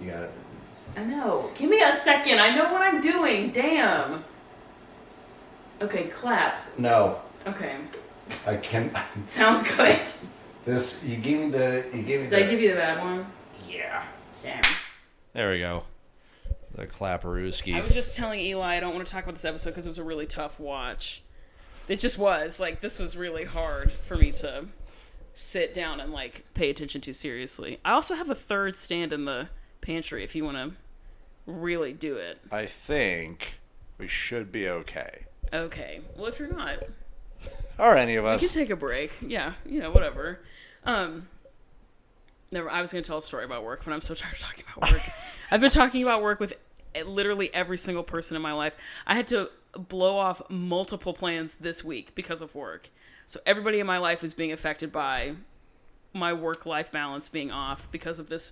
You got it. I know. Give me a second. I know what I'm doing. Damn. Okay, clap. No. Okay. I can't. Sounds good. This, you gave me the. Did I give you the bad one? Yeah. Sam. There we go. The clapperooski. I was just telling Eli I don't want to talk about this episode because it was a really tough watch. It just was. Like, this was really hard for me to sit down and, like, pay attention to seriously. I also have a third stand in the pantry if you want to really do it. I think we should be okay. Okay. Well, if you're not, Or any of we us. can take a break. Yeah, whatever. Never. I was going to tell a story about work, but I'm so tired of talking about work. I've been talking about work with literally every single person in my life. I had to blow off multiple plans this week because of work. So everybody in my life is being affected by my work-life balance being off because of this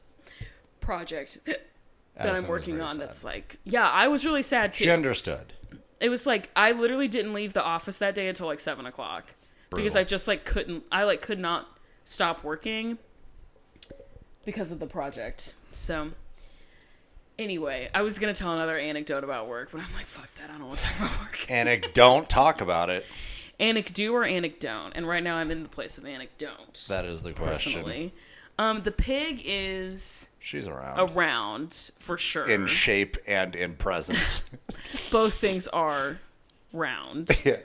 project that Addison I'm working was on. very That's sad. like, yeah, I was really sad too. She understood. It was like I literally didn't leave the office that day until like 7:00 because I just like couldn't. I like could not stop working because of the project. So anyway, I was gonna tell another anecdote about work, but I'm like, fuck that. I don't want to talk about work. Don't talk about it. Anecdo or anecdote? And right now I'm in the place of anecdote. That is the question. Personally, the pig is She's around. for sure. In shape and in presence. Both things are round. Yeah.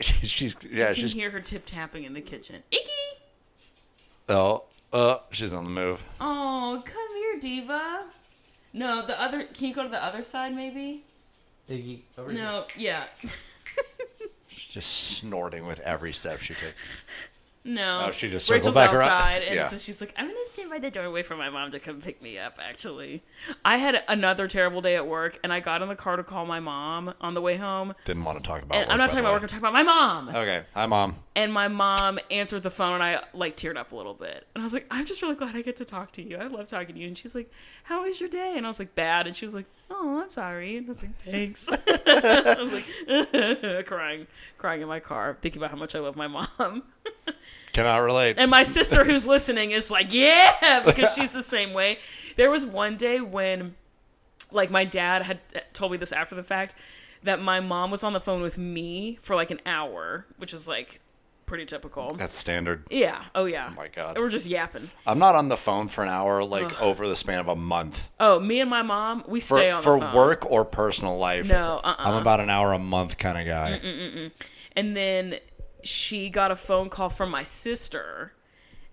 She's You can hear her tip tapping in the kitchen. Icky. She's on the move. Oh, come here, diva. No, the other. Can you go to the other side, maybe? Iggy, over No, yeah. She's just snorting with every step she takes. No. Oh, she just circled Rachel's back around. outside, and Yeah. so she's like, I'm going to stand by the doorway for my mom to come pick me up, actually. I had another terrible day at work, and I got in the car to call my mom on the way home. Didn't want to talk about And work, I'm not by talking the about way. work, I'm talking about my mom. Okay. Hi, Mom. And my mom answered the phone, and I, like, teared up a little bit. And I was like, I'm just really glad I get to talk to you. I love talking to you. And she's like, how was your day? And I was like, bad. And she was like, oh, I'm sorry. And I was like, thanks. I was like, crying in my car, thinking about how much I love my mom. Cannot relate. And my sister who's listening is like, yeah, because she's the same way. There was one day when, like, my dad had told me this after the fact, that my mom was on the phone with me for like an hour, which is like pretty typical. That's standard. Yeah. Oh, yeah. Oh, my God. We're just yapping. I'm not on the phone for an hour, like, over the span of a month. Oh, me and my mom, we stay on the phone. For work or personal life. No, I'm about an hour a month kind of guy. And then she got a phone call from my sister,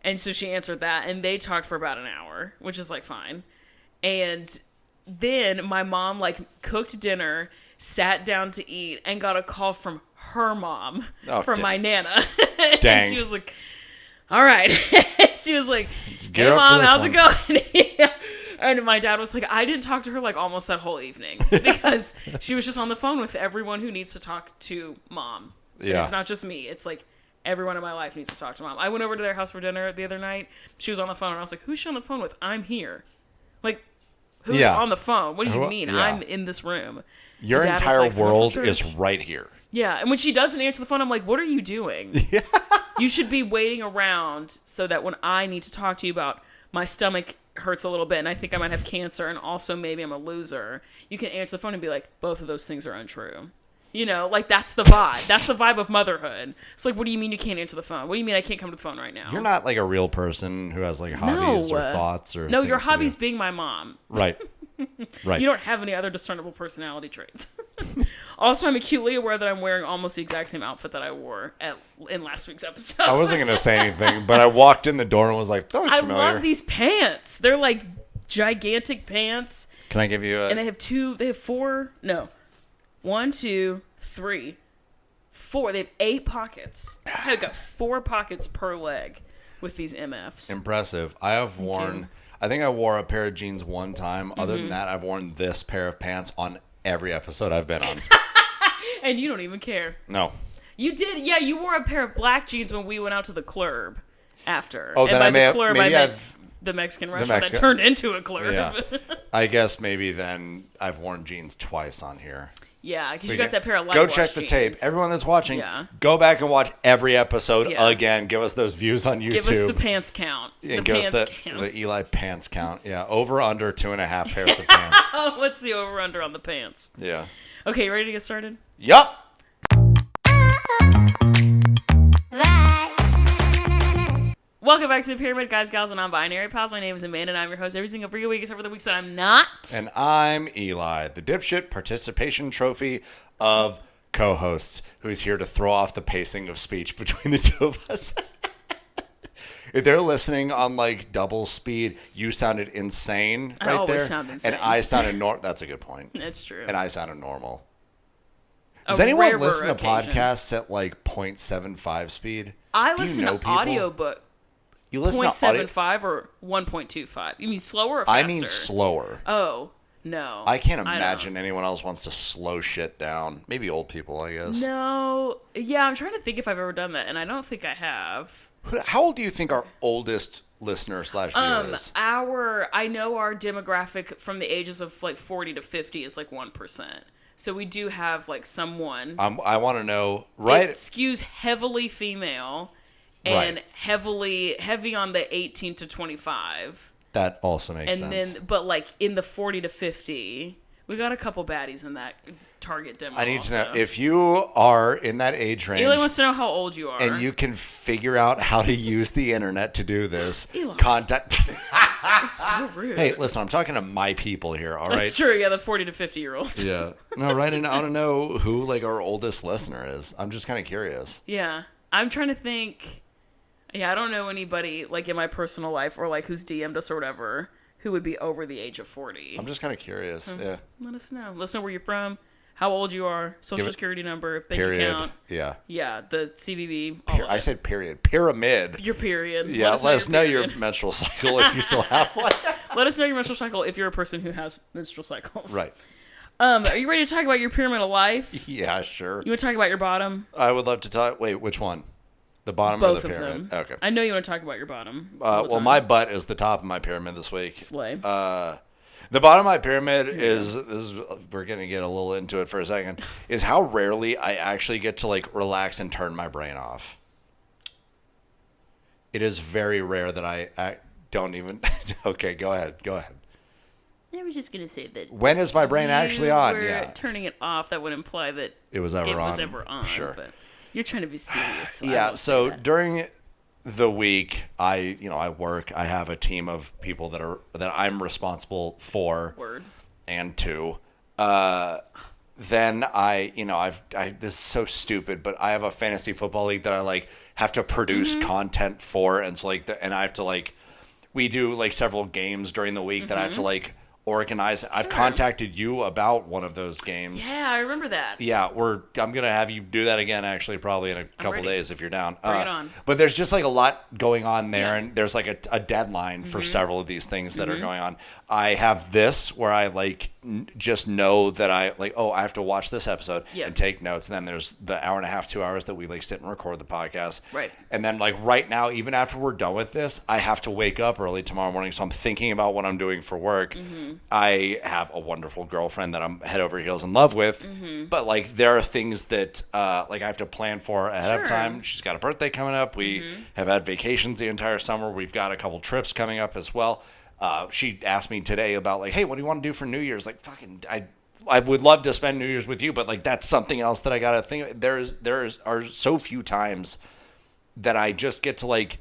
and so she answered that, and they talked for about an hour, which is, like, fine. And then my mom, like, cooked dinner, sat down to eat, and got a call from her mom, from my Nana. Dang. And she was like, all right. She was like, hey, up for Mom, this how's one." it going? And my dad was like, I didn't talk to her, like, almost that whole evening, because she was just on the phone with everyone who needs to talk to Mom. Yeah. And it's not just me. It's like everyone in my life needs to talk to Mom. I went over to their house for dinner the other night. She was on the phone, and I was like, who's she on the phone with? I'm here. Like, who's on the phone? What do you mean? Yeah. I'm in this room. Your Dad was entire like, "Someone from world church?" is right here. Yeah, and when she doesn't answer the phone, I'm like, what are you doing? Yeah. You should be waiting around so that when I need to talk to you about my stomach hurts a little bit and I think I might have cancer and also maybe I'm a loser, you can answer the phone and be like, both of those things are untrue. You know, like, that's the vibe. That's the vibe of motherhood. It's like, what do you mean you can't answer the phone? What do you mean I can't come to the phone right now? You're not like a real person who has like hobbies or thoughts or No, things your to hobby's do. being my mom. Right. Right. You don't have any other discernible personality traits. Also, I'm acutely aware that I'm wearing almost the exact same outfit that I wore in last week's episode. I wasn't going to say anything, but I walked in the door and was like, that looks I familiar. love these pants. They're like gigantic pants. Can I give you a... And they have four, no, 1, 2, 3, 4. They have 8 pockets. I've got 4 pockets per leg with these MFs. Impressive. I have worn... I think I wore a pair of jeans one time. Other than that, I've worn this pair of pants on every episode I've been on. And you don't even care. No. You did, yeah, you wore a pair of black jeans when we went out to the club after. Oh, and then by I may the have... club, Maybe I meant I've... the Mexican restaurant Mexican- that turned into a club. Yeah. I guess maybe then I've worn jeans twice on here. Yeah, because you got that pair of light Go wash check the tape. jeans. Everyone that's watching, Yeah. go back and watch every episode Yeah. again. Give us those views on YouTube. Give us the pants count. And give us the Eli pants count. Yeah, over under 2.5 pairs of pants. Oh, what's the over under on the pants? Yeah. Okay, you ready to get started? Yup. Welcome back to the Pyramid, guys, gals, and non-binary pals. My name is Amanda, and I'm your host every single freaking week, except for the weeks that I'm not. And I'm Eli, the dipshit participation trophy of co-hosts, who's here to throw off the pacing of speech between the two of us. If they're listening on like double speed, you sounded insane I right always there. sound insane. And I sounded normal. That's a good point. That's true. And I sounded normal. A Does anyone rarer listen to occasion. podcasts at like 0.75 speed? I Do you listen know to people? audiobook You listen to audio? 0.75 or 1.25. You mean slower or faster? I mean slower. Oh, no. I can't don't. imagine anyone else wants to slow shit down. Maybe old people, I guess. No. Yeah, I'm trying to think if I've ever done that, and I don't think I have. How old do you think our oldest listener / viewer is? I know our demographic from the ages of like 40 to 50 is like 1%. So we do have like someone. I want to know, right? It skews heavily female and Right. heavy on the 18 to 25. That also makes And sense. then, but like in the 40 to 50, we got a couple baddies in that target demo. I need to know also. if you are in that age range Eli wants to know how old you are. and you can figure out how to use the internet to do this. Eli. Contact. That's so rude. Hey, listen, I'm talking to my people here. All right. That's true. Yeah, the 40 to 50 year olds. Yeah. No, right. And I want to know who like our oldest listener is. I'm just kind of curious. Yeah, I'm trying to think. Yeah, I don't know anybody like in my personal life or like who's DM'd us or whatever who would be over the age of 40. I'm just kind of curious. Yeah. Let us know. Let us know where you're from, how old you are, social Give it- security number, bank Period. account. Yeah. Yeah, the CVV. All of I it. said period. Pyramid. Your period. Yeah, let us know your period. menstrual cycle if you still have one. Let us know your menstrual cycle if you're a person who has menstrual cycles. Right. Are you ready to talk about your pyramid of life? Yeah, sure. You want to talk about your bottom? I would love to talk. Wait, which one? The bottom Both or the of pyramid? them. Okay. I know you want to talk about your bottom. all the Well, time. my butt is the top of my pyramid this week. Slay. The bottom of my pyramid is we're going to get a little into it for a second, is how rarely I actually get to like relax and turn my brain off. It is very rare that I don't even. Okay, go ahead. I was just gonna say that. When is my brain actually on? Were Yeah. turning it off. That would imply that It was ever on. Sure. But you're trying to be serious. So I Yeah, won't say so that. during the week, I work. I have a team of people that I'm responsible for Word. and to. Then this is so stupid, but I have a fantasy football league that I like have to produce Mm-hmm. content for, and so and I have to like, we do like several games during the week that I have to like organize. I've Sure. contacted you about one of those games. Yeah, I remember that. Yeah, I'm gonna have you do that again. Actually, probably in a couple ready. days if you're down. Bring it on. But there's just like a lot going on there, Yeah. and there's like a deadline Mm-hmm. for several of these things that are going on. I have this where I like just know that I like. Oh, I have to watch this episode Yeah. and take notes. And then there's the hour and a half, 2 hours that we like sit and record the podcast. Right. And then like right now, even after we're done with this, I have to wake up early tomorrow morning, so I'm thinking about what I'm doing for work. Mm-hmm. I have a wonderful girlfriend that I'm head over heels in love with, but like there are things that like I have to plan for ahead Sure. of time. She's got a birthday coming up. We have had vacations the entire summer. We've got a couple trips coming up as well. She asked me today about like, hey, what do you want to do for New Year's? Like, fucking, I would love to spend New Year's with you, but like that's something else that I gotta think. There are so few times that I just get to like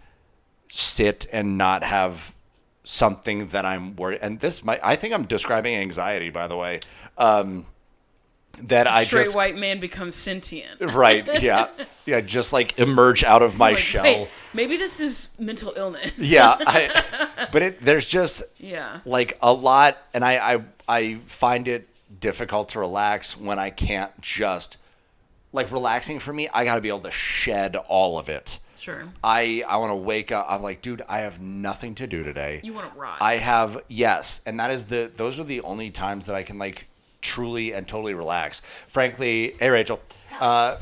sit and not have something that I'm worried. And I think I'm describing anxiety, by the way. That I Straight just white man becomes sentient. right, yeah, just like emerge out of my Like, shell. wait, maybe this is mental illness. Yeah, but there's just Yeah. like a lot, and I find it difficult to relax when I can't just like relaxing for me. I got to be able to shed all of it. Sure. I want to wake up. I'm like, dude, I have nothing to do today. You want to ride. I have, yes, and those are the only times that I can like truly and totally relax. Frankly, hey Rachel,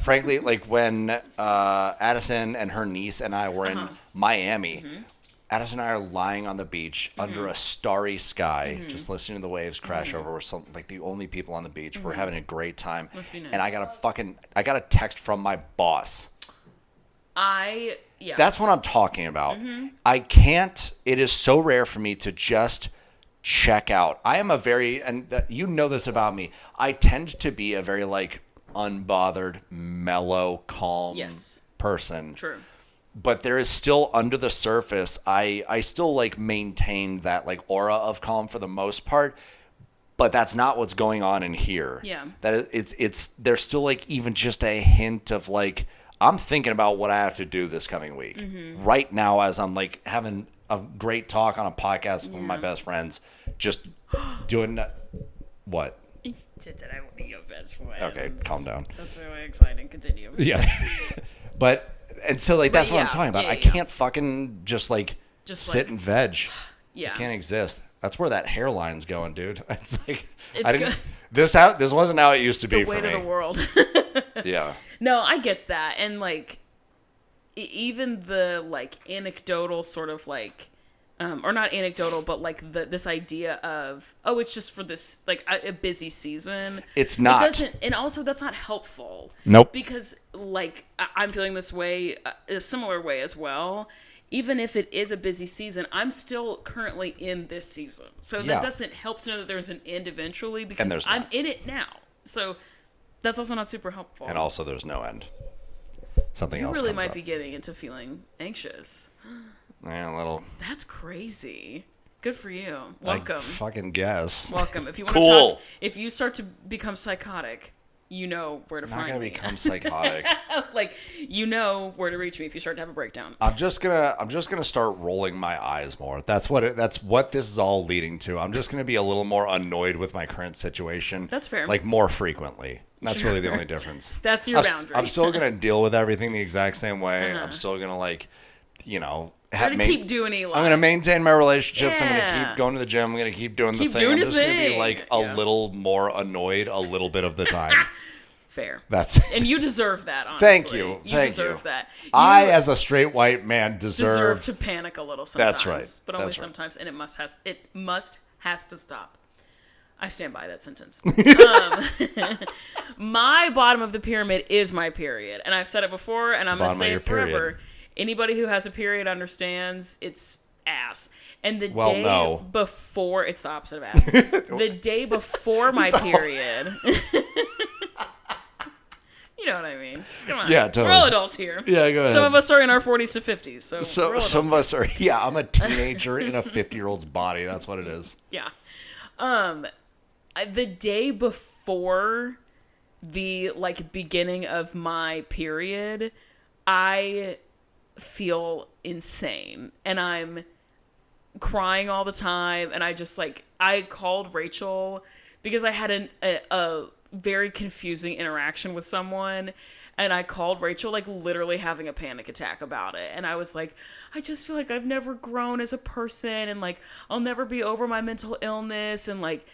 frankly, like when Addison and her niece and I were in Miami, Addison and I are lying on the beach under a starry sky, just listening to the waves crash over. We're like the only people on the beach. We're having a great time. Must be nice. And I got a text from my boss. Yeah. That's what I'm talking about. I can't. It is so rare for me to just check out. I am you know this about me. I tend to be a very like unbothered, mellow, calm person. True. But there is still under the surface, I still like maintain that like aura of calm for the most part, but that's not what's going on in here. Yeah. That it's there's still like even just a hint of like I'm thinking about what I have to do this coming week right now as I'm like having a great talk on a podcast with my best friends, just doing what? You said that I want to be your best friend. Okay, calm down. That's very exciting. Continue. Yeah. But and so like that's what I'm talking about. I can't fucking just sit and veg. Yeah. I can't exist. That's where that hairline's going, dude. It's like It's this wasn't how it used to be the for weight me. of the world. Yeah. No, I get that. And like even the like anecdotal sort of like or not anecdotal, but like this idea of it's just for this like a busy season. It's not. It doesn't, and also that's not helpful. Nope. Because like I'm feeling this way, a similar way as well. Even if it is a busy season, I'm still currently in this season, so that doesn't help to know that there's an end eventually because I'm in it now. So that's also not super helpful. And also, there's no end. Something else. You really comes might up. be getting into feeling anxious. Yeah, a little. That's crazy. Good for you. Welcome. I fucking guess. Welcome. If you want Cool. to talk, if you start to become psychotic, you know where to I'm not find gonna me. become psychotic. Like you know where to reach me if you start to have a breakdown. I'm just gonna start rolling my eyes more. That's what this is all leading to. I'm just gonna be a little more annoyed with my current situation. That's fair. Like more frequently. That's really the only difference. That's your boundary. I'm still gonna deal with everything the exact same way. I'm still gonna I'm gonna keep doing Eli. I'm gonna maintain my relationships. I'm Yeah. gonna keep going to the gym. I'm gonna keep doing Keep the thing. doing I'm your just gonna be thing. like a little more annoyed a little bit of the time. Fair. That's And you deserve that, honestly. Thank you. You Thank deserve you. that. You I, as a straight white man, deserve to panic a little sometimes. That's right. But only That's right. sometimes, and it has to stop. I stand by that sentence. My bottom of the pyramid is my period. And I've said it before, and I'm going to say it forever. Period. Anybody who has a period understands it's ass. And the Well, day no. before, it's the opposite of ass. The day before my period. You know what I mean? Come on. Yeah, totally. We're all adults here. Yeah, go ahead. Some of us are in our 40s to 50s. So we're all some of adults us are. Yeah, I'm a teenager in a 50-year-old's body. That's what it is. Yeah. The day before the like beginning of my period, I feel insane and I'm crying all the time. And I just I called Rachel because I had a very confusing interaction with someone. And I called Rachel, literally having a panic attack about it. And I was like, I just feel like I've never grown as a person. And, I'll never be over my mental illness. And, we've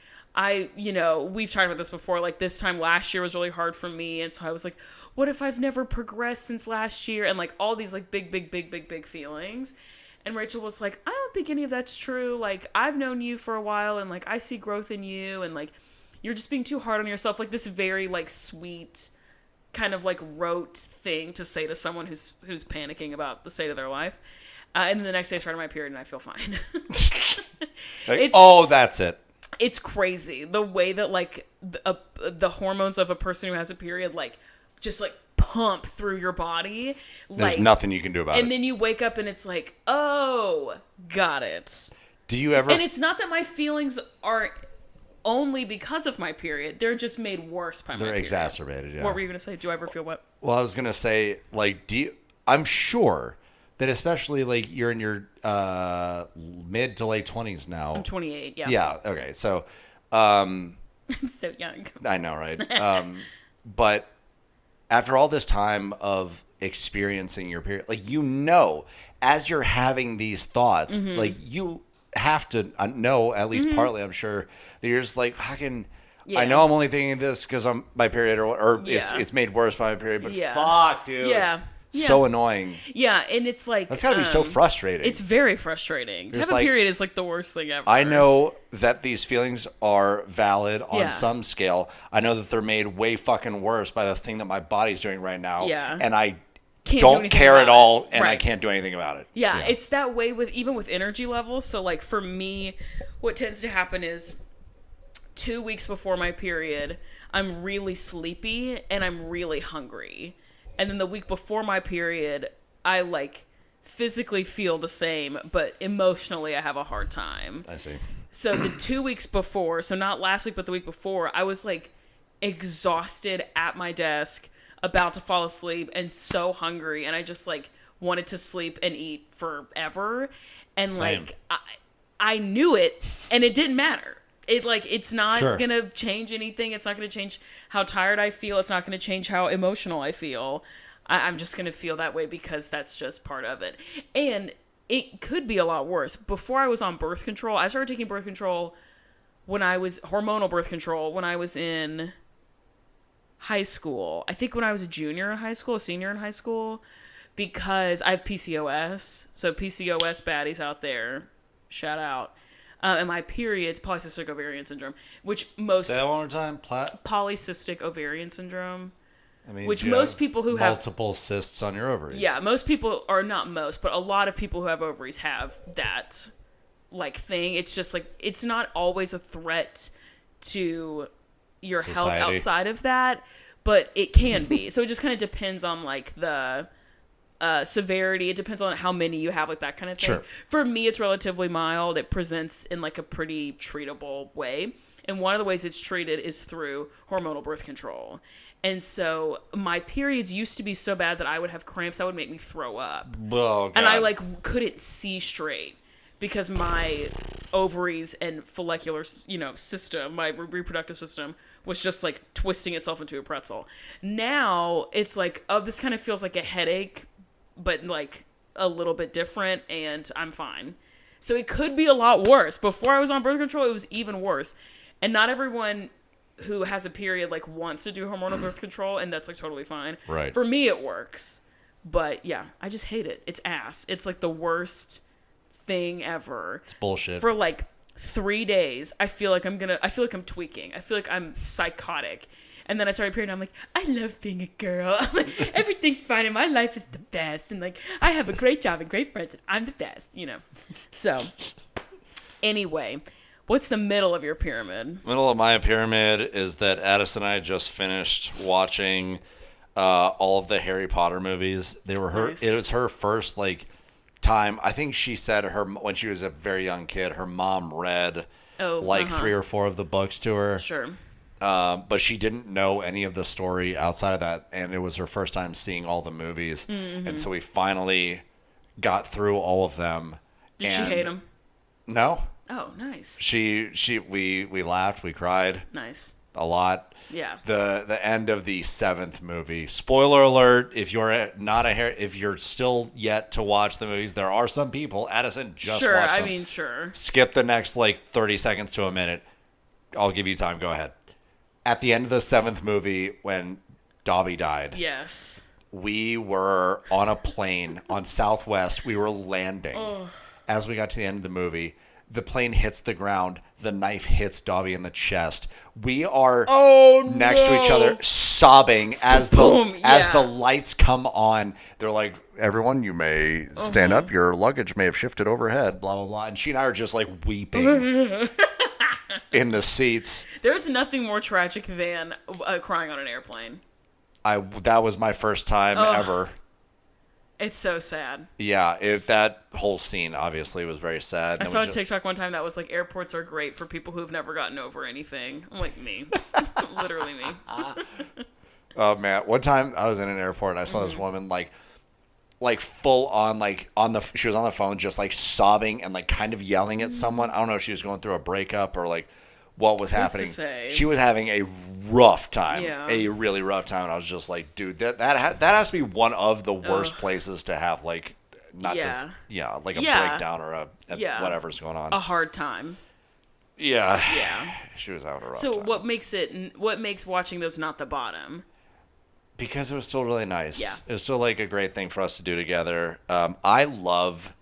talked about this before. This time last year was really hard for me. And so I was like, what if I've never progressed since last year? And, all these, big feelings. And Rachel was like, I don't think any of that's true. I've known you for a while. And, I see growth in you. And, you're just being too hard on yourself. This very, sweet kind of rote thing to say to someone who's panicking about the state of their life. And then the next day I started my period and I feel fine. That's it. It's crazy. The way that the hormones of a person who has a period just pump through your body. There's nothing you can do about it. And then you wake up and it's oh, got it. Do you ever... And it's not that my feelings are only because of my period. They're just made worse by my period. They're exacerbated, yeah. What were you going to say? Do you ever feel what? Well, I was going to say, I'm sure that especially, you're in your mid to late 20s now. I'm 28, yeah. Yeah, okay. So, I'm so young. I know, right? But after all this time of experiencing your period, as you're having these thoughts, you have to know, at least partly, I'm sure, that you're just fucking... Yeah. I know I'm only thinking this because I'm my period, or it's made worse by my period, but fuck, dude. Yeah. So annoying. Yeah, and it's like That's gotta be so frustrating. It's very frustrating. To have a period is like the worst thing ever. I know that these feelings are valid on Yeah. some scale. I know that they're made way fucking worse by the thing that my body's doing right now. Yeah. And I Can't do don't anything care about at all, it. and I Right. can't do anything about it. Yeah, it's that way with even with energy levels. So like for me, what tends to happen is 2 weeks before my period, I'm really sleepy and I'm really hungry. And then the week before my period, I like physically feel the same, but emotionally I have a hard time. I see. So the 2 weeks before, so not last week, but the week before, I was like exhausted at my desk, about to fall asleep and so hungry. And I just like wanted to sleep and eat forever. And Same. like, I knew it and it didn't matter. It's not Sure. going to change anything. It's not going to change how tired I feel. It's not going to change how emotional I feel. I'm just going to feel that way because that's just part of it. And it could be a lot worse. Before I was on birth control, I started taking birth control hormonal birth control when I was in high school. I think when I was a junior in high school, a senior in high school, because I have PCOS. So PCOS baddies out there, shout out. And my period's polycystic ovarian syndrome, which most Say that one more time. polycystic ovarian syndrome. I mean, Which you most have people who have multiple cysts on your ovaries. Yeah, most people, or not most, but a lot of people who have ovaries have that like thing. It's just like it's not always a threat to your health Society. outside of that, but it can be. So it just kind of depends on like the severity. It depends on how many you have, like that kind of thing. Sure. For me, it's relatively mild. It presents in like a pretty treatable way. And one of the ways it's treated is through hormonal birth control. And so my periods used to be so bad that I would have cramps that would make me throw up. Oh, God. And I like couldn't see straight because my ovaries and follicular, system, my reproductive system was just like twisting itself into a pretzel. Now it's like, oh, this kind of feels like a headache, but like a little bit different, and I'm fine. So it could be a lot worse. Before I was on birth control, it was even worse. And not everyone who has a period like wants to do hormonal birth control, and that's like totally fine. Right. For me, it works. But yeah, I just hate it. It's ass. It's like the worst thing ever. It's bullshit. For like 3 days, I feel like I'm tweaking. I feel like I'm psychotic. And then I started period, and I'm like, I love being a girl. Everything's fine, and my life is the best. And like, I have a great job and great friends, and I'm the best, So, anyway, what's the middle of your pyramid? Middle of my pyramid is that Addison and I just finished watching all of the Harry Potter movies. They were her. Nice. It was her first time. I think she said when she was a very young kid, her mom read 3 or 4 of the books to her. Sure. But she didn't know any of the story outside of that, and it was her first time seeing all the movies. Mm-hmm. And so we finally got through all of them. Did she hate them? No. Oh, nice. We laughed, we cried. Nice. A lot. Yeah. The end of the 7th movie. Spoiler alert! If you're still yet to watch the movies, there are some people. Addison just sure. watched them. I mean, sure. Skip the next 30 seconds to a minute. I'll give you time. Go ahead. At the end of the 7th movie, when Dobby died, yes, we were on a plane on Southwest. We were landing. As we got to the end of the movie, the plane hits the ground. The knife hits Dobby in the chest. We are next to each other, sobbing as the lights come on. They're like, "Everyone, you may stand up. Your luggage may have shifted overhead." Blah blah blah. And she and I are just like weeping in the seats. There's nothing more tragic than crying on an airplane. That was my first time ever. It's so sad. Yeah, that whole scene obviously was very sad. I saw a TikTok one time that was like, airports are great for people who've never gotten over anything. I'm like, me. Literally me. Oh, man. One time I was in an airport and I saw this woman like full on, she was on the phone just like sobbing and like kind of yelling at someone. I don't know if she was going through a breakup or like what was happening. She was having a rough time, a really rough time. And I was just like, dude, that has to be one of the worst places to have a breakdown or a whatever's going on. A hard time. Yeah. Yeah. She was having a rough time. So what makes watching those not the bottom? Because it was still really nice. Yeah. It was still like a great thing for us to do together. I love,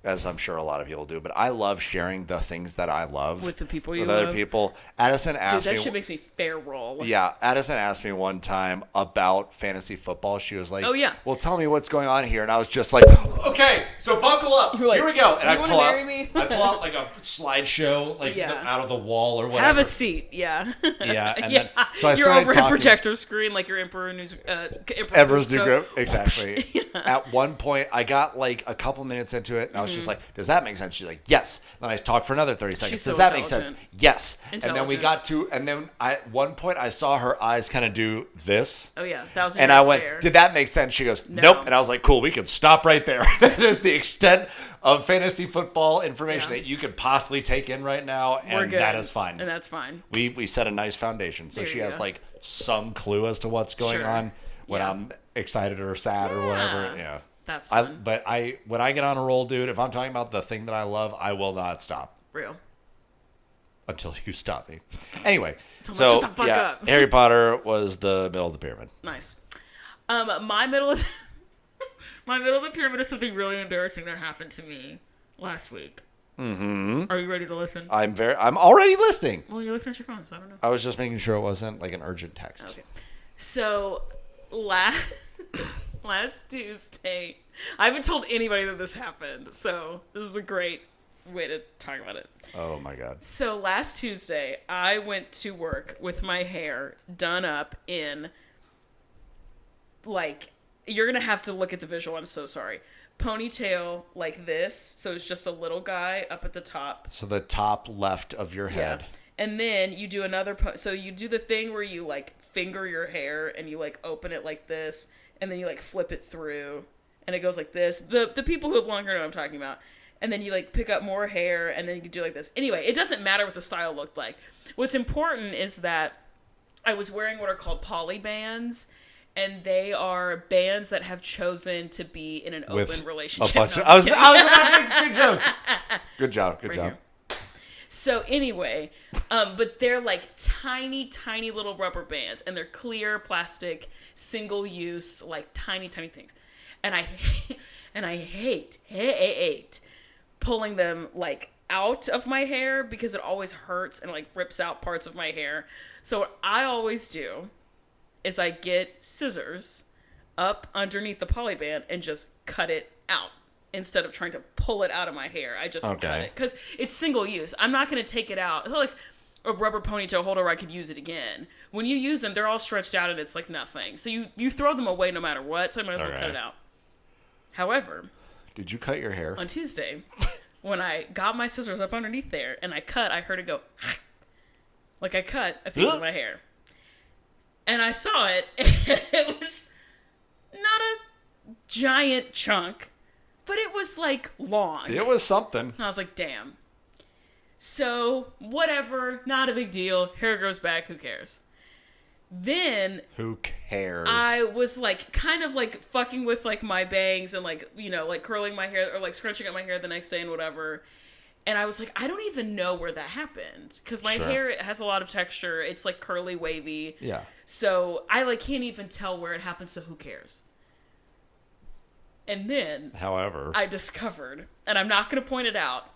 as I'm sure a lot of people do, but I love sharing the things that I love With the people you with other love. people. Addison Dude, asked that me. shit makes me fair roll. Yeah, Addison asked me one time about fantasy football. She was like, Oh, yeah. well, tell me what's going on here. And I was just like, okay, so buckle up. You're like, here we go. And "You I wanna pull out, marry me?" I pull out like a slideshow, like Yeah. out of the wall or whatever. Have a seat, yeah. Yeah, and then so I You're started overhead talking. projector screen like your Emperor News. Emperor's New Groove. Exactly. At one point, I got like a couple minutes into it, and I was just like, does that make sense? She's like, yes. Then I talked for another 30 seconds. She's Does so that make sense? intelligent. Yes. And then we Intelligent. got to, and then at one point, I saw her eyes kind of do this. Oh yeah, Thousand And Yards I went, Fair. did that make sense? She goes, No. nope. And I was like, cool, we can stop right there. That is the extent of fantasy football information Yeah. that you could possibly take in right now, We're and good. that is fine. And that's fine. We set a nice foundation. So There she you has go. like some clue as to what's going Sure. on when Yeah. I'm excited or sad or whatever. Yeah. That's fun. But when I get on a roll, dude, if I'm talking about the thing that I love, I will not stop Real. until you stop me. Anyway, Tell me, so shut the fuck yeah, up. Harry Potter was the middle of the pyramid. Nice. My middle of my middle of the pyramid is something really embarrassing that happened to me last week. Mm-hmm. Are you ready to listen? I'm already listening. Well, you're looking at your phone, so I don't know. I was just making sure it wasn't like an urgent text. Okay. So last Tuesday, I haven't told anybody that this happened, so this is a great way to talk about it. Oh my god. So last Tuesday, I went to work with my hair done up in, like, you're going to have to look at the visual, I'm so sorry. Ponytail like this, so it's just a little guy up at the top. So the top left of your head. And then you do another, so you do the thing where you, like, finger your hair and you, like, open it like this, and then you, like, flip it through, and it goes like this. The people who have long hair know what I'm talking about. And then you, like, pick up more hair, and then you do like this. Anyway, it doesn't matter what the style looked like. What's important is that I was wearing what are called poly bands, and they are bands that have chosen to be in an With open relationship. a bunch No, of, I'm I was just about to make the same joke. Good job. Good Right job. here. So anyway, but they're like tiny, tiny little rubber bands, and they're clear plastic, single use, like tiny, tiny things. And I hate pulling them like out of my hair because it always hurts and like rips out parts of my hair. So what I always do is I get scissors up underneath the poly band and just cut it out. Instead of trying to pull it out of my hair, I just cut it. Because it's single use. I'm not going to take it out. It's not like a rubber ponytail holder where I could use it again. When you use them, they're all stretched out and it's like nothing. So you throw them away no matter what, so I might as well cut it out. However, Did you cut your hair? on Tuesday, when I got my scissors up underneath there and I cut, I heard it go, like I cut a piece of my hair. And I saw it, and it was not a giant chunk, but it was like long. It was something. And I was like, damn. So, whatever, not a big deal. Hair grows back, who cares? Then Who cares? I was like kind of like fucking with like my bangs and like, you know, like curling my hair or like scrunching up my hair the next day and whatever. And I was like, I don't even know where that happened because my Sure. hair has a lot of texture. It's like curly, wavy. Yeah. So I like can't even tell where it happened. So who cares? And then However, I discovered, and I'm not going to point it out,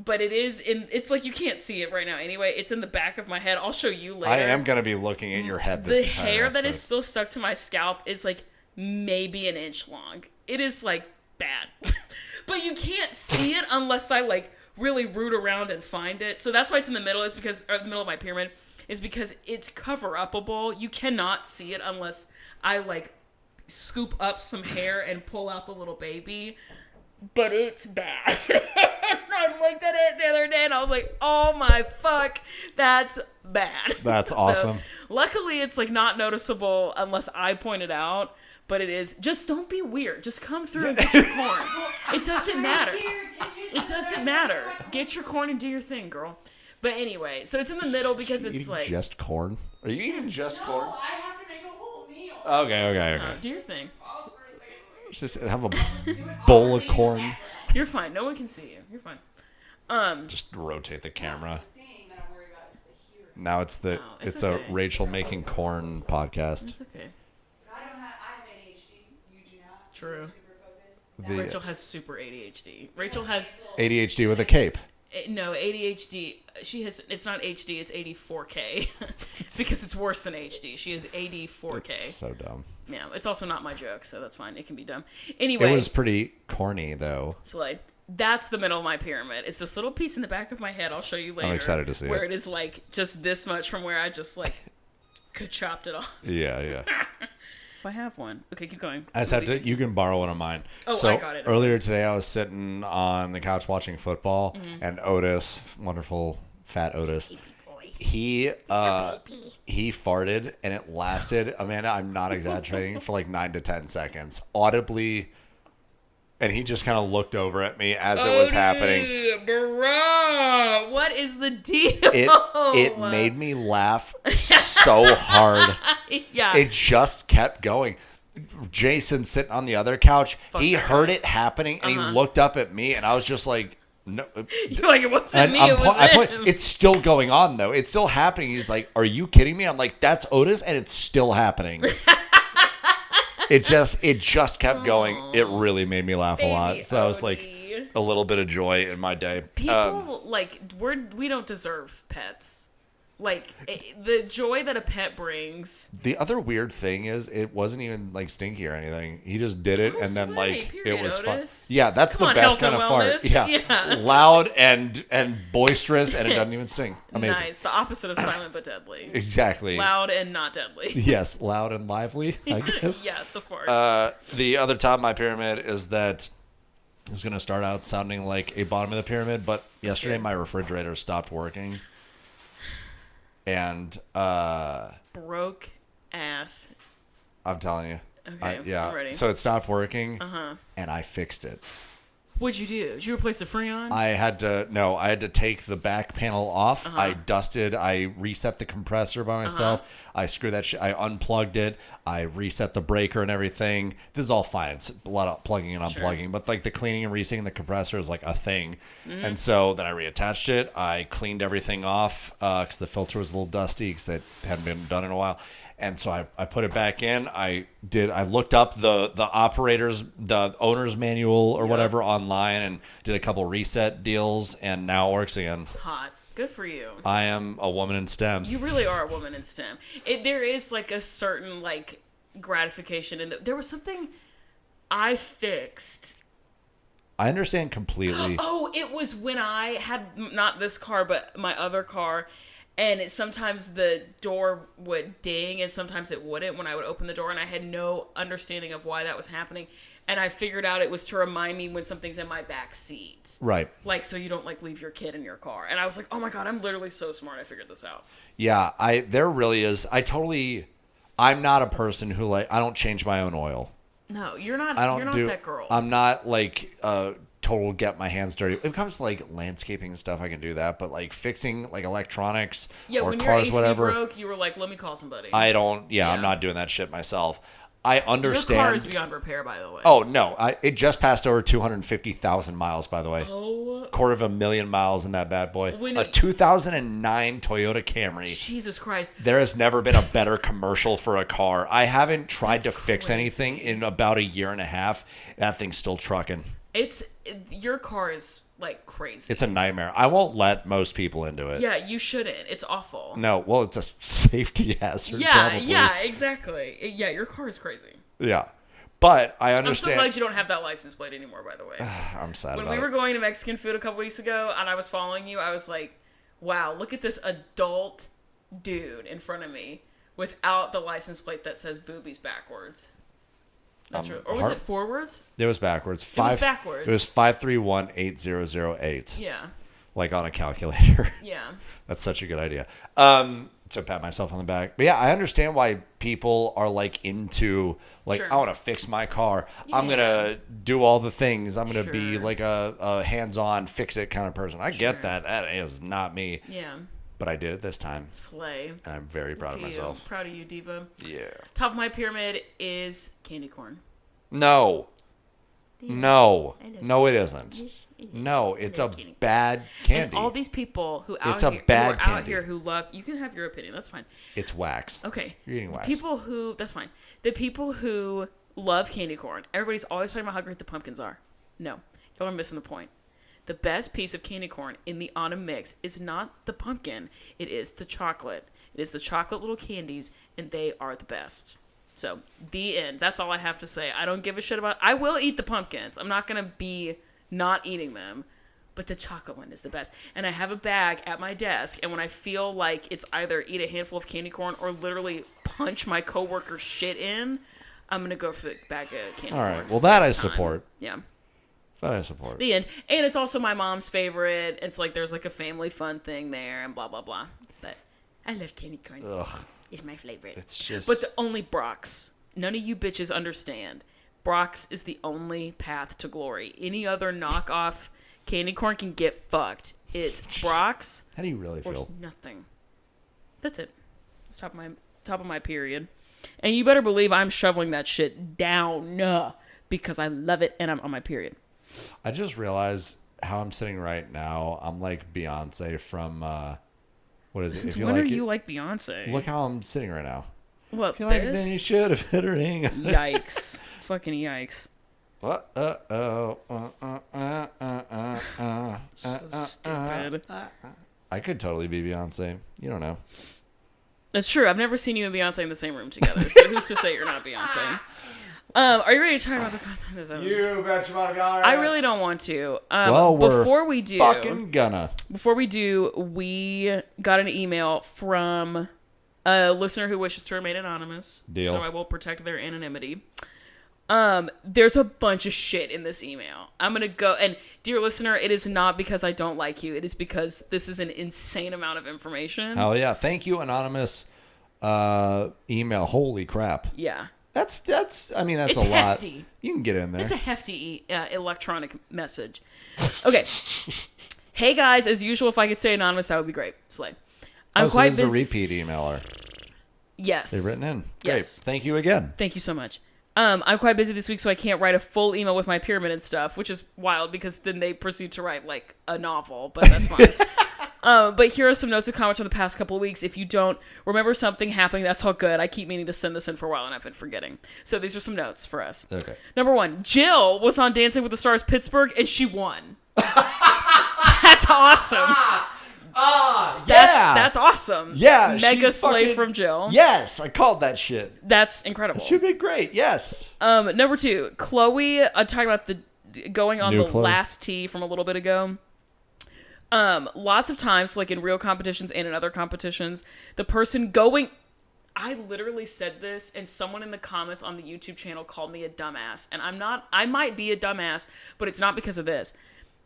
but it's like you can't see it right now anyway. It's in the back of my head. I'll show you later. I am going to be looking at your head this The entire hair that episode. is still stuck to my scalp is like maybe an inch long. It is like bad. But you can't see it unless I like really root around and find it. So that's why it's in the middle, or the middle of my pyramid, is because it's cover-upable. You cannot see it unless I like scoop up some hair and pull out the little baby. But it's bad. I looked at it the other day and I was like, oh my fuck, that's bad. That's awesome. So, luckily, it's like not noticeable unless I point it out. But it is. Just don't be weird. Just come through and get your corn. It doesn't matter. It doesn't matter. Get your corn and do your thing, girl. But anyway, so it's in the middle because Are you it's eating like just corn? Are you eating just corn? No, I have to make a whole meal. Okay. do your thing. Just have a bowl of corn. You're fine. No one can see you. You're fine. Just rotate the camera. Seeing that I'm worried about is the hearing. Now it's No, it's it's okay. a Rachel making corn podcast. It's okay. God, True. The Rachel has super ADHD. Rachel has ADHD with a cape. no ADHD. She has. It's not HD. It's 84K because it's worse than HD. She has 84K. It's so dumb. Yeah, it's also not my joke, so that's fine. It can be dumb. Anyway, It was pretty corny though. so like that's the middle of my pyramid. It's this little piece in the back of my head. I'll show you later. excited to see where it. it is like just this much from where I just like chopped it off. Yeah. If I have one, okay, keep going. I just have to. You can borrow one of mine. Oh, so I got it. Earlier today, I was sitting on the couch watching football, Mm-hmm. and Otis, wonderful fat Otis, he farted, and it lasted. Amanda, I'm not exaggerating, for like 9 to 10 seconds, audibly. And he just kind of looked over at me as it was happening. Bro, what is the deal? It made me laugh so hard. Yeah. It just kept going. Jason sitting on the other couch, he heard it happening and he looked up at me and I was just like, no. You're like, it wasn't me, it was him. It's still going on though. It's still happening. He's like, are you kidding me? I'm like, that's Otis and it's still happening. It just kept going. It really made me laugh a lot. So that was like a little bit of joy in my day. People we don't deserve pets. Like the joy that a pet brings. The other weird thing is it wasn't even like stinky or anything. He just did it and then sweaty, like period, it was fun. Otis. Yeah, that's Come the on, best health kind of and fart. wellness. Yeah. Yeah. Loud and boisterous and it doesn't even sting. Amazing. Nice. The opposite of silent but deadly. Exactly. Loud and not deadly. Yes, loud and lively, I guess. Yeah, the fart. The other top of my pyramid is that it's going to start out sounding like a bottom of the pyramid, but yesterday good. my refrigerator stopped working. And Broke ass. I'm telling you. Okay, yeah. I'm ready. So it stopped working and I fixed it. What'd you do? Did you replace the Freon? I had to take the back panel off. I dusted. I reset the compressor by myself. I screwed that shit. I unplugged it. I reset the breaker and everything. This is all fine. It's a lot of plugging and unplugging, but like the cleaning and resetting the compressor is like a thing. And so then I reattached it. I cleaned everything off because the filter was a little dusty because it hadn't been done in a while. And so I put it back in. I looked up the owner's manual or whatever online and did a couple reset deals and now it works again. Hot. Good for you. I am a woman in STEM. You really are a woman in STEM. There is like a certain like gratification in there was something I fixed. I understand completely. Oh, it was when I had not this car but my other car. And sometimes the door would ding and sometimes it wouldn't when I would open the door. And I had no understanding of why that was happening. And I figured out it was to remind me when something's in my back seat. Right. Like, so you don't, like, leave your kid in your car. And I was like, oh, my God, I'm literally so smart. I figured this out. Yeah, there really is. I'm not a person who, like, I don't change my own oil. No, you're not that girl. I'm not, like, total get my hands dirty. If it comes to like landscaping and stuff, I can do that. But like fixing like electronics or when cars, your AC whatever, broke, you were like, let me call somebody. I don't. Yeah, I'm not doing that shit myself. I understand. Your car is beyond repair, by the way. Oh no, it just passed over 250,000 miles. By the way, Oh, 250,000 miles in that bad boy. When A it- 2009 Toyota Camry. Jesus Christ. There has never been a better commercial for a car. I haven't tried to fix crazy. anything in about a year and a half. That thing's still trucking. Your car is like crazy. It's a nightmare. I won't let most people into it. Yeah, you shouldn't. It's awful. No, well, it's a safety hazard. Yeah, probably. yeah, exactly. Yeah, your car is crazy. Yeah. But I I'm so understand. glad you don't have that license plate anymore, by the way. I'm sad When about we were it. going to Mexican food a couple weeks ago and I was following you, I was like, wow, look at this adult dude in front of me without the license plate that says boobies backwards. That's or was it forwards? It was backwards. It was backwards. It was 5318008. Yeah. Like on a calculator. Yeah. That's such a good idea. To pat myself on the back. But yeah, I understand why people are like into like, Sure. I want to fix my car. I'm going to do all the things. I'm going to be Sure. like a hands-on, fix-it kind of person. I get that. That is not me. Yeah. But I did it this time. Slay. And I'm very proud of Good for you. myself. Proud of you, Diva. Yeah. Top of my pyramid is candy corn. No. No. I know. No, it isn't. Yes, it is. No, it's a Love candy. bad candy. And all these people who It's a who bad are out candy. here who love, you can have your opinion, that's fine. It's wax. Okay. You're eating wax. People who, that's fine. The people who love candy corn. Everybody's always talking about how great the pumpkins are. No, y'all are missing the point. The best piece of candy corn in the autumn mix is not the pumpkin. It is the chocolate. It is the chocolate little candies, and they are the best. So, the end. That's all I have to say. I don't give a shit about... I will eat the pumpkins. I'm not going to be not eating them. But the chocolate one is the best. And I have a bag at my desk, and when I feel like it's either eat a handful of candy corn or literally punch my coworker's shit in, I'm going to go for the bag of candy corn. All right. Well, that I this time. support. Yeah. That I support. The end. And it's also my mom's favorite. It's like there's like a family fun thing there and blah, blah, blah. But I love candy corn. Ugh. It's my favorite. It's just... But the only Brock's. None of you bitches understand. Brock's is the only path to glory. Any other knockoff candy corn can get fucked. It's Brock's. How do you really Or feel? nothing. That's it. It's top of my period. And you better believe I'm shoveling that shit down because I love it and I'm on my period. I just realized how I'm sitting right now. I'm like Beyonce from, what is it? Since If you when like are it, you like Beyonce? look how I'm sitting right now. What, If you like it, then you this? should have hit a ring. Yikes. Fucking yikes. So stupid. I could totally be Beyonce. You don't know. That's true. I've never seen you and Beyonce in the same room together. So who's to say you're not Beyonce? Are you ready to talk about the content of this episode? You bet your bottom dollar. I really don't want to. Well, we're before we do, fucking gonna. we got an email from a listener who wishes to remain anonymous. Deal. So I will protect their anonymity. There's a bunch of shit in this email. I'm gonna go, and dear listener, it is not because I don't like you. It is because this is an insane amount of information. Hell yeah. Thank you, anonymous email. Holy crap. Yeah. That's It's a lot. hefty. You can get in there. It's a hefty electronic message. Okay. Hey guys, as usual, if I could stay anonymous, that would be great. Slay. I'm so quite this is a busy. repeat emailer. Yes. They've written in. Great. Yes. Thank you again. Thank you so much. I'm quite busy this week, so I can't write a full email with my pyramid and stuff, which is wild because then they proceed to write like a novel, but that's fine. But here are some notes and comments from the past couple of weeks. If you don't remember something happening, that's all good. I keep meaning to send this in for a while, and I've been forgetting. So these are some notes for us. Okay. Number 1, Jill was on Dancing with the Stars Pittsburgh, and she won. That's awesome. That's awesome. Yeah. Mega she slay fucking- from Jill. Yes, I called that shit. That's incredible. She did great. Yes. Number 2, Chloe, talking about the going on New the Chloe. last tee from a little bit ago. Lots of times, like in real competitions and in other competitions, the person going... I literally said this, and someone in the comments on the YouTube channel called me a dumbass. And I might be a dumbass, but it's not because of this.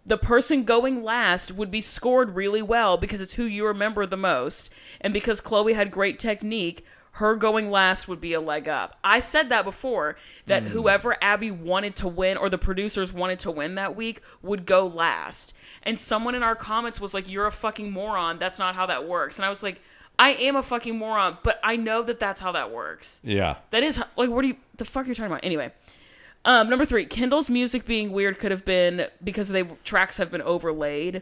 The person going last would be scored really well because it's who you remember the most. And because Chloe had great technique, her going last would be a leg up. I said that before, that whoever Abby wanted to win or the producers wanted to win that week would go last. And someone in our comments was like, you're a fucking moron. That's not how that works. And I was like, I am a fucking moron, but I know that that's how that works. Yeah. That is, like, the fuck are you talking about? Anyway. Number 3, Kendall's music being weird could have been because tracks have been overlaid.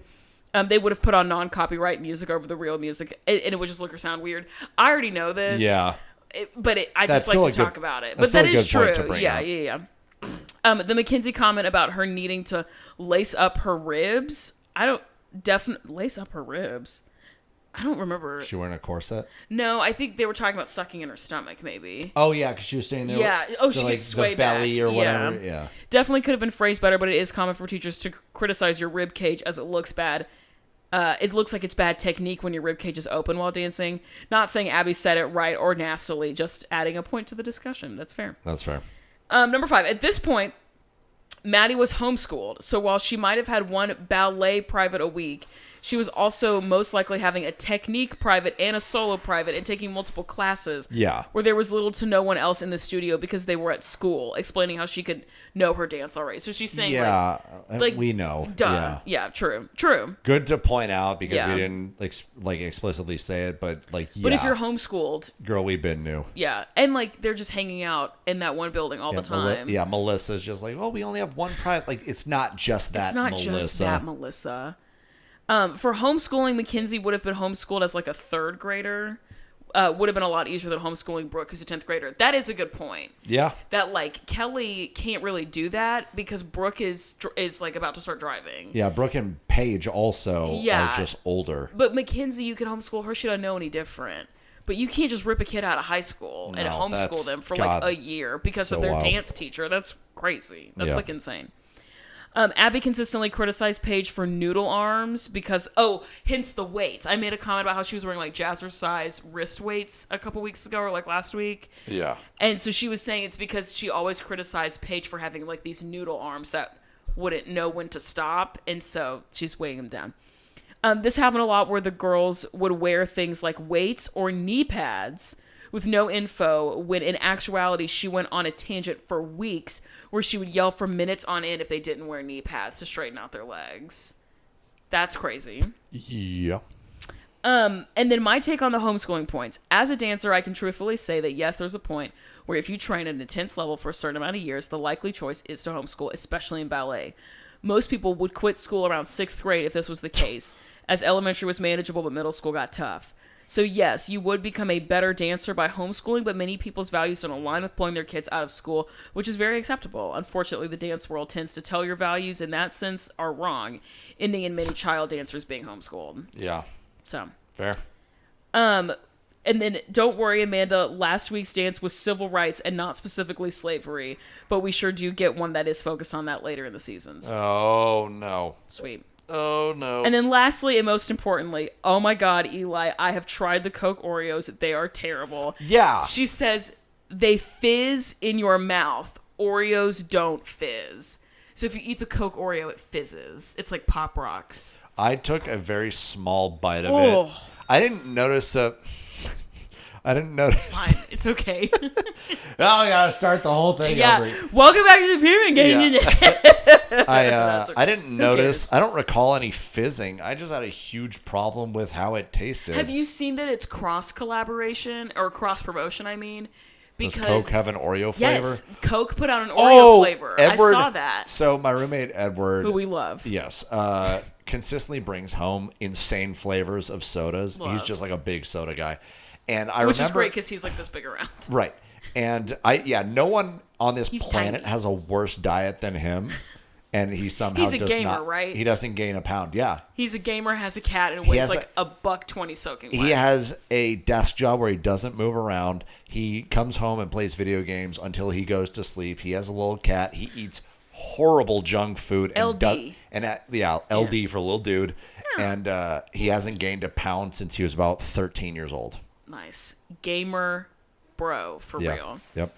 They would have put on non-copyright music over the real music, and it would just look or sound weird. I already know this. Yeah. I just like to talk about it. But that is true. Yeah. The Mackenzie comment about her needing to lace up her ribs. Lace up her ribs. I don't remember. She wearing a corset? No, I think they were talking about sucking in her stomach, maybe. Oh, yeah, because she was saying there. Yeah. Oh, she gets sway the belly back. or whatever. Yeah. Definitely could have been phrased better, but it is common for teachers to criticize your rib cage as it looks bad. It looks like it's bad technique when your rib cage is open while dancing. Not saying Abby said it right or nastily, just adding a point to the discussion. That's fair. That's fair. Number 5. At this point, Maddie was homeschooled, so while she might have had one ballet private a week, she was also most likely having a technique private and a solo private and taking multiple classes. Yeah. Where there was little to no one else in the studio because they were at school, explaining how she could know her dance already. So she's saying, like we know. Duh. Yeah, true. Good to point out because Yeah. we didn't explicitly say it, but yeah. But if you're homeschooled, girl, we've been new. yeah, and like they're just hanging out in that one building all the time. Melissa's just like, we only have one private. Like, it's not just that. It's not Melissa. just that Melissa. For homeschooling, Mackenzie would have been homeschooled as like a 3rd grader, would have been a lot easier than homeschooling Brooke, who's a 10th grader. That is a good point. Yeah. That, like, Kelly can't really do that because Brooke is like, about to start driving. Yeah, Brooke and Paige also are just older. But Mackenzie, you can homeschool her. She doesn't know any different. But you can't just rip a kid out of high school and homeschool them for, like, a year because of their dance teacher. That's crazy. That's, like, insane. Abby consistently criticized Paige for noodle arms because, hence the weights. I made a comment about how she was wearing, like, jazzercise wrist weights a couple weeks ago or, like, last week. Yeah. And so she was saying it's because she always criticized Paige for having, like, these noodle arms that wouldn't know when to stop. And so she's weighing them down. This happened a lot where the girls would wear things like weights or knee pads with no info, when in actuality she went on a tangent for weeks where she would yell for minutes on end if they didn't wear knee pads to straighten out their legs. That's crazy. Yeah. And then my take on the homeschooling points. As a dancer, I can truthfully say that yes, there's a point where if you train at an intense level for a certain amount of years, the likely choice is to homeschool, especially in ballet. Most people would quit school around 6th grade if this was the case, as elementary was manageable but middle school got tough. So yes, you would become a better dancer by homeschooling, but many people's values don't align with pulling their kids out of school, which is very acceptable. Unfortunately, the dance world tends to tell your values in that sense are wrong, ending in many child dancers being homeschooled. Yeah. So. Fair. And then don't worry, Amanda, last week's dance was civil rights and not specifically slavery, but we sure do get one that is focused on that later in the seasons. Oh, no. Sweet. Oh, no. And then lastly, and most importantly, oh my God, Eli, I have tried the Coke Oreos. They are terrible. Yeah. She says they fizz in your mouth. Oreos don't fizz. So if you eat the Coke Oreo, it fizzes. It's like Pop Rocks. I took a very small bite of Oh. it. I didn't notice I didn't notice. Fine. It's okay. Now we gotta start the whole thing Yeah. over. Welcome back to the Pyramid Game. Yeah. That's okay. I didn't notice. cares? I don't recall any fizzing. I just had a huge problem with how it tasted. Have you seen that it's cross collaboration or cross promotion? I mean, Does because Coke have an Oreo flavor? yes, Coke put out an Oreo flavor. Edward, I saw that. So my roommate Edward, Who we love. yes, consistently brings home insane flavors of sodas. Love. He's just like a big soda guy, and I Which remember is great because he's like this big around. right. And no one on this He's planet tiny. has a worse diet than him, and he somehow He's a does gamer, not. right? He doesn't gain a pound. Yeah. He's a gamer, has a cat, and He weighs has like $1.20 soaking wet. He has a desk job where he doesn't move around. He comes home and plays video games until he goes to sleep. He has a little cat. He eats horrible junk food. And LD. LD for little dude. Yeah. And he hasn't gained a pound since he was about 13 years old. Nice. Gamer bro, for real. Yep.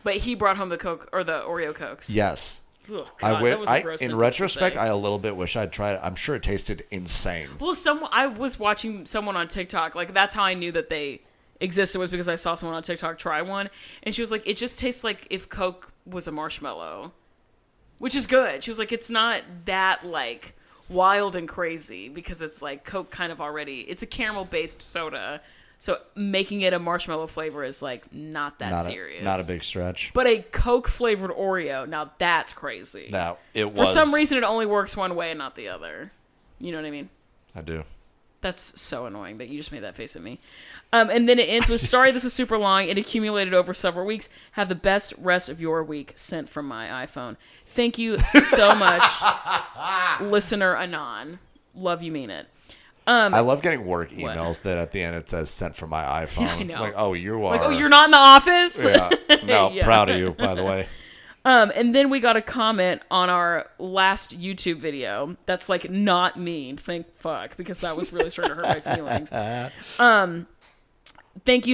But he brought home the Coke, or the Oreo Cokes. Yes. Ugh, God, that was a gross in sentence retrospect, to say. I a little bit wish I'd tried it. I'm sure it tasted insane. Well, I was watching someone on TikTok. Like, that's how I knew that they existed, was because I saw someone on TikTok try one. And she was like, it just tastes like if Coke was a marshmallow. Which is good. She was like, it's not that, like, wild and crazy. Because it's, like, Coke kind of already... It's a caramel-based soda. So making it a marshmallow flavor is, like, not that serious. Not a big stretch. But a Coke-flavored Oreo, now that's crazy. No, it was... For some reason, it only works one way and not the other. You know what I mean? I do. That's so annoying that you just made that face at me. And then it ends with, sorry this was super long. It accumulated over several weeks. Have the best rest of your week sent from my iPhone. Thank you so much, listener Anon. Love you, mean it. I love getting work emails that at the end it says sent from my iPhone. Yeah, I know. Like, oh, you are. Like, oh, you're not in the office? Yeah. No, Yeah. proud of you, by the way. And then we got a comment on our last YouTube video that's like not mean, thank fuck, because that was really starting to hurt my feelings. Thank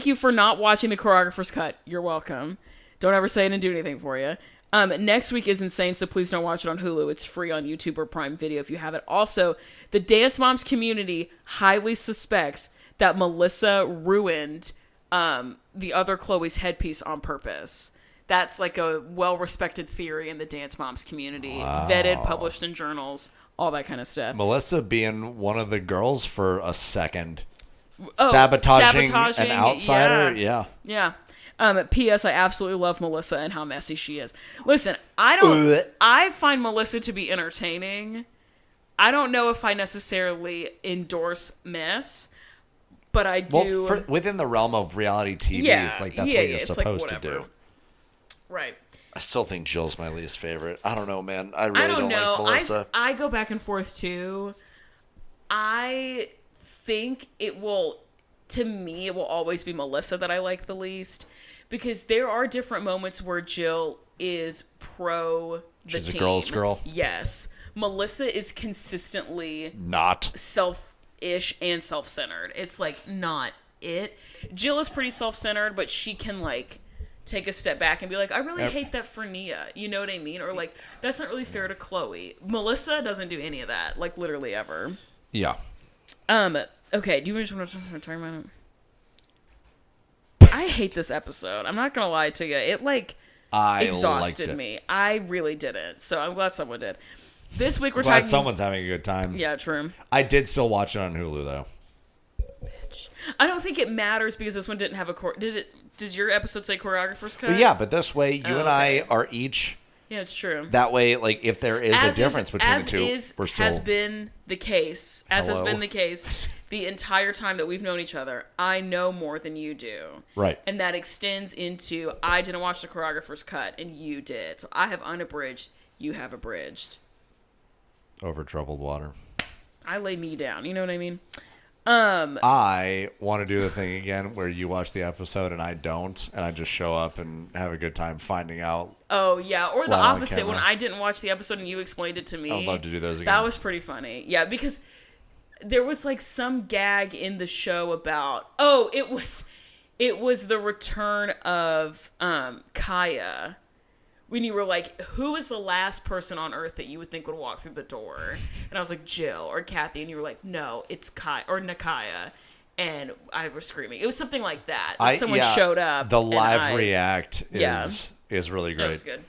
you for not watching the choreographer's cut. You're welcome. Don't ever say I didn't do anything for you. Next week is insane, so please don't watch it on Hulu. It's free on YouTube or Prime Video if you have it. Also, the Dance Moms community highly suspects that Melissa ruined the other Chloe's headpiece on purpose. That's like a well-respected theory in the Dance Moms community. Wow. Vetted, published in journals, all that kind of stuff. Melissa being one of the girls for a second. Sabotaging an outsider. Yeah. P.S. I absolutely love Melissa and how messy she is. Listen, I find Melissa to be entertaining. I don't know if I necessarily endorse mess. but I do. Well, within the realm of reality TV, it's like that's what you're supposed to do. Right. I still think Jill's my least favorite. I don't know, man. I really don't know. like Melissa. I go back and forth too. I think it will always be Melissa that I like the least, because there are different moments where Jill is pro the She's team. a girl's girl. Yes. Melissa is consistently Not. selfish and self-centered. It's like not it. Jill is pretty self-centered, but she can like take a step back and be like, I really hate that for Nia. You know what I mean? Or like, that's not really fair to Chloe. Melissa doesn't do any of that, like literally ever. Yeah. Okay, do you just want to talk about it? I hate this episode. I'm not gonna lie to you. It like exhausted me. I really didn't. So I'm glad someone did. This week we're Glad talking. someone's having a good time. Yeah, true. I did still watch it on Hulu though. Bitch. I don't think it matters because this one didn't have a did it? Does your episode say choreographer's cut? Well, yeah, but this way you and I are each. Yeah, it's true. That way, like if there is a difference between the two, we're still. Has been the case. Has been the case the entire time that we've known each other. I know more than you do. Right. And that extends into I didn't watch the choreographer's cut and you did. So I have unabridged. You have abridged. Over troubled water. I lay me down. You know what I mean? I want to do the thing again where you watch the episode and I don't, and I just show up and have a good time finding out. Oh, yeah. Or the While on opposite. When camera. I didn't watch the episode and you explained it to me. I would love to do those again. That was pretty funny. Yeah, because there was like some gag in the show about, it was the return of Kaya. When you were like, who is the last person on earth that you would think would walk through the door? And I was like, Jill or Kathy. And you were like, no, it's Kaya or Nakaya. And I was screaming. It was something like that. Someone showed up. The live react is really great. That was good.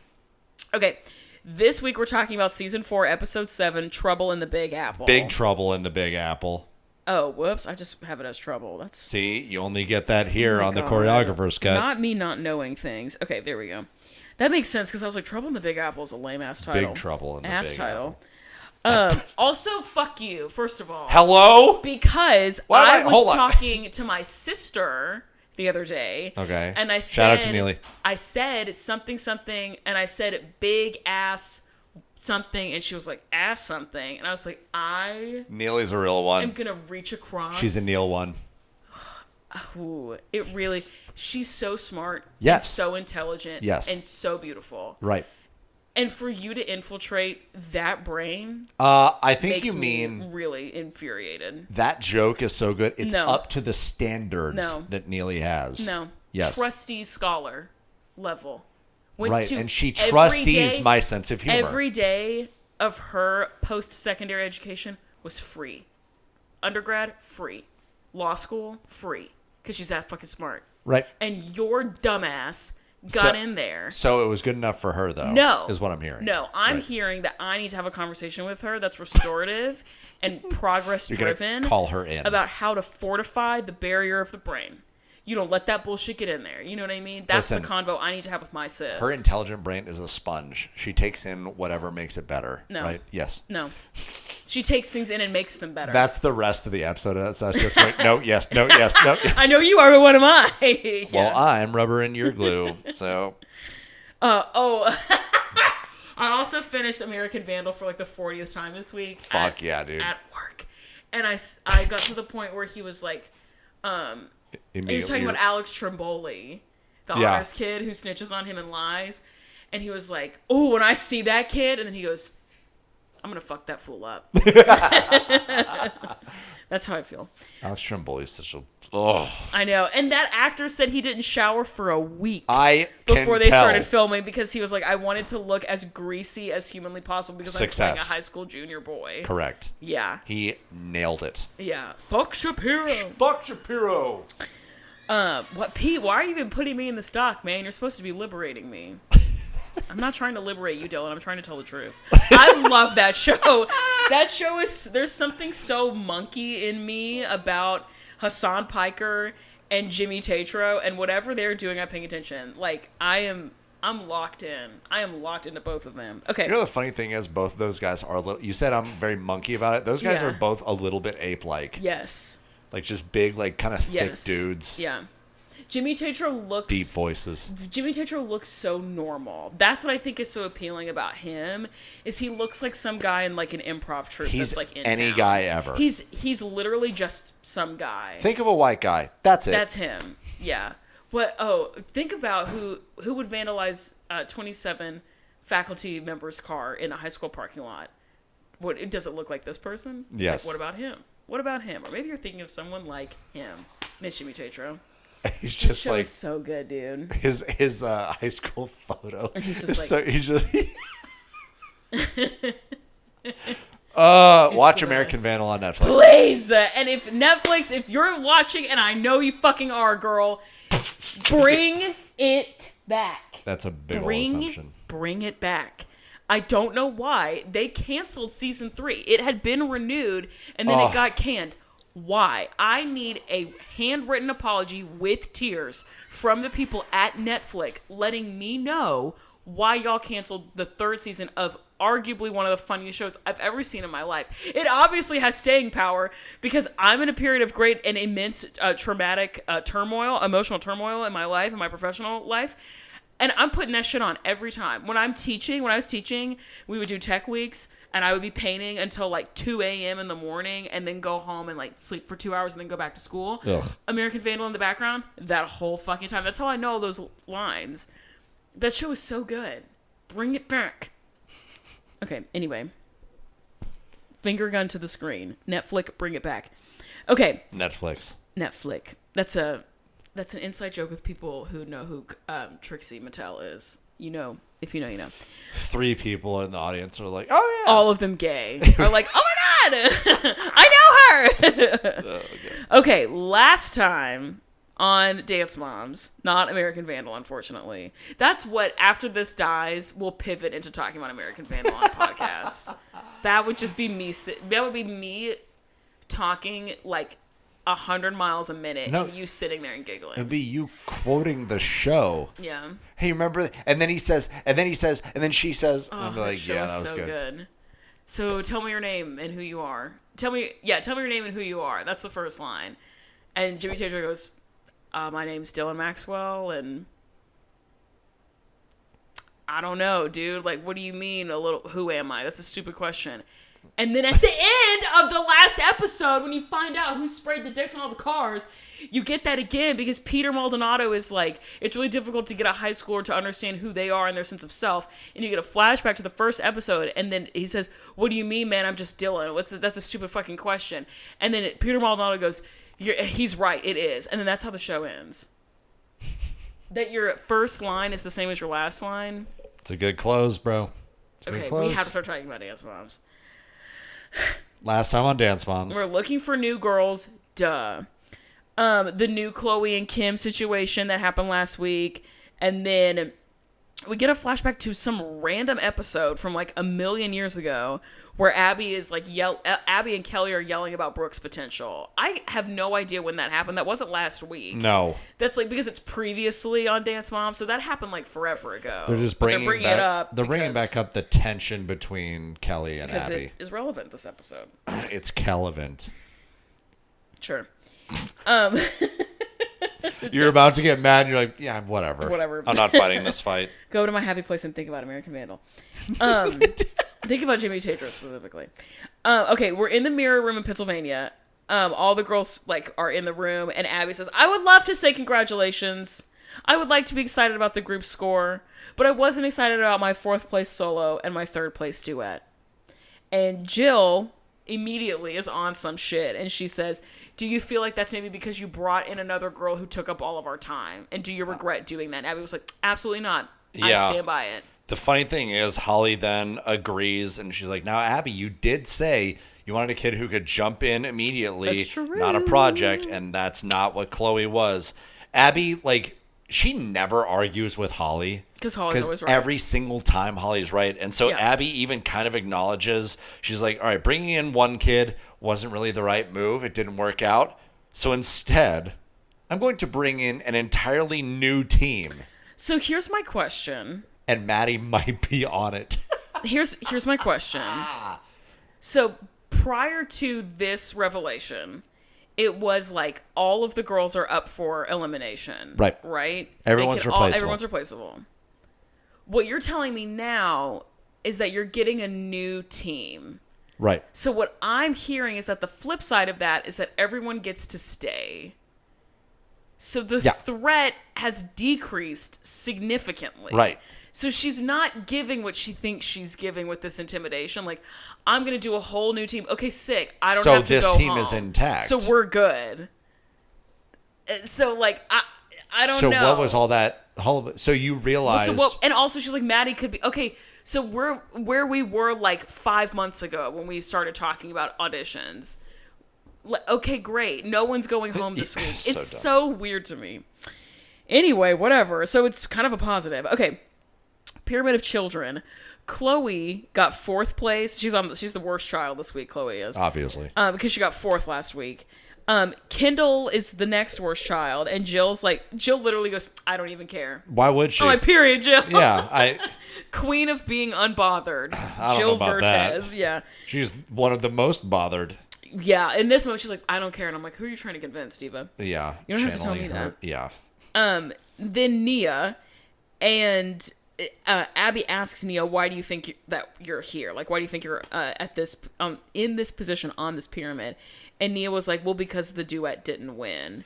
Okay. This week we're talking about season 4, episode 7, Trouble in the Big Apple. Big Trouble in the Big Apple. Oh, whoops. I just have it as Trouble. That's See, you only get that here on the choreographer's cut. Not me not knowing things. Okay, there we go. That makes sense because I was like, Trouble in the Big Apple is a lame-ass title. Big Trouble in the Ass Big title. Apple. Also, fuck you, first of all. Hello? Because I was talking to my sister the other day. Okay. And I said, shout out to Neely. I said something, and I said big ass something, and she was like, ass something. And I was like, Neely's a real one. I'm going to reach across. She's a Neil one. Ooh, it really... She's so smart. Yes. And so intelligent. Yes. And so beautiful. Right. And for you to infiltrate that brain, I think makes you me mean really infuriated. that joke is so good. It's No. up to the standards No. that Neely has. No. Yes. Trustee scholar level. Went Right, to and she every trustees day- my sense of humor. Every day of her post-secondary education was free. Undergrad, free. Law school, free. Because she's that fucking smart. Right. And your dumbass got in there. So it was good enough for her, though. No. Is what I'm hearing. No, I'm Right. hearing that I need to have a conversation with her that's restorative and progress-driven. You're gonna call her in. About how to fortify the barrier of the brain. You don't let that bullshit get in there. You know what I mean? That's Listen, the convo I need to have with my sis. Her intelligent brain is a sponge. She takes in whatever makes it better. No. Right? Yes. No. She takes things in and makes them better. That's the rest of the episode. That's us just going, no, yes, no, yes, no, yes. I know you are, but what am I? Yeah. Well, I'm rubber and you're glue. So. I also finished American Vandal for like the 40th time this week. Fuck yeah, dude. At work. And I got to the point where he was like, he was talking about Alex Trimboli, the honors kid who snitches on him and lies. And he was like, oh, when I see that kid, and then he goes, I'm going to fuck that fool up. That's how I feel. Alex Trimboli is such a... Oh. I know. And that actor said he didn't shower for a week before they started filming because he was like, I wanted to look as greasy as humanly possible because I'm playing a high school junior boy. Correct. Yeah. He nailed it. Yeah. Fuck Shapiro. Fuck Shapiro. What, Pete? Why are you even putting me in this dock, man? You're supposed to be liberating me. I'm not trying to liberate you, Dylan. I'm trying to tell the truth. I love that show. That show is... There's something so monkey in me about Hassan Piker and Jimmy Tatro, and whatever they're doing, I'm paying attention. Like, I'm locked in. I am locked into both of them. Okay. You know the funny thing is, both of those guys are a little... You said I'm very monkey about it. Those guys are both a little bit ape-like. Yes. Like just big, like kind of Yes. thick dudes. Yeah. Jimmy Tatro looks... Deep voices. Jimmy Tatro looks so normal. That's what I think is so appealing about him, is he looks like some guy in like an improv troupe He's that's like in any town. guy ever. He's literally just some guy. Think of a white guy. That's it. That's him. Yeah. What? Oh, think about who would vandalize 27 faculty members' car in a high school parking lot. What? Does it look like this person? It's Yes. Like, what about him? What about him? Or maybe you're thinking of someone like him. And it's Jimmy Tatro. He's This just show like is so good, dude. his high school photo. He's just so like- he's just. Watch the American best. Vandal on Netflix. Please. And if Netflix, if you're watching, and I know you fucking are, girl, bring it back. That's a big old assumption. Bring it back. I don't know why. They canceled season 3. It had been renewed, and then it got canned. Why? I need a handwritten apology with tears from the people at Netflix letting me know why y'all canceled the 3rd season of arguably one of the funniest shows I've ever seen in my life. It obviously has staying power because I'm in a period of great and immense traumatic turmoil, emotional turmoil in my life, in my professional life. And I'm putting that shit on every time. When I was teaching, we would do tech weeks, and I would be painting until like 2 a.m. in the morning, and then go home and like sleep for 2 hours, and then go back to school. Ugh. American Vandal in the background, that whole fucking time. That's how I know all those lines. That show is so good. Bring it back. Okay, anyway. Finger gun to the screen. Netflix, bring it back. Okay. Netflix. That's an inside joke with people who know who Trixie Mattel is. You know, if you know, you know. 3 people in the audience are like, "Oh yeah." All of them gay are like, "Oh my god, I know her." Okay, last time on Dance Moms, not American Vandal, unfortunately. That's what, after this dies, we'll pivot into talking about American Vandal on a podcast. That would just be me. That would be me talking like 100 miles a minute, No. and you sitting there and giggling. It'd be you quoting the show. Yeah. Hey, remember? And then he says, and then she says, Oh, and I'm that like, show yeah, is that was so good. So tell me your name and who you are. Tell me your name and who you are. That's the first line. And Jimmy Tatro goes, my name's Dylan Maxwell, and I don't know, dude. Like, what do you mean who am I? That's a stupid question. And then at the end of the last episode, when you find out who sprayed the dicks on all the cars, you get that again because Peter Maldonado is like, it's really difficult to get a high schooler to understand who they are and their sense of self. And you get a flashback to the first episode, and then he says, "What do you mean, man? I'm just Dylan. That's a stupid fucking question." And then Peter Maldonado goes, "He's right, it is." And then that's how the show ends. That your first line is the same as your last line. It's a good close, bro. It's a good Okay, close. we have to start talking about Dance Moms. Last time on Dance Moms. We're looking for new girls. Duh. The new Chloe and Kim situation that happened last week. And then we get a flashback to some random episode from like a million years ago where Abby is like Abby and Kelly are yelling about Brooke's potential. I have no idea when that happened. That wasn't last week. No. That's like because it's previously on Dance Mom, so that happened like forever ago. They're just But bringing, bringing back, it up. They're bringing back up the tension between Kelly and because Abby. it is relevant this episode. It's Kelevant. Sure. You're about to get mad and you're like, yeah, whatever. Whatever. I'm not fighting this fight. Go to my happy place and think about American Vandal. Think about Jimmy Tatro specifically. Okay, we're in the mirror room in Pennsylvania. All the girls like are in the room, and Abby says, "I would love to say congratulations. I would like to be excited about the group score, but I wasn't excited about my 4th place solo and my 3rd place duet." And Jill immediately is on some shit, and she says, "Do you feel like that's maybe because you brought in another girl who took up all of our time? And do you regret doing that?" And Abby was like, "Absolutely not. I Yeah. stand by it." The funny thing is, Holly then agrees, and she's like, now, Abby, you did say you wanted a kid who could jump in immediately, That's true. not a project, and that's not what Chloe was. Abby, like, she never argues with Holly. Because Holly's always right. Every single time Holly's right. And so Yeah. Abby even kind of acknowledges, she's like, all right, bringing in one kid wasn't really the right move. It didn't work out. So instead, I'm going to bring in an entirely new team. So here's my question. And Maddie might be on it. Here's my question. So prior to this revelation, it was like all of the girls are up for elimination. Right. Right? Everyone's replaceable. Everyone's replaceable. What you're telling me now is that you're getting a new team. Right. So what I'm hearing is that the flip side of that is that everyone gets to stay. So the threat has decreased significantly. Right. So she's not giving what she thinks she's giving with this intimidation. Like, I'm going to do a whole new team. Okay, sick. I don't have to go So this team home. is intact. So we're good. So, like, I don't know. So what was all that? So you realized... and also she's like, Maddie could be... Okay, so we're where we were like 5 months ago when we started talking about auditions. Okay, great. No one's going home this week. It's so weird to me. Anyway, whatever. So it's kind of a positive. Okay. Pyramid of Children. Chloe got 4th place. She's the worst child this week, Chloe is. Obviously. Because she got 4th last week. Kendall is the next worst child, and Jill literally goes, I don't even care. Why would she? Oh, my period, Jill. Yeah, Queen of being unbothered. I don't Jill know about Vertes. that. Yeah. She's one of the most bothered. Yeah, in this moment, she's like, I don't care. And I'm like, who are you trying to convince, Diva? Yeah. You don't have to tell me that. Yeah. Then Nia, and Abby asks Nia, why do you think that you're here? Like, why do you think you're at this in this position on this pyramid? And Nia was like, well, because the duet didn't win.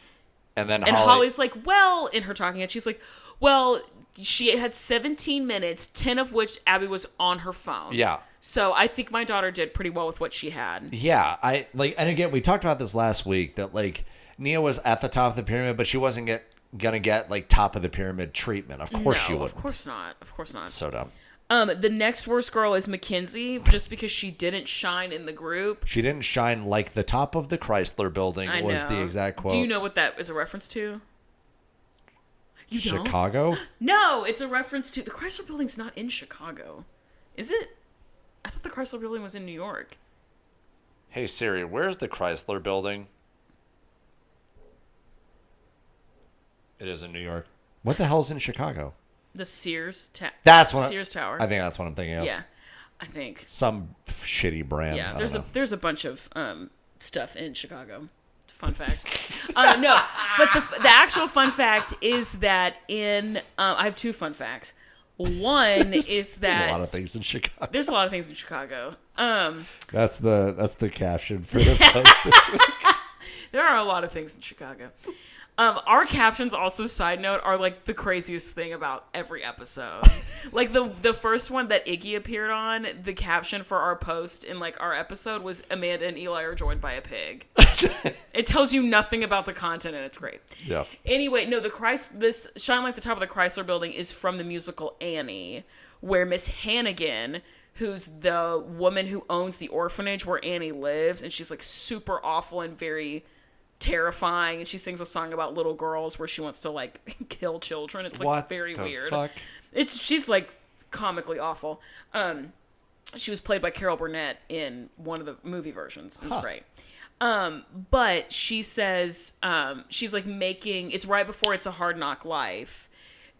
And then Holly's like, well, in her talking head, she's like, well, she had 17 minutes, 10 of which Abby was on her phone. Yeah. So I think my daughter did pretty well with what she had. Yeah, and again, we talked about this last week that like Nia was at the top of the pyramid, but she wasn't gonna get like top of the pyramid treatment. Of course she wouldn't. Of course not. Of course not. So dumb. The next worst girl is Mackenzie, just because she didn't shine in the group. She didn't shine like the top of the Chrysler building was the exact quote. Do you know what that is a reference to? You don't? Chicago? No, it's a reference to the Chrysler Building's not in Chicago. Is it? I thought the Chrysler Building was in New York. Hey Siri, where's the Chrysler Building? It is in New York. What the hell's in Chicago? The Sears Tower. I think that's what I'm thinking of. Yeah, I think some shitty brand. Yeah, I there's a bunch of stuff in Chicago. Fun fact. No, but the actual fun fact is that I have 2 fun facts. One is that there's a lot of things in Chicago. There's a lot of things in Chicago. That's the caption for the post this week. There are a lot of things in Chicago. Our captions also, side note, are like the craziest thing about every episode. Like the first one that Iggy appeared on, the caption for our post in like our episode was Amanda and Eli are joined by a pig. It tells you nothing about the content and it's great. Yeah. Anyway, no, this Shine Like the Top of the Chrysler Building is from the musical Annie, where Miss Hannigan, who's the woman who owns the orphanage where Annie lives, and she's like super awful and very terrifying, and she sings a song about little girls where she wants to like kill children. It's like very weird. Fuck? She's like comically awful. She was played by Carol Burnett in one of the movie versions. It was great. But she says she's like it's right before It's a Hard Knock Life.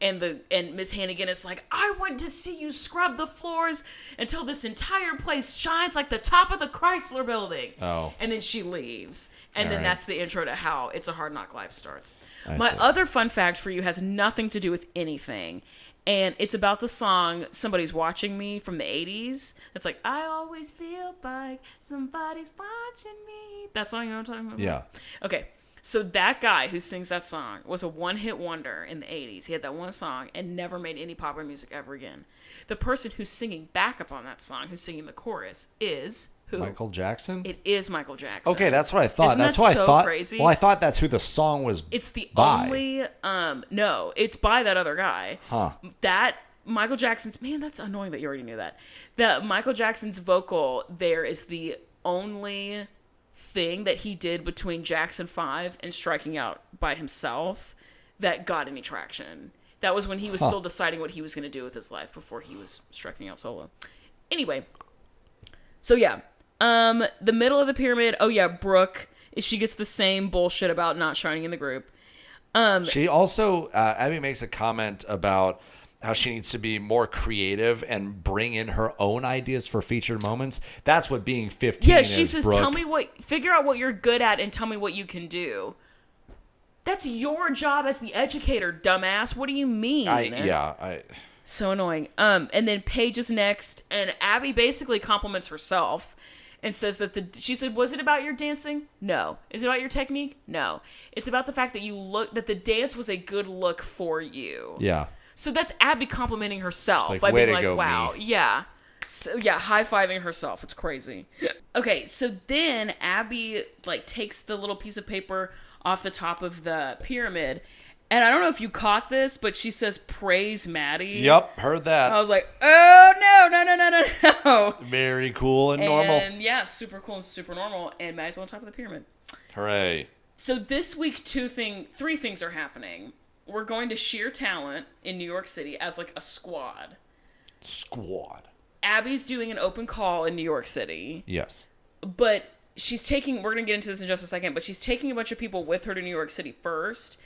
And Miss Hannigan is like, I want to see you scrub the floors until this entire place shines like the top of the Chrysler Building. Oh. And then she leaves. And then that's the intro to how It's a Hard Knock Life starts. I see. Other fun fact for you has nothing to do with anything. And it's about the song Somebody's Watching Me from the 80s. It's like, I always feel like somebody's watching me. That song, you know what I'm talking about? Yeah. Okay. So that guy who sings that song was a one-hit wonder in the 80s. He had that one song and never made any popular music ever again. The person who's singing backup on that song, who's singing the chorus, is who? Michael Jackson? It is Michael Jackson. Okay, that's what I thought. Isn't that's that what so I thought. Crazy? Well, I thought that's who the song was. It's the by. only no, it's by that other guy. Huh. That Michael Jackson's, man, that's annoying that you already knew that. That Michael Jackson's vocal there is the only thing that he did between Jackson 5 and striking out by himself that got any traction. That was when he was still deciding what he was going to do with his life before he was striking out solo. Anyway, so yeah, the middle of the pyramid. Oh yeah, Brooke. She gets the same bullshit about not shining in the group. She also, Abby makes a comment about how she needs to be more creative and bring in her own ideas for featured moments. That's what being 15 Yeah, is, she says, Brooke. figure out what you're good at and tell me what you can do. That's your job as the educator, dumbass. What do you mean? So annoying. And then Paige is next, and Abby basically compliments herself and says that she said, was it about your dancing? No. Is it about your technique? No. It's about the fact that that the dance was a good look for you. Yeah. So that's Abby complimenting herself. Like, by way being to like, go, wow. me. Yeah. So yeah, high-fiving herself. It's crazy. Okay, so then Abby takes the little piece of paper off the top of the pyramid, and I don't know if you caught this, but she says, praise Maddie. Yep, heard that. I was like, oh, no. Very cool and normal. And yeah, super cool and super normal, and Maddie's on top of the pyramid. Hooray. So this week, three things are happening. We're going to Sheer Talent in New York City as a squad. Abby's doing an open call in New York City. Yes. But we're going to get into this in just a second, but she's taking a bunch of people with her to New York City first.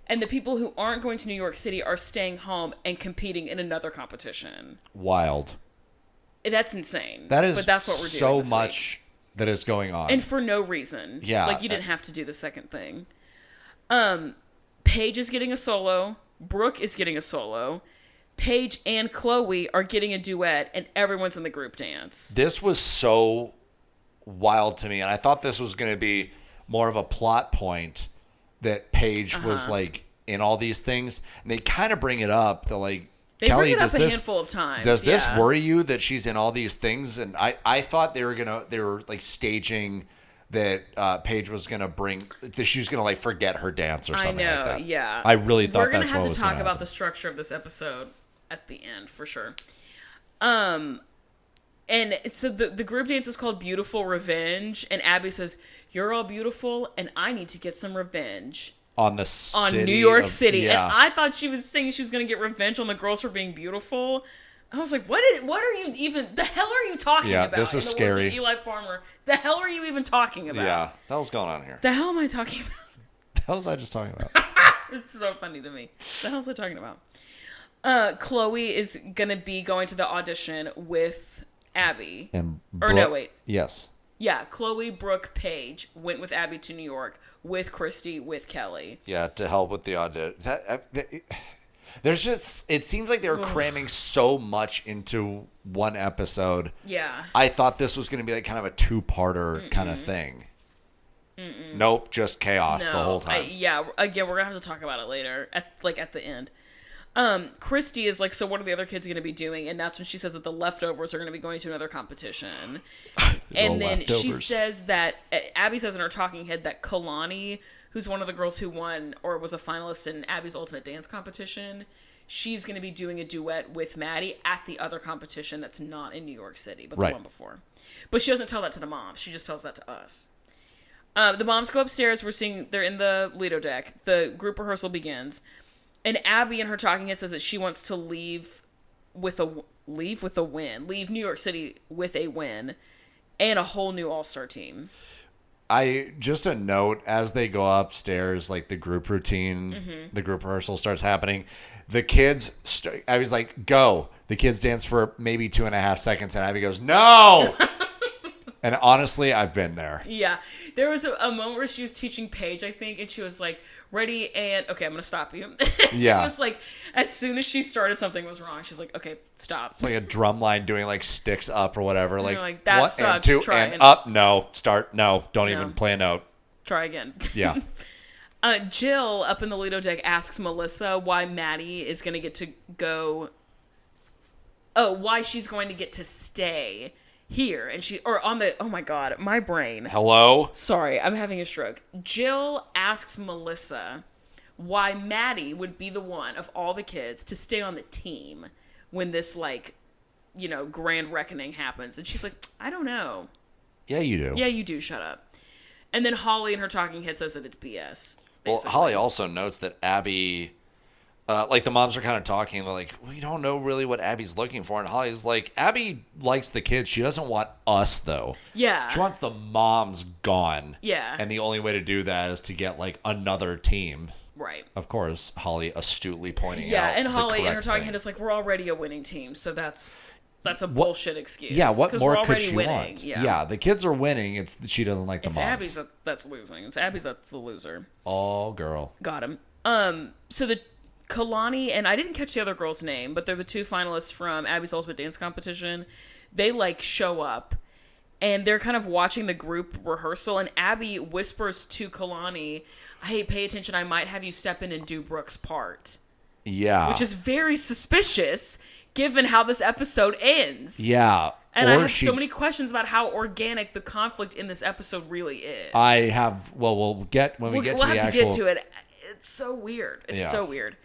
And the people who aren't going to New York City are staying home and competing in another competition. Wild. That's insane. That is but that's what we're doing so much that is going on. And for no reason. Yeah. You didn't have to do the second thing. Paige is getting a solo. Brooke is getting a solo. Paige and Chloe are getting a duet, and everyone's in the group dance. This was so wild to me, and I thought this was going to be more of a plot point that Paige was in all these things, and they kind of bring it up. They bring Kelly, it up a handful of times. Does this worry you that she's in all these things? And I thought they were staging that Paige was gonna that she was gonna forget her dance or something like that. Yeah. I really thought we're gonna that's have what to was talk gonna about happen. the structure of this episode at the end for sure. And so the group dance is called Beautiful Revenge, and Abby says, "You're all beautiful, and I need to get some revenge." On New York City. Yeah. And I thought she was saying she was going to get revenge on the girls for being beautiful. I was like, the hell are you talking about? Yeah, this is in the words scary. of Eli Farmer. The hell are you even talking about? Yeah, that was going on here. The hell am I talking about? The hell was I just talking about? It's so funny to me. The hell was I talking about? Chloe is going to be going to the audition with Abby. And Yes. Yeah, Chloe, Brooke, Paige went with Abby to New York with Christy, with Kelly. Yeah, to help with the audition. It seems like they were cramming so much into one episode. Yeah. I thought this was going to be kind of a two-parter kind of thing. Nope, just chaos the whole time. Again, we're going to have to talk about it later, at the end. Christy is like, so what are the other kids going to be doing? And that's when she says that the leftovers are going to be going to another competition. And then she says that, Abby says in her talking head that Kalani, who's one of the girls who won or was a finalist in Abby's Ultimate Dance competition, she's going to be doing a duet with Maddie at the other competition that's not in New York City, but the one before. But she doesn't tell that to the moms. She just tells that to us. The moms go upstairs. They're in the Lido deck. The group rehearsal begins. And Abby in her talking head says that she wants to leave with a win. Leave New York City with a win and a whole new all-star team. Just a note, as they go upstairs, the group routine, the group rehearsal starts happening. The kids, Abby's like, go. The kids dance for maybe 2.5 seconds, and Abby goes, no! And honestly, I've been there. Yeah. There was a moment where she was teaching Paige, I think, and she was like, ready, and okay, I'm going to stop you. Yeah. It was as soon as she started, something was wrong. She's like, okay, stop. It's like a drum line doing sticks up or whatever. Like that what? sucks. And two, Try and it. up, no. Start, no. Don't even play a note. Try again. Yeah. Jill, up in the Lido deck, asks Melissa why Maddie is going to get to go... Oh, why she's going to get to stay here. And oh my God, my brain. Hello? Sorry, I'm having a stroke. Jill asks Melissa why Maddie would be the one of all the kids to stay on the team when this, grand reckoning happens. And she's like, I don't know. Yeah, you do. Yeah, you do. Shut up. And then Holly in her talking head says that it's BS. Well, basically. Holly also notes that Abby like the moms are kind of talking. They're like, we don't know really what Abby's looking for. And Holly's like, Abby likes the kids. She doesn't want us, though. Yeah. She wants the moms gone. Yeah. And the only way to do that is to get like another team. Right. Of course, Holly astutely pointing out. Yeah, and the Holly in her correct talking thing. head is like, we're already a winning team, so that's a bullshit excuse. Yeah, what 'Cause more we're could already she winning. want? Yeah. The kids are winning. It's she doesn't like the It's moms. Abby's that's losing. It's Abby's that's the loser. Oh, girl. Got him. So the Kalani, and I didn't catch the other girl's name, but they're the two finalists from Abby's Ultimate Dance Competition. They like show up, and they're kind of watching the group rehearsal, and Abby whispers to Kalani, "Hey, pay attention. I might have you step in and do Brooke's part," Yeah. which is very suspicious given how this episode ends. Yeah. And or I have so many questions about how organic the conflict in this episode really is. I have. Well, we'll get when we get to we'll the have actual. to get to it. It's so weird. It's Yeah. so weird.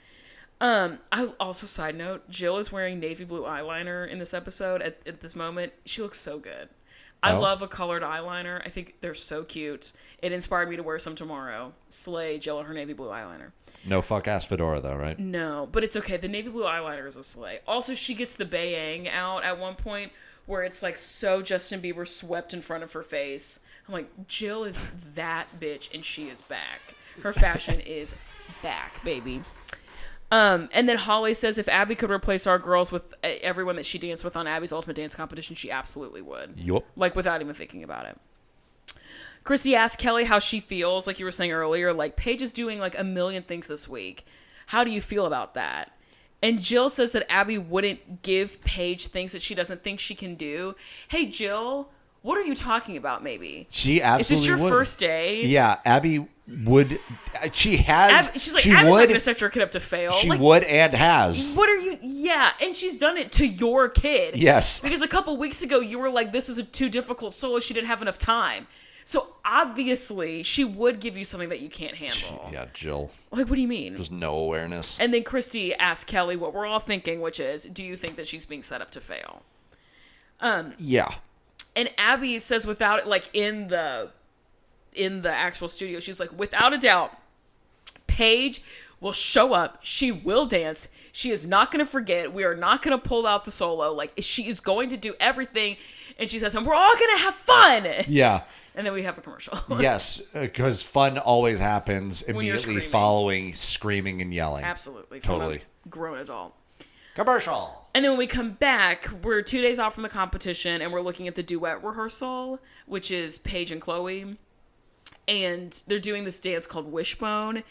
I also, side note, Jill is wearing navy blue eyeliner in this episode at this moment. She looks so good. I Oh. love a colored eyeliner. I think they're so cute. It inspired me to wear some tomorrow. Slay Jill and her navy blue eyeliner. No fuck ass fedora though, right? No, but it's okay. The navy blue eyeliner is a slay. Also, she gets the bayang out at one point where it's like so Justin Bieber swept in front of her face. I'm like, Jill is that bitch, and she is back. Her fashion is back, baby. And then Holly says if Abby could replace our girls with everyone that she danced with on Abby's Ultimate Dance Competition, she absolutely would. Yup. Like, without even thinking about it. Christy asked Kelly how she feels, like you were saying earlier, like, Paige is doing, like, a million things this week. How do you feel about that? And Jill says that Abby wouldn't give Paige things that she doesn't think she can do. Hey, Jill, what are you talking about, maybe? She absolutely Is this your would. first day? Yeah, Abby would. She has. She's like, she Abby's not would. going to set your kid up to fail. She like, would and has. What are you? Yeah, and she's done it to your kid. Yes. Because a couple weeks ago, you were like, this is a too difficult solo. She didn't have enough time. So obviously, she would give you something that you can't handle. Yeah, Jill. Like, what do you mean? There's no awareness. And then Christy asked Kelly what we're all thinking, which is, do you think that she's being set up to fail? Yeah. And Abby says without, like, in the actual studio, she's like, without a doubt, Paige will show up. She will dance. She is not going to forget. We are not going to pull out the solo. Like, she is going to do everything. And she says, and we're all going to have fun. Yeah. And then we have a commercial. Yes, because fun always happens you're immediately screaming. following screaming and yelling. Absolutely. From Totally. a grown adult. Commercial. And then when we come back, we're 2 days off from the competition, and we're looking at the duet rehearsal, which is Paige and Chloe. And they're doing this dance called Wishbone.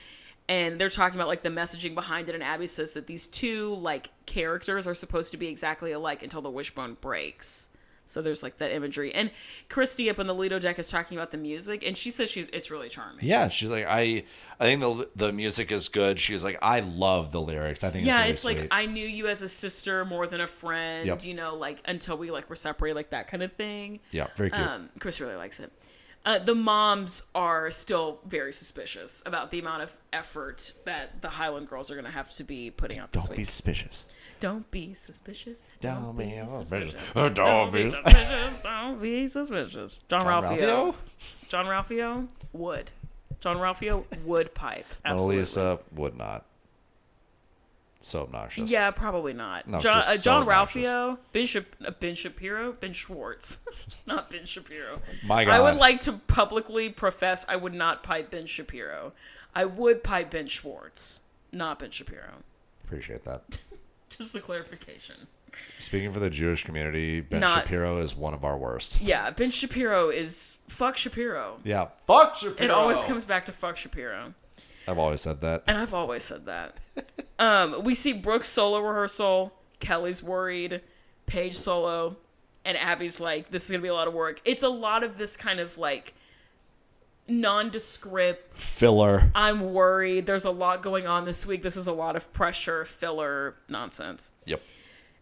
And they're talking about, like, the messaging behind it. And Abby says that these two, like, characters are supposed to be exactly alike until the wishbone breaks. So there's, like, that imagery. And Christy up on the Lido deck is talking about the music. And she says it's really charming. Yeah, she's like, I think the music is good. She's like, I love the lyrics. I think Yeah, it's really it's sweet. like, I knew you as a sister more than a friend, Yep. you know, like, until we, like, were separated, like, that kind of thing. Yeah, very cute. Chris really likes it. The moms are still very suspicious about the amount of effort that the Highland girls are going to have to be putting out this Don't week. be suspicious. Don't be suspicious. Don't be suspicious. Don't be suspicious. Don't be suspicious. John Ralphio. John Ralphio would. John Ralphio would pipe. Mona Absolutely. Lisa would not. So obnoxious. Yeah, probably not. No, John, just so John obnoxious. Ralphio, Ben Shapiro, Ben Schwartz, not Ben Shapiro. My God. I would like to publicly profess I would not pipe Ben Shapiro. I would pipe Ben Schwartz, not Ben Shapiro. Appreciate that. Just the clarification. Speaking for the Jewish community, Ben Not- Shapiro is one of our worst. Yeah, Ben Shapiro is fuck Shapiro. Yeah. Fuck Shapiro. It always comes back to fuck Shapiro. I've always said that. And I've always said that. We see Brooke's solo rehearsal. Kelly's worried. Paige solo. And Abby's like, this is going to be a lot of work. It's a lot of this kind of like nondescript. Filler. I'm worried. There's a lot going on this week. This is a lot of pressure, filler nonsense. Yep.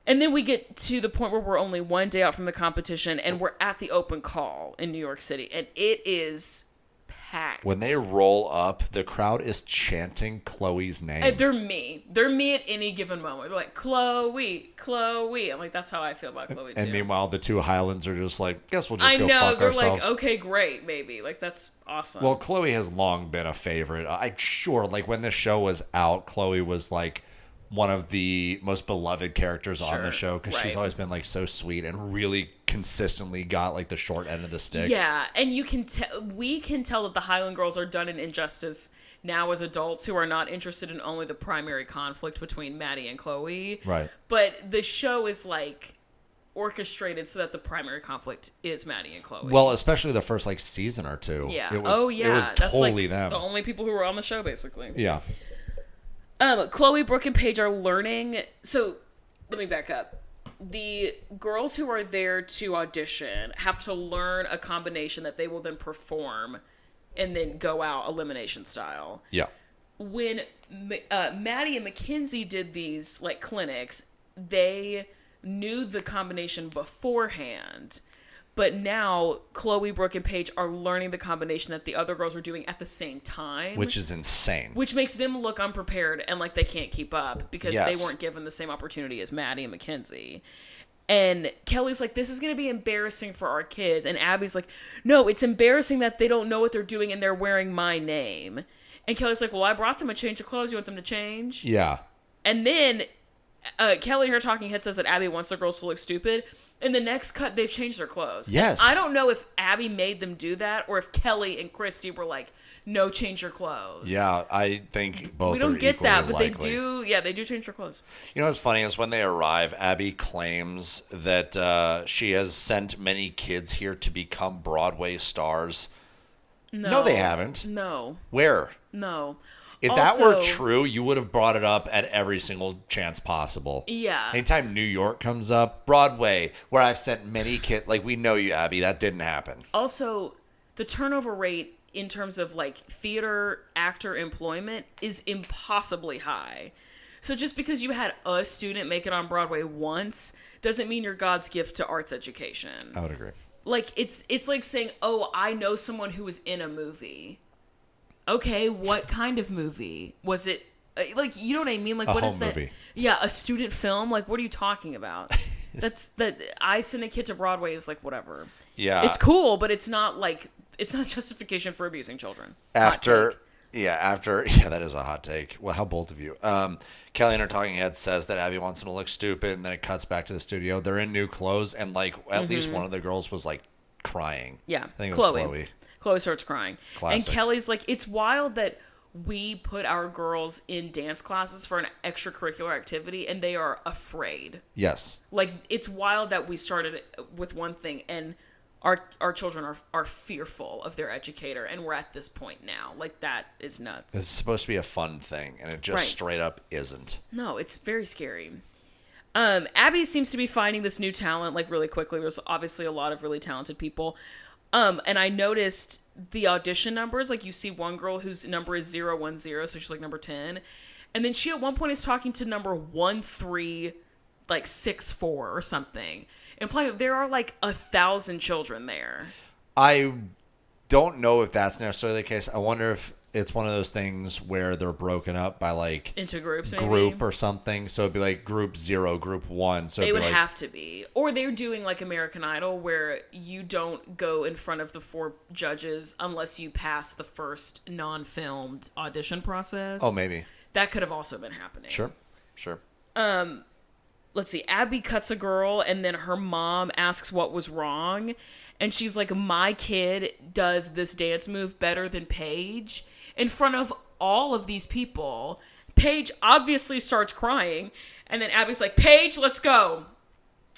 And then we get to the point where we're only 1 day out from the competition and we're at the open call in New York City. And it is packed. When they roll up, the crowd is chanting Chloe's name. And they're me. They're me at any given moment. They're like, Chloe, Chloe. I'm like, that's how I feel about Chloe, too. And meanwhile, the two Highlands are just like, guess we'll just I go know. fuck They're ourselves. like, okay, great, maybe. Like, that's awesome. Well, Chloe has long been a favorite. I'm sure, like, when this show was out, Chloe was, like, one of the most beloved characters on the show because she's right. always been like so sweet and really consistently got like the short end of the stick. Yeah, and we can tell that the Highland girls are done an injustice now as adults who are not interested in only the primary conflict between Maddie and Chloe. Right. But the show is like orchestrated so that the primary conflict is Maddie and Chloe. Well, especially the first like season or two. Yeah. It was, It was That's totally like them. the only people who were on the show, basically. Yeah. Chloe, Brooke, and Paige are learning. So, let me back up. The girls who are there to audition have to learn a combination that they will then perform and then go out elimination style. Yeah. When Maddie and Mackenzie did these like clinics, they knew the combination beforehand. But now Chloe, Brooke, and Paige are learning the combination that the other girls are doing at the same time. Which is insane. Which makes them look unprepared and like they can't keep up because Yes. they weren't given the same opportunity as Maddie and Mackenzie. And Kelly's like, this is going to be embarrassing for our kids. And Abby's like, no, it's embarrassing that they don't know what they're doing and they're wearing my name. And Kelly's like, well, I brought them a change of clothes. You want them to change? Yeah. And then Kelly, in her talking head, says that Abby wants the girls to look stupid. In the next cut, they've changed their clothes. Yes. And I don't know if Abby made them do that or if Kelly and Christy were like, no, change your clothes. Yeah, I think both. We don't are get that, equally but likely. they do. Yeah, they do change their clothes. You know what's funny is when they arrive, Abby claims that she has sent many kids here to become Broadway stars. No, they haven't. No. Where? No. If that were true, you would have brought it up at every single chance possible. Yeah. Anytime New York comes up, Broadway, where I've sent many kids, like we know you, Abby, that didn't happen. Also, the turnover rate in terms of like theater actor employment is impossibly high. So just because you had a student make it on Broadway once doesn't mean you're God's gift to arts education. I would agree. Like it's like saying, "Oh, I know someone who was in a movie." Okay, what kind of movie? Was it like, you know what I mean? Like, what is that? Movie. Yeah, a student film? Like, what are you talking about? That I send a kid to Broadway is like whatever. Yeah. It's cool, but it's not justification for abusing children. After that is a hot take. Well, how bold of you. Kelly in her talking head says that Abby wants them to look stupid, and then it cuts back to the studio. They're in new clothes, and like at least one of the girls was like crying. Yeah, I think it was Chloe. Chloe starts crying. Classic. And Kelly's like, it's wild that we put our girls in dance classes for an extracurricular activity and they are afraid. Yes. Like, it's wild that we started with one thing and our children are fearful of their educator, and we're at this point now. Like, that is nuts. It's supposed to be a fun thing, and it just straight up isn't. No, it's very scary. Abby seems to be finding this new talent, like, really quickly. There's obviously a lot of really talented people. And I noticed the audition numbers. Like, you see one girl whose number is 010, so she's like number 10. And then she at one point is talking to number 1364 or something. Implying there are like 1,000 children there. I don't know if that's necessarily the case. I wonder if it's one of those things where they're broken up by like into groups, maybe? Group or something. So it'd be like group 0, group 1. So they would like, have to be, or they're doing like American Idol, where you don't go in front of the 4 judges unless you pass the first non-filmed audition process. Oh, maybe that could have also been happening. Sure. Let's see. Abby cuts a girl, and then her mom asks what was wrong. And she's like, my kid does this dance move better than Paige. In front of all of these people, Paige obviously starts crying. And then Abby's like, Paige, let's go.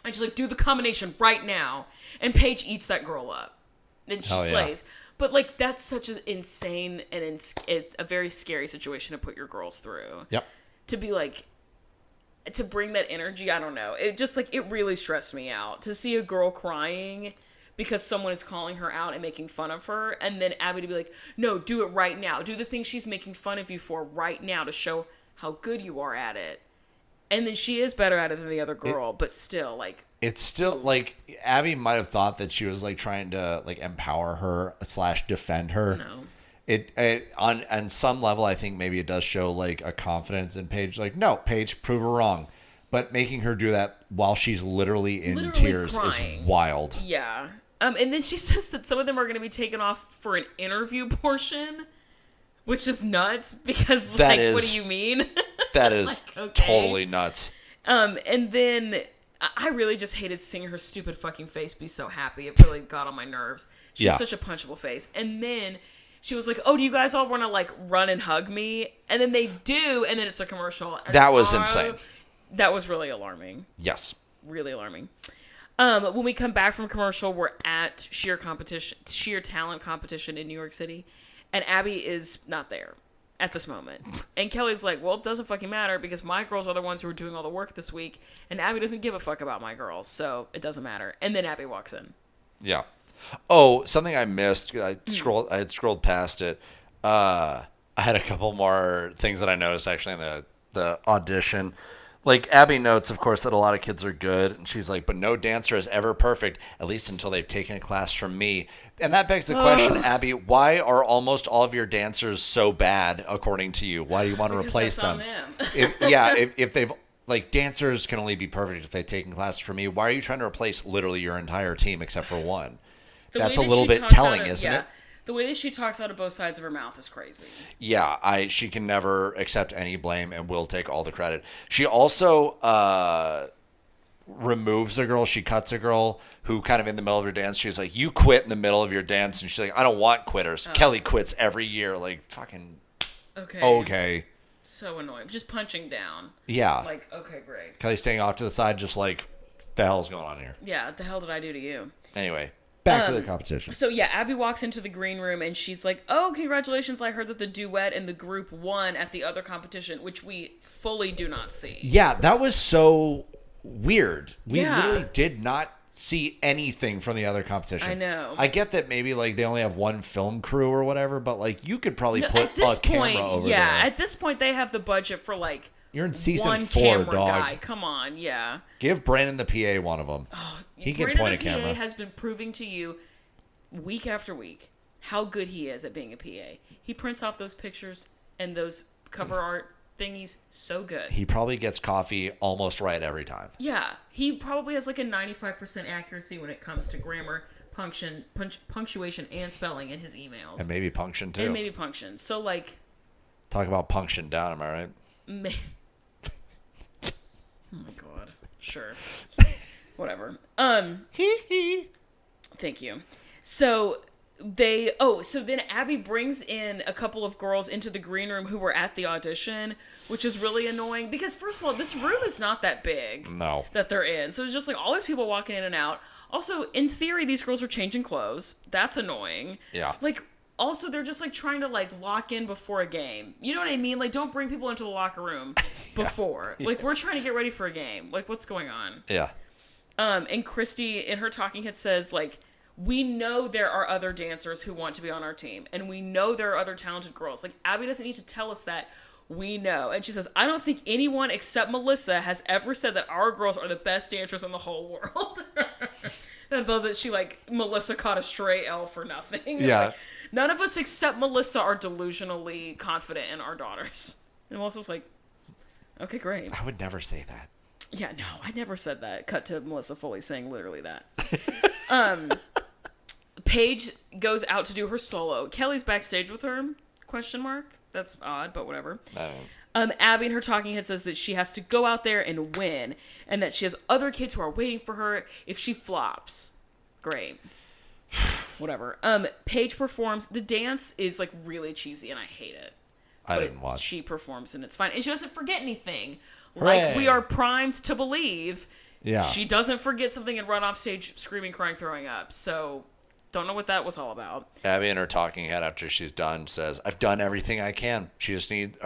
And she's like, do the combination right now. And Paige eats that girl up. And she slays. But, like, that's such an insane and a very scary situation to put your girls through. Yep. To be like, to bring that energy, I don't know. It just, like, it really stressed me out. To see a girl crying because someone is calling her out and making fun of her, and then Abby to be like, no, do it right now. Do the thing she's making fun of you for right now to show how good you are at it. And then she is better at it than the other girl, but still, like... It's still, like, Abby might have thought that she was, like, trying to, like, empower her / defend her. No. It on some level, I think maybe it does show, like, a confidence in Paige. Like, no, Paige, prove her wrong. But making her do that while she's literally in tears crying is wild. Yeah. And then she says that some of them are going to be taken off for an interview portion, which is nuts because, like, what do you mean? That is okay. totally nuts. And then I really just hated seeing her stupid fucking face be so happy. It really got on my nerves. She's Yeah. such a punchable face. And then she was like, "Oh, do you guys all want to like run and hug me?" And then they do, and then it's a commercial. And That was insane. That was really alarming. Yes. Really alarming. When we come back from commercial, we're at sheer talent competition in New York City, and Abby is not there at this moment. And Kelly's like, "Well, it doesn't fucking matter because my girls are the ones who are doing all the work this week, and Abby doesn't give a fuck about my girls, so it doesn't matter." And then Abby walks in. Yeah. Oh, something I missed. I had scrolled past it. I had a couple more things that I noticed actually in the audition. Like, Abby notes, of course, that a lot of kids are good. And she's like, but no dancer is ever perfect, at least until they've taken a class from me. And that begs the question, Abby, why are almost all of your dancers so bad, according to you? Why do you want to replace that's them? on them. If they've, like, dancers can only be perfect if they've taken classes from me. Why are you trying to replace literally your entire team except for one? That's a little bit telling, isn't it? The way that she talks out of both sides of her mouth is crazy. Yeah, she can never accept any blame and will take all the credit. She also removes a girl. She cuts a girl who kind of in the middle of her dance. She's like, "You quit in the middle of your dance." And she's like, "I don't want quitters." Kelly quits every year. Like, fucking okay. So annoying. Just punching down. Yeah. Like, okay, great. Kelly's staying off to the side just like, the hell's going on here? Yeah, what the hell did I do to you? Anyway. Back to the competition. So yeah, Abby walks into the green room and she's like, "Oh, congratulations, I heard that the duet and the group won at the other competition," which we fully do not see. Yeah, that was so weird. We Yeah. literally did not see anything from the other competition. I know. I get that maybe like they only have one film crew or whatever, but like you could probably At put this a camera point, over yeah, there. at this point they have the budget for like You're in season one 4, camera dog. guy. Come on, yeah. Give Brandon the PA one of them. He can Brandon point a the PA camera. has been proving to you week after week how good he is at being a PA. He prints off those pictures and those cover art thingies so good. He probably gets coffee almost right every time. Yeah, he probably has like a 95% accuracy when it comes to grammar, punctuation, and spelling in his emails. And maybe punction too. And maybe punction. So like, Talk about punction down, am I right? oh my god. Sure. Whatever. Thank you. So then Abby brings in a couple of girls into the green room who were at the audition, which is really annoying because first of all, this room is not that big. No. That they're in. So it's just like all these people walking in and out. Also, in theory, these girls are changing clothes. That's annoying. Yeah. Like, also, they're just like trying to like lock in before a game. You know what I mean? Like, don't bring people into the locker room before. Yeah. Like, we're trying to get ready for a game. Like, what's going on? Yeah. And Christy, in her talking head, says, like, we know there are other dancers who want to be on our team. And we know there are other talented girls. Like, Abby doesn't need to tell us that. We know. And she says, I don't think anyone except Melissa has ever said that our girls are the best dancers in the whole world. And though that she, like, Melissa caught a stray L for nothing. Yeah. Like, none of us except Melissa are delusionally confident in our daughters. And Melissa's like, okay, great. I would never say that. Yeah, no, I never said that. Cut to Melissa Foley saying literally that. Paige goes out to do her solo. Kelly's backstage with her? ? That's odd, but whatever. Abby in her talking head says that she has to go out there and win, and that she has other kids who are waiting for her if she flops. Great. Whatever. Paige performs. The dance is like really cheesy, and I hate it. I didn't watch. She performs, and it's fine. And she doesn't forget anything. Hooray. Like we are primed to believe. Yeah. She doesn't forget something and run off stage screaming, crying, throwing up. So, don't know what that was all about. Abby in her talking head after she's done says, I've done everything I can. She just needs, Paige,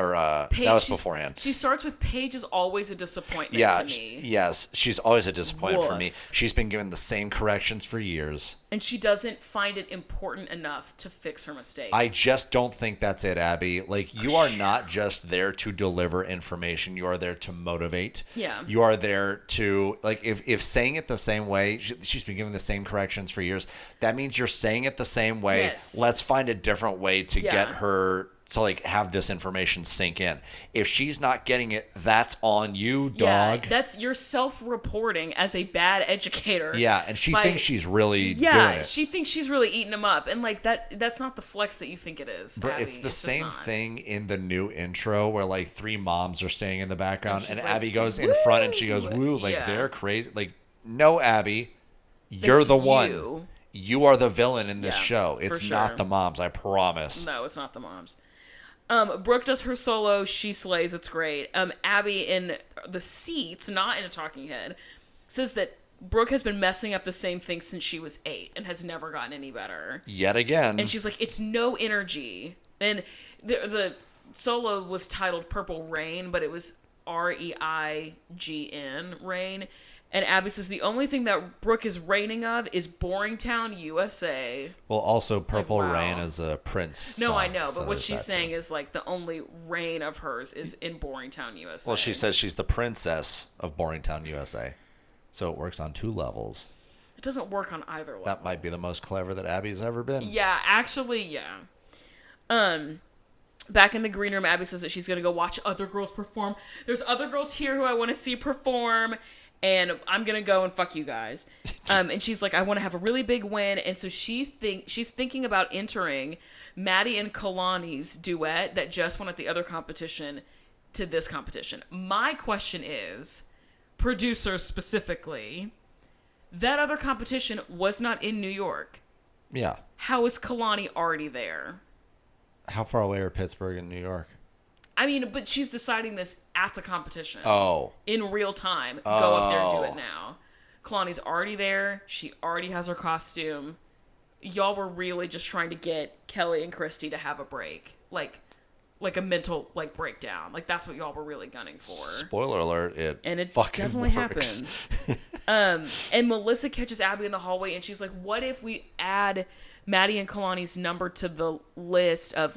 that was beforehand. She starts with Paige is always a disappointment to me. Yes, she's always a disappointment for me. Woof. She's been given the same corrections for years. And she doesn't find it important enough to fix her mistakes. I just don't think that's it, Abby. Like, you are not just there to deliver information. You are there to motivate. Yeah. You are there to, like, if saying it the same way, she's been given the same corrections for years, that means you're saying it the same way. Yes. Let's find a different way to Yeah. get her to like have this information sink in. If she's not getting it, that's on you, dog. Yeah, that's you're self-reporting as a bad educator. Yeah, and she thinks she's really doing it. She thinks she's really eating them up, and like that's not the flex that you think it is. But Abby. it's the just same not. thing in the new intro where like 3 moms are staying in the background, and she's Abby like, goes in front and she goes, "Woo!" Like Yeah. they're crazy. Like, no, Abby, you're It's the you. one. You are the villain in this Yeah, show. for It's sure. not the moms. I promise. No, it's not the moms. Brooke does her solo. She slays. It's great. Abby in the seats, not in a talking head, says that Brooke has been messing up the same thing since she was 8 and has never gotten any better. Yet again. And she's like, it's no energy. And the solo was titled Purple Rain, but it was REIGN, Rain. And Abby says the only thing that Brooke is reigning of is Boringtown, USA. Well, also Purple wow. Rain is a Prince No, song, I know, so but what there's she's that saying too. is like the only reign of hers is in Boringtown, USA. Well, she says she's the princess of Boringtown, USA. So it works on 2 levels. It doesn't work on either level. That might be the most clever that Abby's ever been. Yeah, actually, yeah. Back in the green room, Abby says that she's going to go watch other girls perform. There's other girls here who I want to see perform, and I'm going to go and fuck you guys. And she's like, I want to have a really big win. And so she's thinking about entering Maddie and Kalani's duet that just won at the other competition to this competition. My question is, producers specifically, that other competition was not in New York. Yeah. How is Kalani already there? How far away are Pittsburgh and New York? I mean, but she's deciding this at the competition. Oh. In real time. Go up there and do it now. Kalani's already there. She already has her costume. Y'all were really just trying to get Kelly and Christy to have a break. Like a mental breakdown. Like that's what y'all were really gunning for. Spoiler alert, And it fucking definitely works. happens. And Melissa catches Abby in the hallway and she's like, what if we add Maddie and Kalani's number to the list of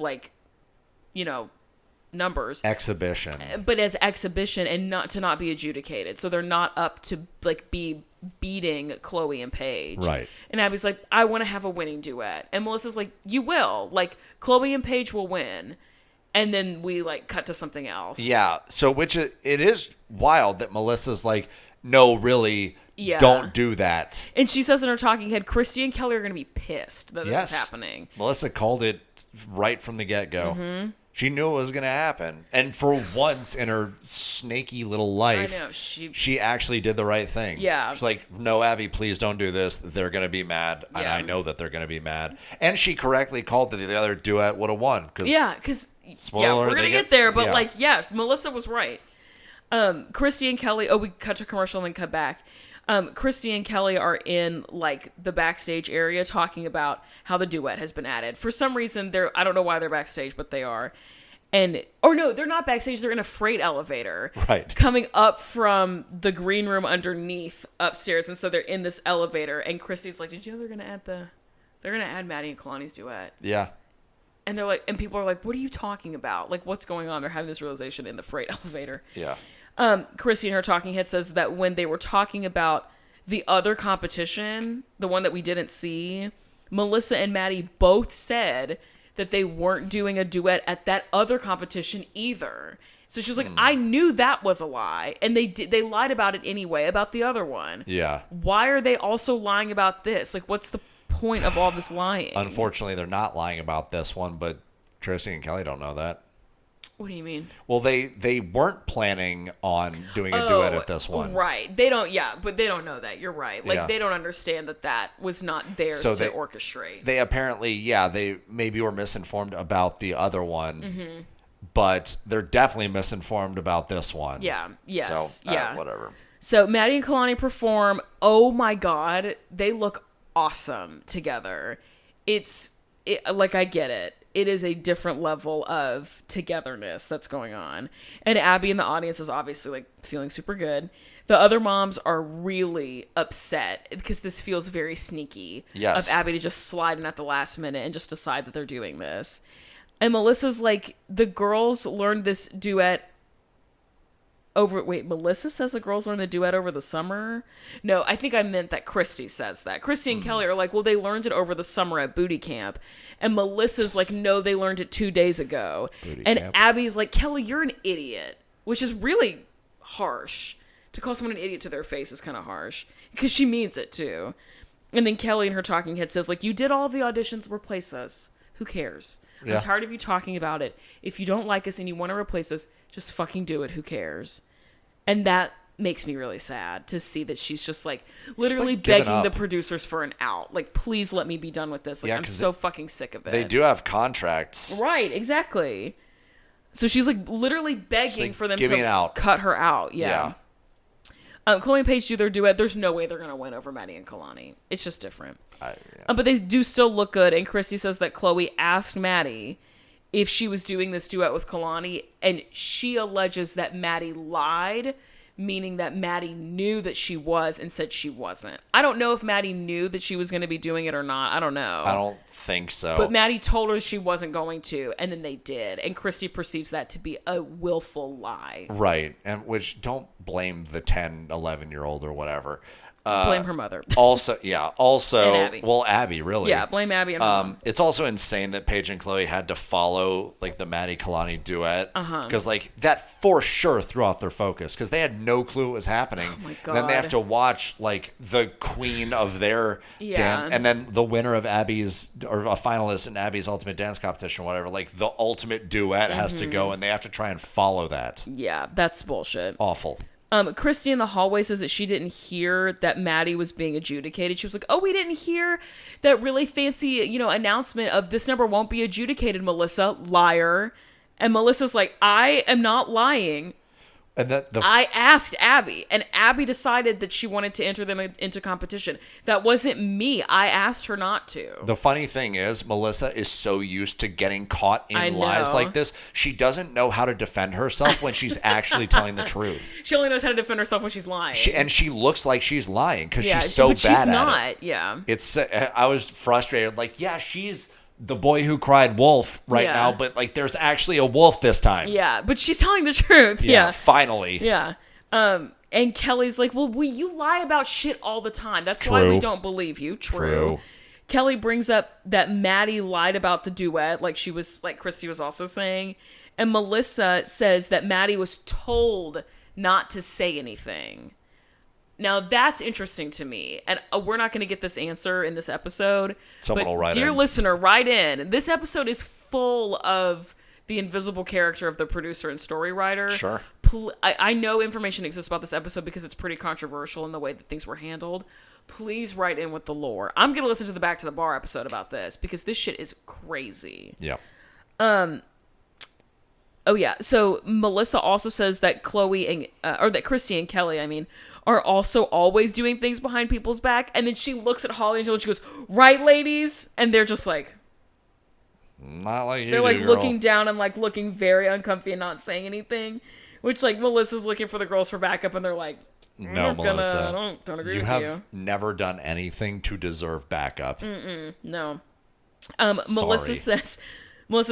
numbers, Exhibition. but as exhibition and not be adjudicated, so they're not up to be beating Chloe and Paige. Right. And Abby's like, I want to have a winning duet, and Melissa's like, you will. Like Chloe and Paige will win, and then we cut to something else. Yeah. So it is wild that Melissa's like, no, really, Yeah. don't do that. And she says in her talking head, Christy and Kelly are going to be pissed that this is happening. Melissa called it right from the get-go. Mm-hmm. She knew it was going to happen. And for once in her snaky little life, I know, she actually did the right thing. Yeah. She's like, no, Abby, please don't do this. They're going to be mad. And Yeah. I know that they're going to be mad. And she correctly called that the other duet would have won. Yeah, because Spoiler, we're they gonna get- get there, but yeah. Melissa was right. Christy and Kelly. We cut to commercial and then cut back. Christy and Kelly are in the backstage area talking about how the duet has been added. For some reason, I don't know why they're backstage, but they are. No, they're not backstage. They're in a freight elevator, Right. coming up from the green room underneath upstairs, and so they're in this elevator. And Christy's like, "Did you know they're gonna add Maddie and Kalani's duet?" Yeah. And they're like, and people are like, what are you talking about? Like, what's going on? They're having this realization in the freight elevator. Yeah. Christy in her talking head says that when they were talking about the other competition, the one that we didn't see, Melissa and Maddie both said that they weren't doing a duet at that other competition either. So she was like, I knew that was a lie. And they lied about it anyway, about the other one. Yeah. Why are they also lying about this? Like, what's the point of all this lying? Unfortunately, they're not lying about this one, but Tracy and Kelly don't know that. What do you mean? Well, they weren't planning on doing a duet at this one. Right. They don't, but they don't know that. You're right. Yeah. They don't understand that was not theirs So to orchestrate. They apparently, they maybe were misinformed about the other one, but they're definitely misinformed about this one. Yeah. Yes. So, whatever. So Maddie and Kalani perform. Oh my God. They look awesome together. I get it. It is a different level of togetherness that's going on. And Abby in the audience is obviously feeling super good. The other moms are really upset because this feels very sneaky. Yes. Of Abby to just slide in at the last minute and just decide that they're doing this. And Melissa's like, the girls learned this duet Melissa says the girls learned the duet over the summer. No, I think I meant that Christy says that. Christy and Kelly are like, well, they learned it over the summer at booty camp. And Melissa's like, no, they learned it 2 days ago. And Abby's like, Kelly, you're an idiot, which is really harsh. To call someone an idiot to their face is kind of harsh because she means it too. And then Kelly in her talking head says, like, you did all of the auditions, replace us. Who cares? Yeah. I'm tired of you talking about it. If you don't like us and you want to replace us, just fucking do it. Who cares? And that makes me really sad to see that she's just like literally begging the producers for an out. Like, please let me be done with this. Like, I'm so fucking sick of it. They do have contracts. Right, exactly. So she's like literally begging for them to cut her out. Yeah. Chloe and Paige do their duet. There's no way they're going to win over Maddie and Kalani. It's just different. But they do still look good. And Christy says that Chloe asked Maddie if she was doing this duet with Kalani. And she alleges that Maddie lied, meaning that Maddie knew that she was and said she wasn't. I don't know if Maddie knew that she was going to be doing it or not. I don't know. I don't think so. But Maddie told her she wasn't going to, and then they did. And Christy perceives that to be a willful lie. Right. And which, don't blame the 10, 11-year-old or whatever. Blame her mother. Also, Abby. Well, Abby, really. Yeah, blame Abby and her mom. It's also insane that Paige and Chloe had to follow, like, the Maddie Kalani duet. Because, like, that for sure threw off their focus. Because they had no clue what was happening. Oh, my God. Then they have to watch, like, the queen of their dance. And then the winner of Abby's, or a finalist in Abby's Ultimate Dance Competition or whatever. Like, the ultimate duet has to go, and they have to try and follow that. Yeah, that's bullshit. Awful. Christy in the hallway says that she didn't hear that Maddie was being adjudicated. She was like, oh, we didn't hear that really fancy, announcement of this number won't be adjudicated, Melissa. Liar. And Melissa's like, I am not lying. And I asked Abby, and Abby decided that she wanted to enter them into competition. That wasn't me. I asked her not to. The funny thing is, Melissa is so used to getting caught in lies like this, she doesn't know how to defend herself when she's actually telling the truth. She only knows how to defend herself when she's lying. She looks like she's lying because she's so bad she's at not. it. Yeah. I was frustrated. Like, yeah, she's the boy who cried wolf now, but like there's actually a wolf this time. Yeah, but she's telling the truth. Yeah. Finally. Yeah. And Kelly's like, well, you lie about shit all the time. That's why we don't believe you. True. Kelly brings up that Maddie lied about the duet, like Christy was also saying. And Melissa says that Maddie was told not to say anything. Now, that's interesting to me, and we're not going to get this answer in this episode. Someone will write in. Dear listener, write in. This episode is full of the invisible character of the producer and story writer. Sure. I know information exists about this episode because it's pretty controversial in the way that things were handled. Please write in with the lore. I'm going to listen to the Back to the Bar episode about this because this shit is crazy. Yeah. Oh, yeah. So Melissa also says that that Christy and Kelly, are also always doing things behind people's back. And then she looks at Holly and Jill and she goes, right, ladies? And they're just like... Not like you. They're like girl. looking down and like looking very uncomfy and not saying anything. Which like Melissa's looking for the girls for backup and they're like... No, Melissa. I don't agree with you. You have never done anything to deserve backup. No. Melissa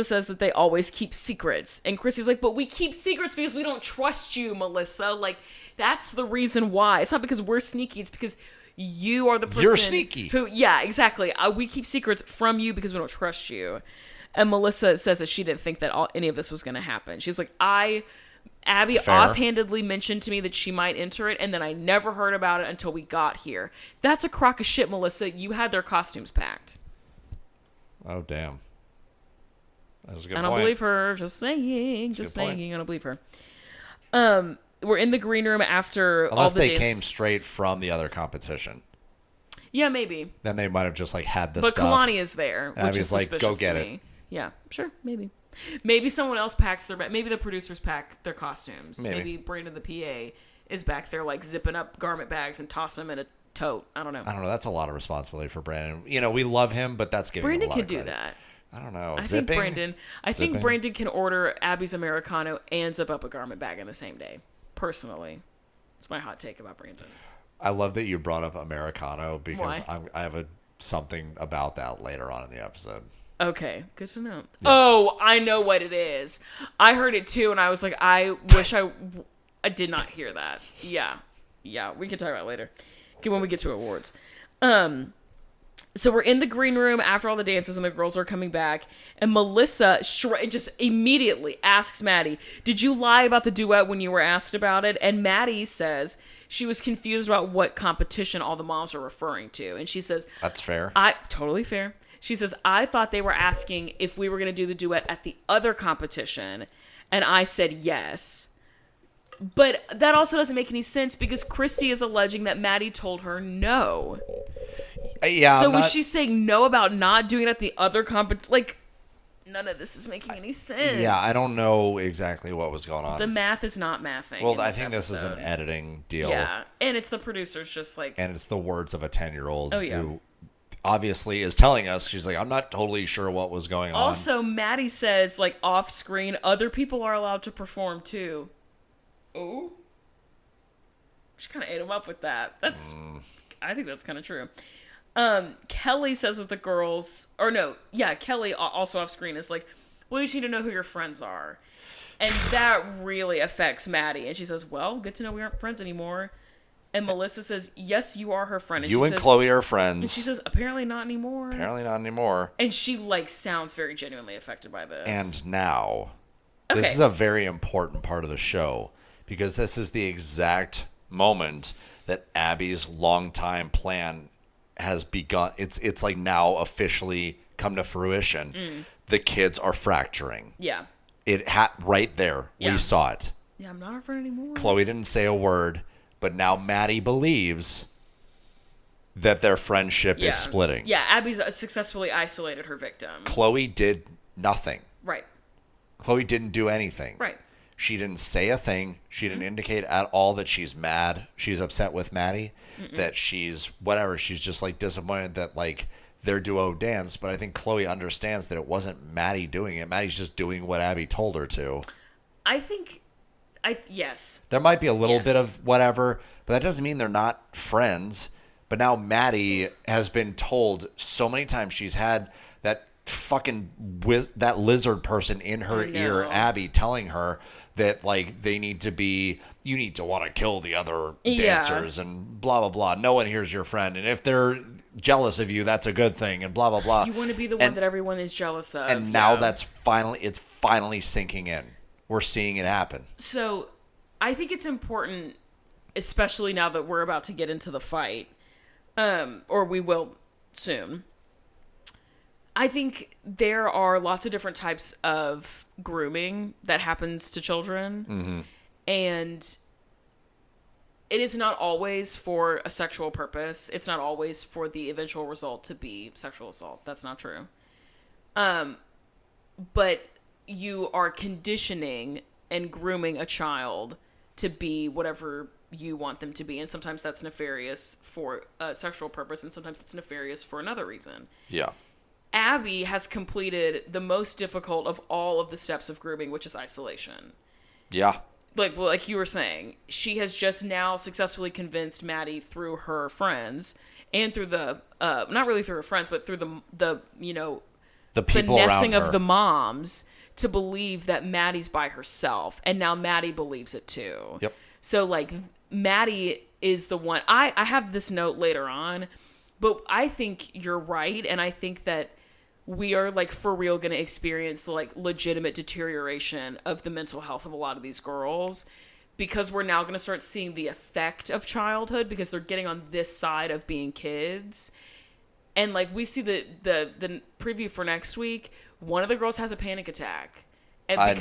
says that they always keep secrets. And Chrissy's like, but we keep secrets because we don't trust you, Melissa. Like, that's the reason why. It's not because we're sneaky. It's because you are the person You're sneaky. Yeah, exactly. We keep secrets from you because we don't trust you. And Melissa says that she didn't think that any of this was going to happen. She's like, Abby offhandedly mentioned to me that she might enter it, and then I never heard about it until we got here. That's a crock of shit, Melissa. You had their costumes packed. Oh, damn. That's a good I point. don't believe her. Just saying. I don't believe her. We're in the green room after Unless all the they came straight from the other competition. Yeah, maybe. Then they might have just like had the but stuff. But Kalani is there, which Abby's is like, suspicious go get to it. me. Yeah, sure, maybe. Maybe someone else packs maybe the producers pack their costumes. Maybe Brandon the PA is back there like zipping up garment bags and tossing them in a tote. I don't know. That's a lot of responsibility for Brandon. We love him, but that's giving Brandon him a lot of can credit. do that. I don't know. I think Brandon can order Abby's Americano and zip up a garment bag in the same day. Personally, it's my hot take about Brandon. I love that you brought up Americano because Why? I have something about that later on in the episode. Okay, good to know. Yeah. Oh, I know what it is. I heard it too, and I was like, I wish I I did not hear that. Yeah, we can talk about it later. Okay, when we get to awards. So we're in the green room after all the dances and the girls are coming back. And Melissa just immediately asks Maddie, did you lie about the duet when you were asked about it? And Maddie says she was confused about what competition all the moms are referring to. And she says... That's fair. Totally fair. She says, I thought they were asking if we were going to do the duet at the other competition. And I said yes. But that also doesn't make any sense because Christy is alleging that Maddie told her no. Yeah. So was she saying no about not doing it at the other competition? Like, none of this is making any sense. Yeah, I don't know exactly what was going on. The math is not mathing. Well, I think this is an editing deal. Yeah, and it's the producers just like... And it's the words of a 10-year-old yeah. who obviously is telling us, she's like, I'm not totally sure what was going on. Also, Maddie says, like, off screen, other people are allowed to perform too. Oh? She kind of ate him up with that. I think that's kind of true. Kelly says that the girls, Kelly also off screen is like, well, you just need to know who your friends are. And that really affects Maddie. And she says, well, good to know we aren't friends anymore. And Melissa says, yes, you are her friend. And you and says, Chloe are friends. And she says, apparently not anymore. Apparently not anymore. And she like sounds very genuinely affected by this. And now, this is a very important part of the show because this is the exact moment that Abby's longtime plan has begun. It's like now officially come to fruition. The kids are fracturing. Yeah. It right there. Yeah. We saw it. Yeah, I'm not her friend anymore. Chloe didn't say a word, but now Maddie believes that their friendship is splitting. Yeah, Abby's successfully isolated her victim. Chloe did nothing. Right. Chloe didn't do anything. Right. She didn't say a thing. She didn't indicate at all that she's mad. She's upset with Maddie. That she's whatever. She's just like disappointed that like their duo danced. But I think Chloe understands that it wasn't Maddie doing it. Maddie's just doing what Abby told her to. Yes. There might be a little bit of whatever, but that doesn't mean they're not friends. But now Maddie has been told so many times she's had that fucking that lizard person in her ear, Abby, telling her that like you need to want to kill the other dancers and blah blah blah. No one here's your friend, and if they're jealous of you, that's a good thing, and blah blah blah. You want to be the one that everyone is jealous of. And now it's finally sinking in. We're seeing it happen. So, I think it's important, especially now that we're about to get into the fight, or we will soon. I think there are lots of different types of grooming that happens to children. And it is not always for a sexual purpose. It's not always for the eventual result to be sexual assault. That's not true. But you are conditioning and grooming a child to be whatever you want them to be. And sometimes that's nefarious for a sexual purpose, and sometimes it's nefarious for another reason. Yeah. Abby has completed the most difficult of all of the steps of grooming, which is isolation. Yeah. Like you were saying, she has just now successfully convinced Maddie through her friends and through the, not really through her friends, but through the people finessing around her of the moms to believe that Maddie's by herself. And now Maddie believes it too. Yep. So like Maddie is the one, I have this note later on, but I think you're right. And I think that we are like for real going to experience the like legitimate deterioration of the mental health of a lot of these girls, because we're now going to start seeing the effect of childhood because they're getting on this side of being kids. And like we see the preview for next week, one of the girls has a panic attack. And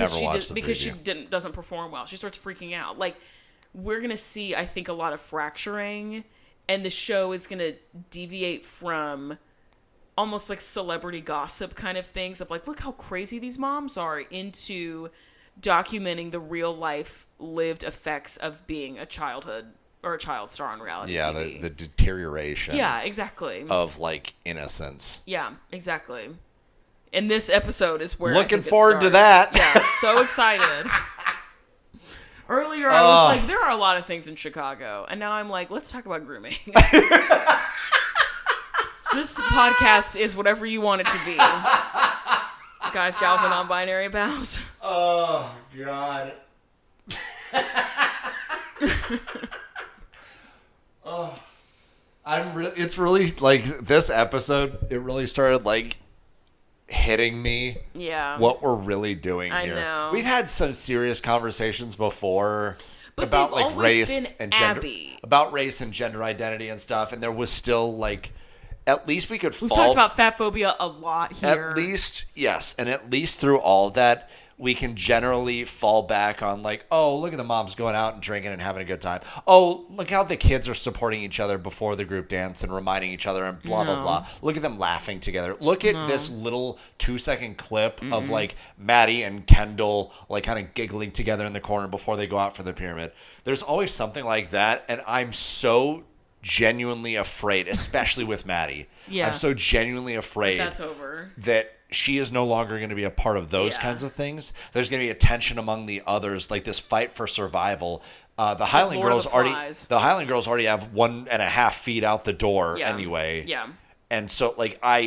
because she doesn't perform well. She starts freaking out. Like we're going to see, I think, a lot of fracturing, and the show is going to deviate from almost like celebrity gossip kind of things of like, look how crazy these moms are, into documenting the real life lived effects of being a childhood or a child star on reality TV. The deterioration. Yeah, exactly. Of like innocence. Yeah, exactly. And this episode is where looking forward to that. Yeah, so excited. Earlier I was like, there are a lot of things in Chicago, and now I'm like, let's talk about grooming. This podcast is whatever you want it to be. Guys, gals, and non-binary pals. Oh, God. It's really like this episode. It really started like hitting me. Yeah. What we're really doing I here. know. We've had some serious conversations before But about they've like always race been and gender, Abby. about race and gender identity and stuff, and there was still like, at least we could We've fall. talked about fat phobia a lot here. At least, yes, and at least through all of that, we can generally fall back on like, oh, look at the moms going out and drinking and having a good time. Oh, look how the kids are supporting each other before the group dance and reminding each other and blah, blah, blah. Look at them laughing together. Look at this little 2-second clip of like Maddie and Kendall like kind of giggling together in the corner before they go out for the pyramid. There's always something like that, and I'm so genuinely afraid, especially with Maddie. Yeah. I'm so genuinely afraid That's over. that she is no longer going to be a part of those kinds of things. There's going to be a tension among the others, like this fight for survival. The Highland Lord of girls the already, Flies. the Highland girls already have 1.5 feet out the door Yeah. anyway. Yeah. And so, like, I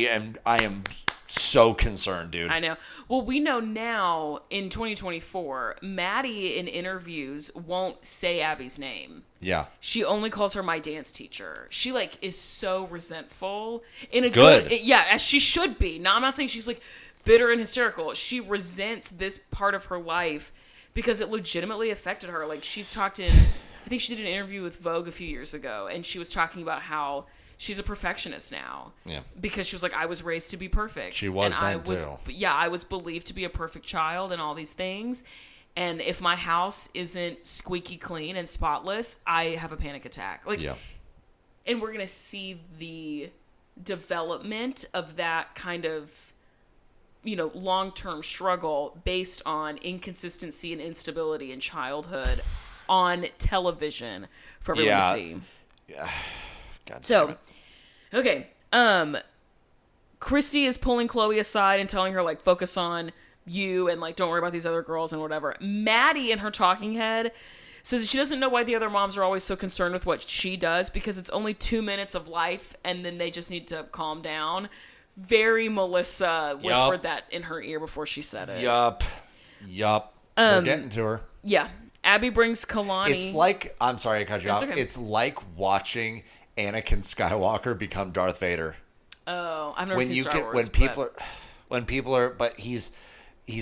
am so concerned, dude. I know. Well, we know now in 2024, Maddie in interviews won't say Abby's name. Yeah. She only calls her my dance teacher. She like is so resentful in a Good. yeah, as she should be. Now I'm not saying she's like bitter and hysterical. She resents this part of her life because it legitimately affected her. Like she's talked in, I think she did an interview with Vogue a few years ago, and she was talking about how she's a perfectionist now. Yeah. Because she was like, I was raised to be perfect. She was and I then, was, too. Yeah, I was believed to be a perfect child and all these things. And if my house isn't squeaky clean and spotless, I have a panic attack. Like, Yeah. and we're gonna see the development of that kind of, you know, long-term struggle based on inconsistency and instability in childhood on television for everyone Yeah. to see. God damn So, it. okay, Christy is pulling Chloe aside and telling her, like, focus on you and, like, don't worry about these other girls and whatever. Maddie, in her talking head, says she doesn't know why the other moms are always so concerned with what she does because it's only 2 minutes of life and then they just need to calm down. Very Melissa whispered that in her ear before she said it. Yup. They're getting to her. Yeah. Abby brings Kalani. It's like, I'm sorry to cut you It's off. okay. It's like watching Anakin Skywalker become Darth Vader. Oh, I've never seen Star Wars. When people are, but he's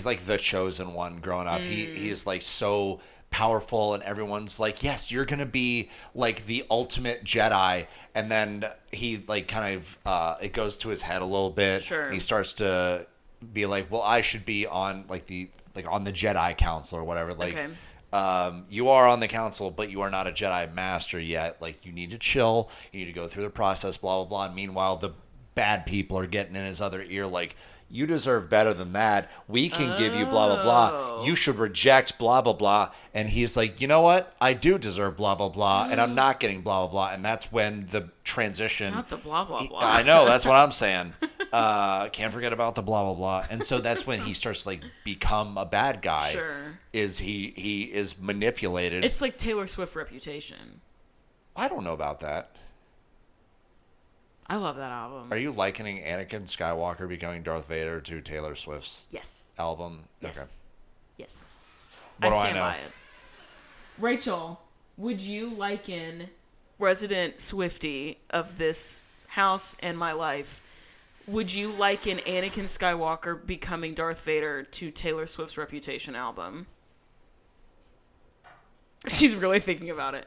like the chosen one growing up. He's like so powerful and everyone's like, yes, you're gonna be like the ultimate Jedi, and then he like kind of it goes to his head a little bit. Sure. And he starts to be like, well, I should be on on the Jedi Council or whatever. Like, Okay. you are on the council, but you are not a Jedi Master yet. Like, you need to chill. You need to go through the process, blah, blah, blah. And meanwhile, the bad people are getting in his other ear like, you deserve better than that. We can give you blah, blah, blah. You should reject blah, blah, blah. And he's like, you know what? I do deserve blah, blah, blah. And I'm not getting blah, blah, blah. And that's when the transition. Not the blah, blah, blah. I know. That's what I'm saying. Can't forget about the blah, blah, blah. And so that's when he starts to like become a bad guy. Sure. Is he is manipulated. It's like Taylor Swift reputation. I don't know about that. I love that album. Are you likening Anakin Skywalker becoming Darth Vader to Taylor Swift's Yes. album? Yes. Okay. Yes. What do I stand know? by it. Rachel, would you liken resident Swiftie of this house and my life, would you liken Anakin Skywalker becoming Darth Vader to Taylor Swift's Reputation album? She's really thinking about it.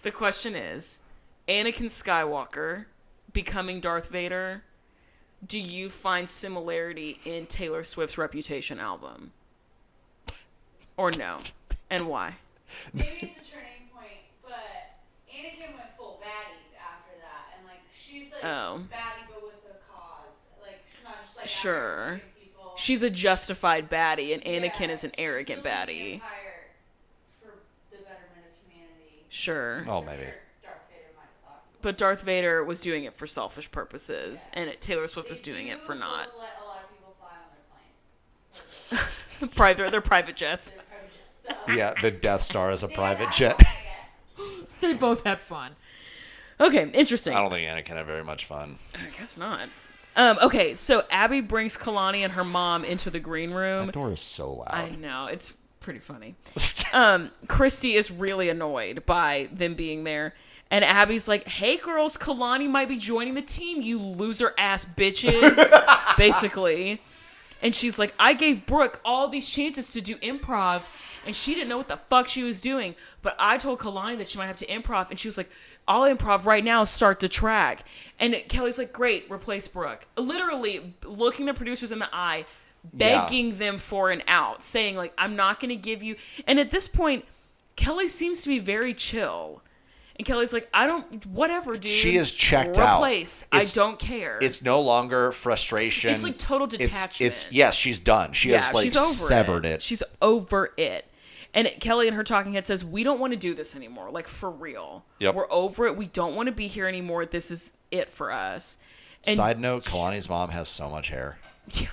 The question is, Anakin Skywalker becoming Darth Vader, do you find similarity in Taylor Swift's Reputation album? Or no? And why? Maybe it's a turning point, but Anakin went full baddie after that, and like she's like baddie but with a cause, like she's not just like Sure. out there people. She's a justified baddie, and Anakin Yeah, is an arrogant she's building the baddie. empire for the betterment of humanity. Sure. Oh, For maybe. sure, Darth Vader might have thought. But Darth Vader was doing it for selfish purposes, and Taylor Swift was doing it for They not. do let a lot of people fly on their planes. They're private jets. They're private jets, so. Yeah, the Death Star is a private jet. They both had fun. Okay, interesting. I don't think Anakin had very much fun. I guess not. Okay, so Abby brings Kalani and her mom into the green room. That door is so loud. I know, it's pretty funny. Christy is really annoyed by them being there. And Abby's like, hey, girls, Kalani might be joining the team, you loser-ass bitches, basically. And she's like, I gave Brooke all these chances to do improv, and she didn't know what the fuck she was doing. But I told Kalani that she might have to improv, and she was like, I'll improv right now, start the track. And Kelly's like, great, replace Brooke. Literally looking the producers in the eye, begging them for an out, saying, like, I'm not going to give you... And at this point, Kelly seems to be very chill. And Kelly's like, whatever, dude. She is checked out. Replace. I don't care. It's no longer frustration. It's like total detachment. Yes, she's done. She has like severed it. She's over it. And Kelly in her talking head says, we don't want to do this anymore. Like, for real. Yep. We're over it. We don't want to be here anymore. This is it for us. And Side note, Kalani's mom has so much hair. Yeah.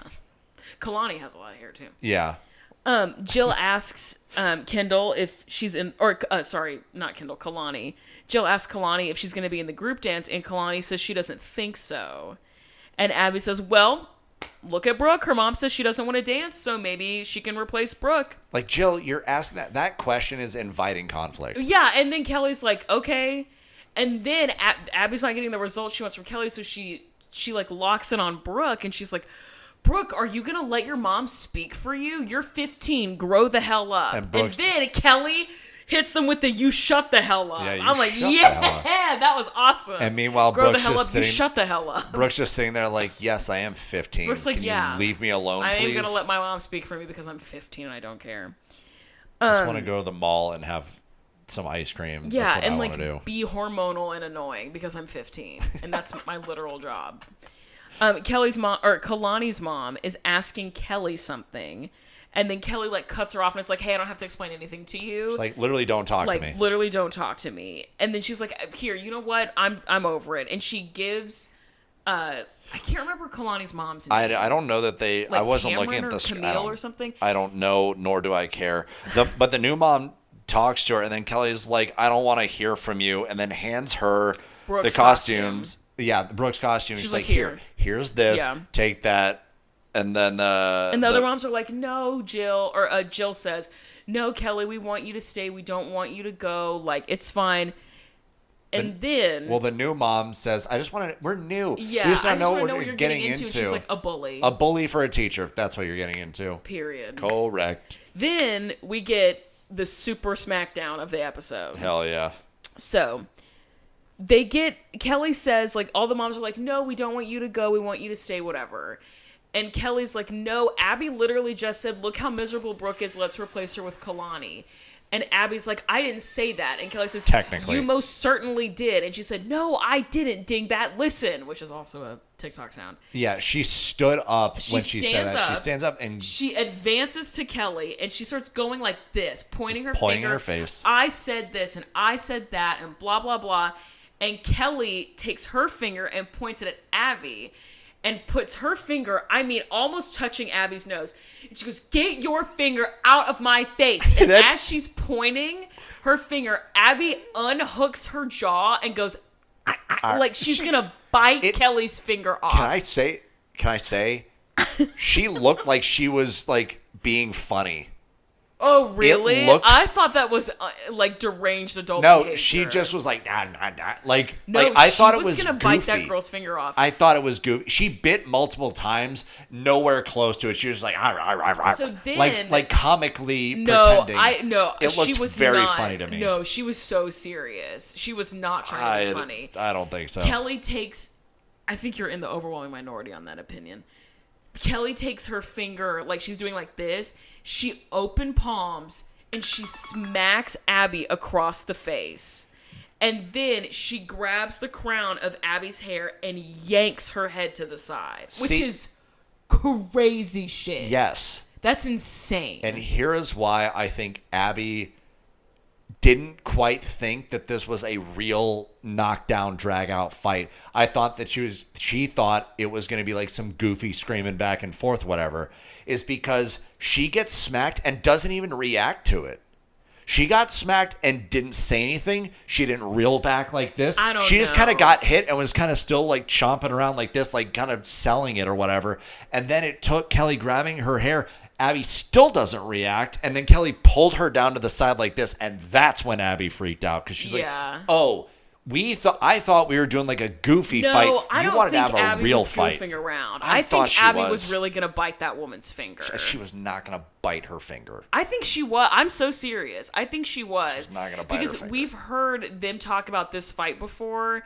Kalani has a lot of hair, too. Yeah. Jill asks Kendall if she's in... Or, sorry, not Kendall, Kalani. Jill asks Kalani if she's going to be in the group dance, and Kalani says she doesn't think so. And Abby says, well... Look at Brooke. Her mom says she doesn't want to dance, so maybe she can replace Brooke. Like, Jill, you're asking that. That question is inviting conflict. Yeah, and then Kelly's like, okay. And then Abby's not getting the results she wants from Kelly, so she like locks in on Brooke, and she's like, Brooke, are you going to let your mom speak for you? You're 15. Grow the hell up. And then Kelly hits them with the "you shut the hell up." Yeah, I'm like, yeah, that was awesome. And meanwhile, Grow Brooke's the hell just up, sitting. you shut the hell up. Brooke's just sitting there like, yes, I am 15. Brooke's like, Can yeah, you leave me alone, please? I ain't gonna let my mom speak for me because I'm 15 and I don't care. I just want to go to the mall and have some ice cream. Yeah, that's what and I like want to do. be hormonal and annoying because I'm 15, and that's my literal job. Kelly's mom or Kalani's mom is asking Kelly something. And then Kelly, like, cuts her off and it's like, hey, I don't have to explain anything to you. It's like, literally don't talk to me. Like, literally don't talk to me. And then she's like, here, you know what? I'm over it. And she gives, I can't remember Kalani's mom's name. I don't know that they, like I wasn't Cameron looking at the Camille or something. I don't know, nor do I care. But the new mom talks to her and then Kelly's like, I don't want to hear from you. And then hands her Brooke's the costumes. Yeah, Brooke's costume. She's like, here's this. Yeah. Take that. And then and the other moms are like, no, Jill. Or Jill says, no, Kelly, we want you to stay. We don't want you to go. Like, it's fine. And then... Well, the new mom says, I just want to... We're new. Yeah, we just don't know what you're getting into. And she's like, a bully. A bully for a teacher. That's what you're getting into. Period. Correct. Then we get the super smackdown of the episode. Hell yeah. So... Kelly says, like, all the moms are like, no, we don't want you to go. We want you to stay, whatever. And Kelly's like, no, Abby literally just said, look how miserable Brooke is. Let's replace her with Kalani. And Abby's like, I didn't say that. And Kelly says, technically, you most certainly did. And she said, no, I didn't, dingbat. Listen, which is also a TikTok sound. Yeah, she stood up when she said that. She stands up and she advances to Kelly and she starts going like this, pointing her finger in her face. I said this and I said that and blah, blah, blah. And Kelly takes her finger and points it at Abby. And puts her finger, almost touching Abby's nose. And she goes, get your finger out of my face. And as she's pointing her finger, Abby unhooks her jaw and goes, like she's going to bite Kelly's finger off. Can I say, she looked like she was like being funny. Oh, really? I thought that was like deranged adult behavior. No, she just was like, nah. Like, no, like I thought it was gonna goofy. Bite that girl's finger off. I thought it was goofy. She bit multiple times, nowhere close to it. She was like, so then, like comically pretending. It looked she was very funny to me. No, she was so serious. She was not trying to be funny. I don't think so. Kelly takes, I think you're in the overwhelming minority on that opinion. Kelly takes her finger, like she's doing like this. She open palms and she smacks Abby across the face. And then she grabs the crown of Abby's hair and yanks her head to the side, which is crazy shit. Yes. That's insane. And here is why I think Abby didn't quite think that this was a real knockdown, drag out fight. I thought that she thought it was going to be like some goofy screaming back and forth, whatever, is because she gets smacked and doesn't even react to it. She got smacked and didn't say anything. She didn't reel back like this. She just kind of got hit and was kind of still like chomping around like this, like kind of selling it or whatever. And then it took Kelly grabbing her hair Abby still doesn't react, and then Kelly pulled her down to the side like this, and that's when Abby freaked out because she's like, "Oh, I thought we were doing like a goofy fight. You wanted to have a Abby real was fight." Goofing around. I think thought Abby was really gonna bite that woman's finger. She was not gonna bite her finger. I think she was. I'm so serious. I think she was. She's not gonna bite her finger. Because we've heard them talk about this fight before,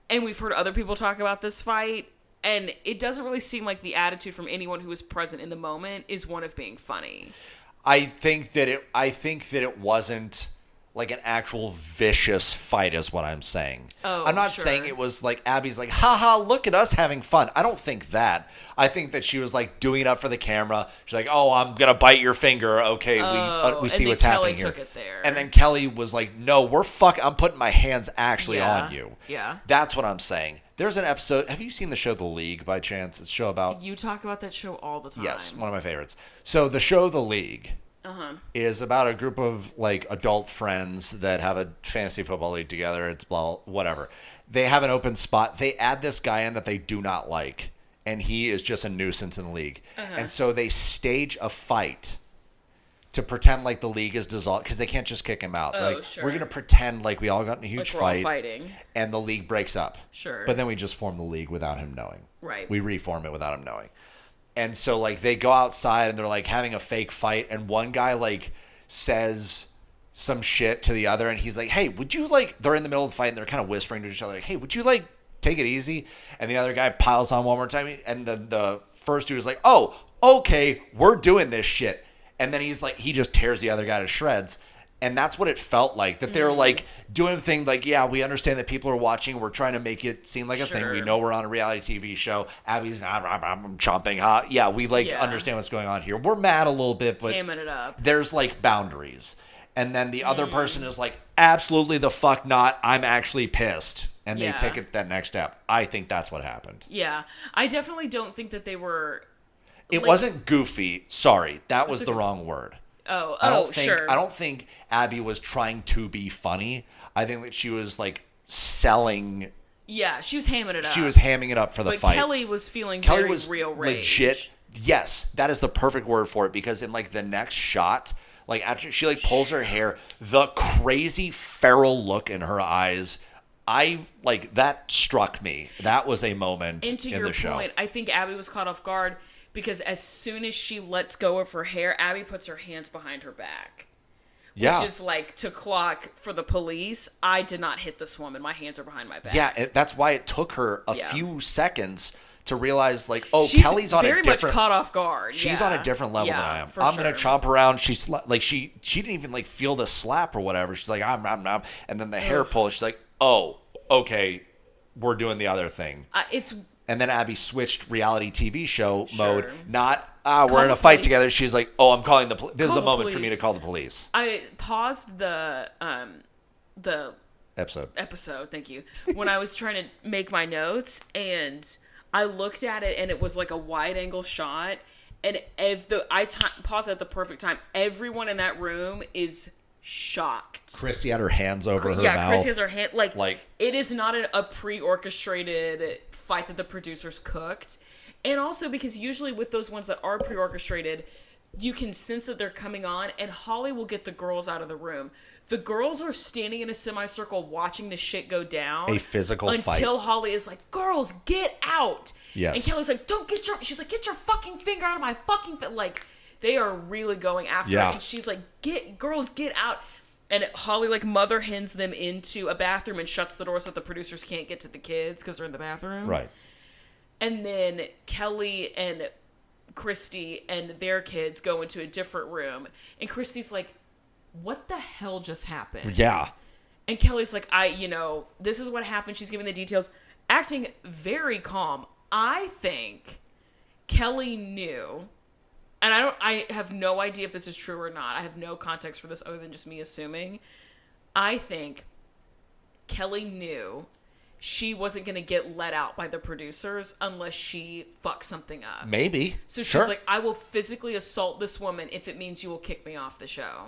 and we've heard other people talk about this fight. And it doesn't really seem like the attitude from anyone who was present in the moment is one of being funny. I think that it wasn't like an actual vicious fight is what I'm saying. I'm not saying it was like Abby's like, haha, look at us having fun. I don't think that. I think that she was like doing it up for the camera. She's like, oh, I'm going to bite your finger. Okay, we see what's happening here. Took it there. And then Kelly was like, no, I'm putting my hands actually on you. Yeah. That's what I'm saying. There's an episode. Have you seen the show The League by chance? It's a show about... You talk about that show all the time. Yes, one of my favorites. So the show The League is about a group of like adult friends that have a fantasy football league together. It's whatever. They have an open spot. They add this guy in that they do not like, and he is just a nuisance in the league. And so they stage a fight to pretend like the league is dissolved because they can't just kick him out. Like, we're going to pretend like we all got in a huge fight and the league breaks up. But then we just form the league without him knowing. Right. We reform it without him knowing. And so like they go outside and they're like having a fake fight, and one guy like says some shit to the other, and he's like, hey, would you like, they're in the middle of the fight and they're kind of whispering to each other like, hey, would you like take it easy? And the other guy piles on one more time, and the first dude is like, oh, okay, we're doing this shit. And then he's like, he just tears the other guy to shreds. And that's what it felt like, that they're like doing the thing like, yeah, we understand that people are watching. We're trying to make it seem like a thing. We know we're on a reality TV show. Abby's I'm chomping hot. Yeah, we understand what's going on here. We're mad a little bit, but hamming it up. There's like boundaries. And then the other person is like, absolutely the fuck not. I'm actually pissed. And they take it that next step. I think that's what happened. Yeah. I definitely don't think that they were... It wasn't goofy. Sorry, that was the wrong word. I don't think Abby was trying to be funny. I think that she was like selling. Yeah, she was hamming it up. She was hamming it up for the fight. Kelly was feeling very real rage. Legit. Yes, that is the perfect word for it, because in like the next shot, like after she like pulls her hair, the crazy feral look in her eyes, that struck me. That was a moment in the show. And to your point, I think Abby was caught off guard. Because as soon as she lets go of her hair, Abby puts her hands behind her back. Yeah. Which is like to clock for the police. I did not hit this woman. My hands are behind my back. Yeah, that's why it took her a few seconds to realize, like, oh, she's Kelly's on a different... very much caught off guard. She's on a different level than I am. I'm going to chomp around. She didn't even, like, feel the slap or whatever. She's like, I'm. And then the hair pull, she's like, oh, okay, we're doing the other thing. And then Abby switched reality TV show mode. Not, we're in a fight together. She's like, oh, I'm calling the police. This is a moment for me to call the police. I paused the episode. Thank you. When I was trying to make my notes, and I looked at it, and it was like a wide angle shot. And I paused at the perfect time. Everyone in that room is shocked. Christy had her hands over her mouth. Yeah, Christy has her hand. Like it is not a pre-orchestrated fight that the producers cooked. And also because usually with those ones that are pre-orchestrated, you can sense that they're coming on, and Holly will get the girls out of the room. The girls are standing in a semicircle watching the shit go down. A physical fight. Until Holly is like, girls, get out. Yes. And Kelly's like, she's like, get your fucking finger out of my fucking like, they are really going after her. And she's like, girls, get out. And Holly, like, mother hens them into a bathroom and shuts the door so that the producers can't get to the kids because they're in the bathroom. Right. And then Kelly and Christy and their kids go into a different room. And Christy's like, what the hell just happened? Yeah. And Kelly's like, this is what happened. She's giving the details, acting very calm. I think Kelly knew... And I have no idea if this is true or not. I have no context for this other than just me assuming. I think Kelly knew she wasn't going to get let out by the producers unless she fucked something up. Maybe. So she's like, I will physically assault this woman if it means you will kick me off the show.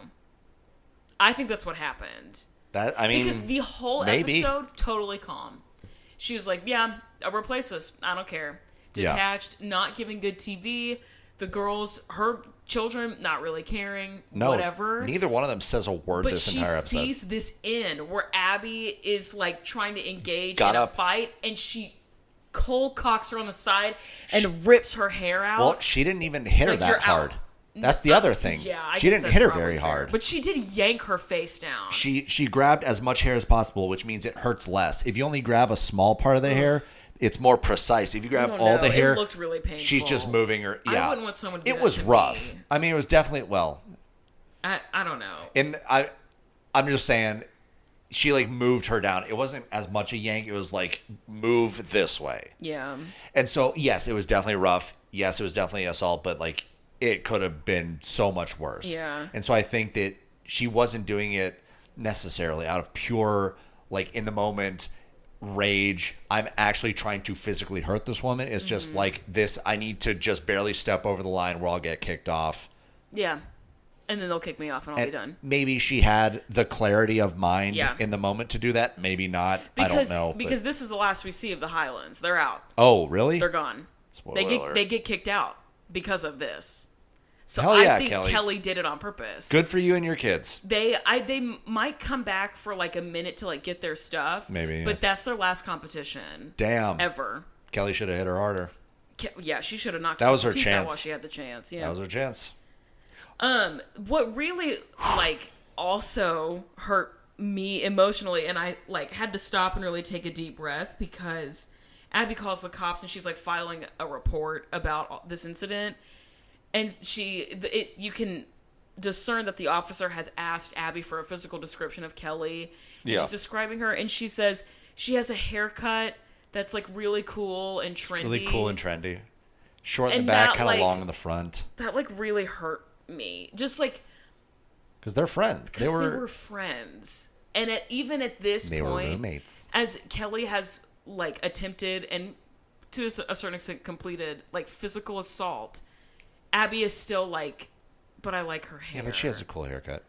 I think that's what happened. Because the whole episode, totally calm. She was like, yeah, I'll replace this. I don't care. Detached, not giving good TV. The girls, her children not really caring, No, whatever. neither one of them says a word But this entire episode. she sees this end where Abby is like trying to engage Got in up. a fight, and she cold cocks her on the side and rips her hair out. Well, she didn't even hit her Like, that you're hard. out. That's the other thing. Yeah, I she guess didn't that's hit her probably very fair. hard. But she did yank her face down. She grabbed as much hair as possible, which means it hurts less. If you only grab a small part of the hair, it's more precise. If you grab don't all know. the hair, It looked really painful. she's just moving her. Yeah, I wouldn't want someone to do It that was to rough. me. I mean, it was definitely I don't know. And I'm just saying, she like moved her down. It wasn't as much a yank. It was like move this way. Yeah. And so yes, it was definitely rough. Yes, it was definitely assault, but like it could have been so much worse. Yeah. And so I think that she wasn't doing it necessarily out of pure like in the moment rage. I'm actually trying to physically hurt this woman. It's just like this. I need to just barely step over the line where I'll get kicked off. Yeah. And then they'll kick me off and I'll be done. Maybe she had the clarity of mind Yeah. in the moment to do that. Maybe not. I don't know. Because this is the last we see of the Highlands. They're out. Oh, really? They're gone. Spoiler alert. They get kicked out because of this. So Hell yeah, I think Kelly. Kelly did it on purpose. Good for you and your kids. They might come back for like a minute to like get their stuff. Maybe, yeah. But that's their last competition. Damn. Ever. Kelly should have hit her harder. Yeah, she should have knocked That was her teeth out chance. while she had the chance. Yeah. That was her chance. What really like also hurt me emotionally, and I like had to stop and really take a deep breath because Abby calls the cops and she's like filing a report about this incident, and you can discern that the officer has asked Abby for a physical description of Kelly. And Yeah. she's describing her, and she says she has a haircut that's like really cool and trendy. Really cool and trendy. Short in And the back, that, kind of like- long in the front. That like really hurt me. Just like Because they're friends. because they were friends, and even at this They were point, roommates. as Kelly has like attempted and to a certain extent completed like physical assault, Abby is still like, but I like her hair. Yeah, but she has a cool haircut.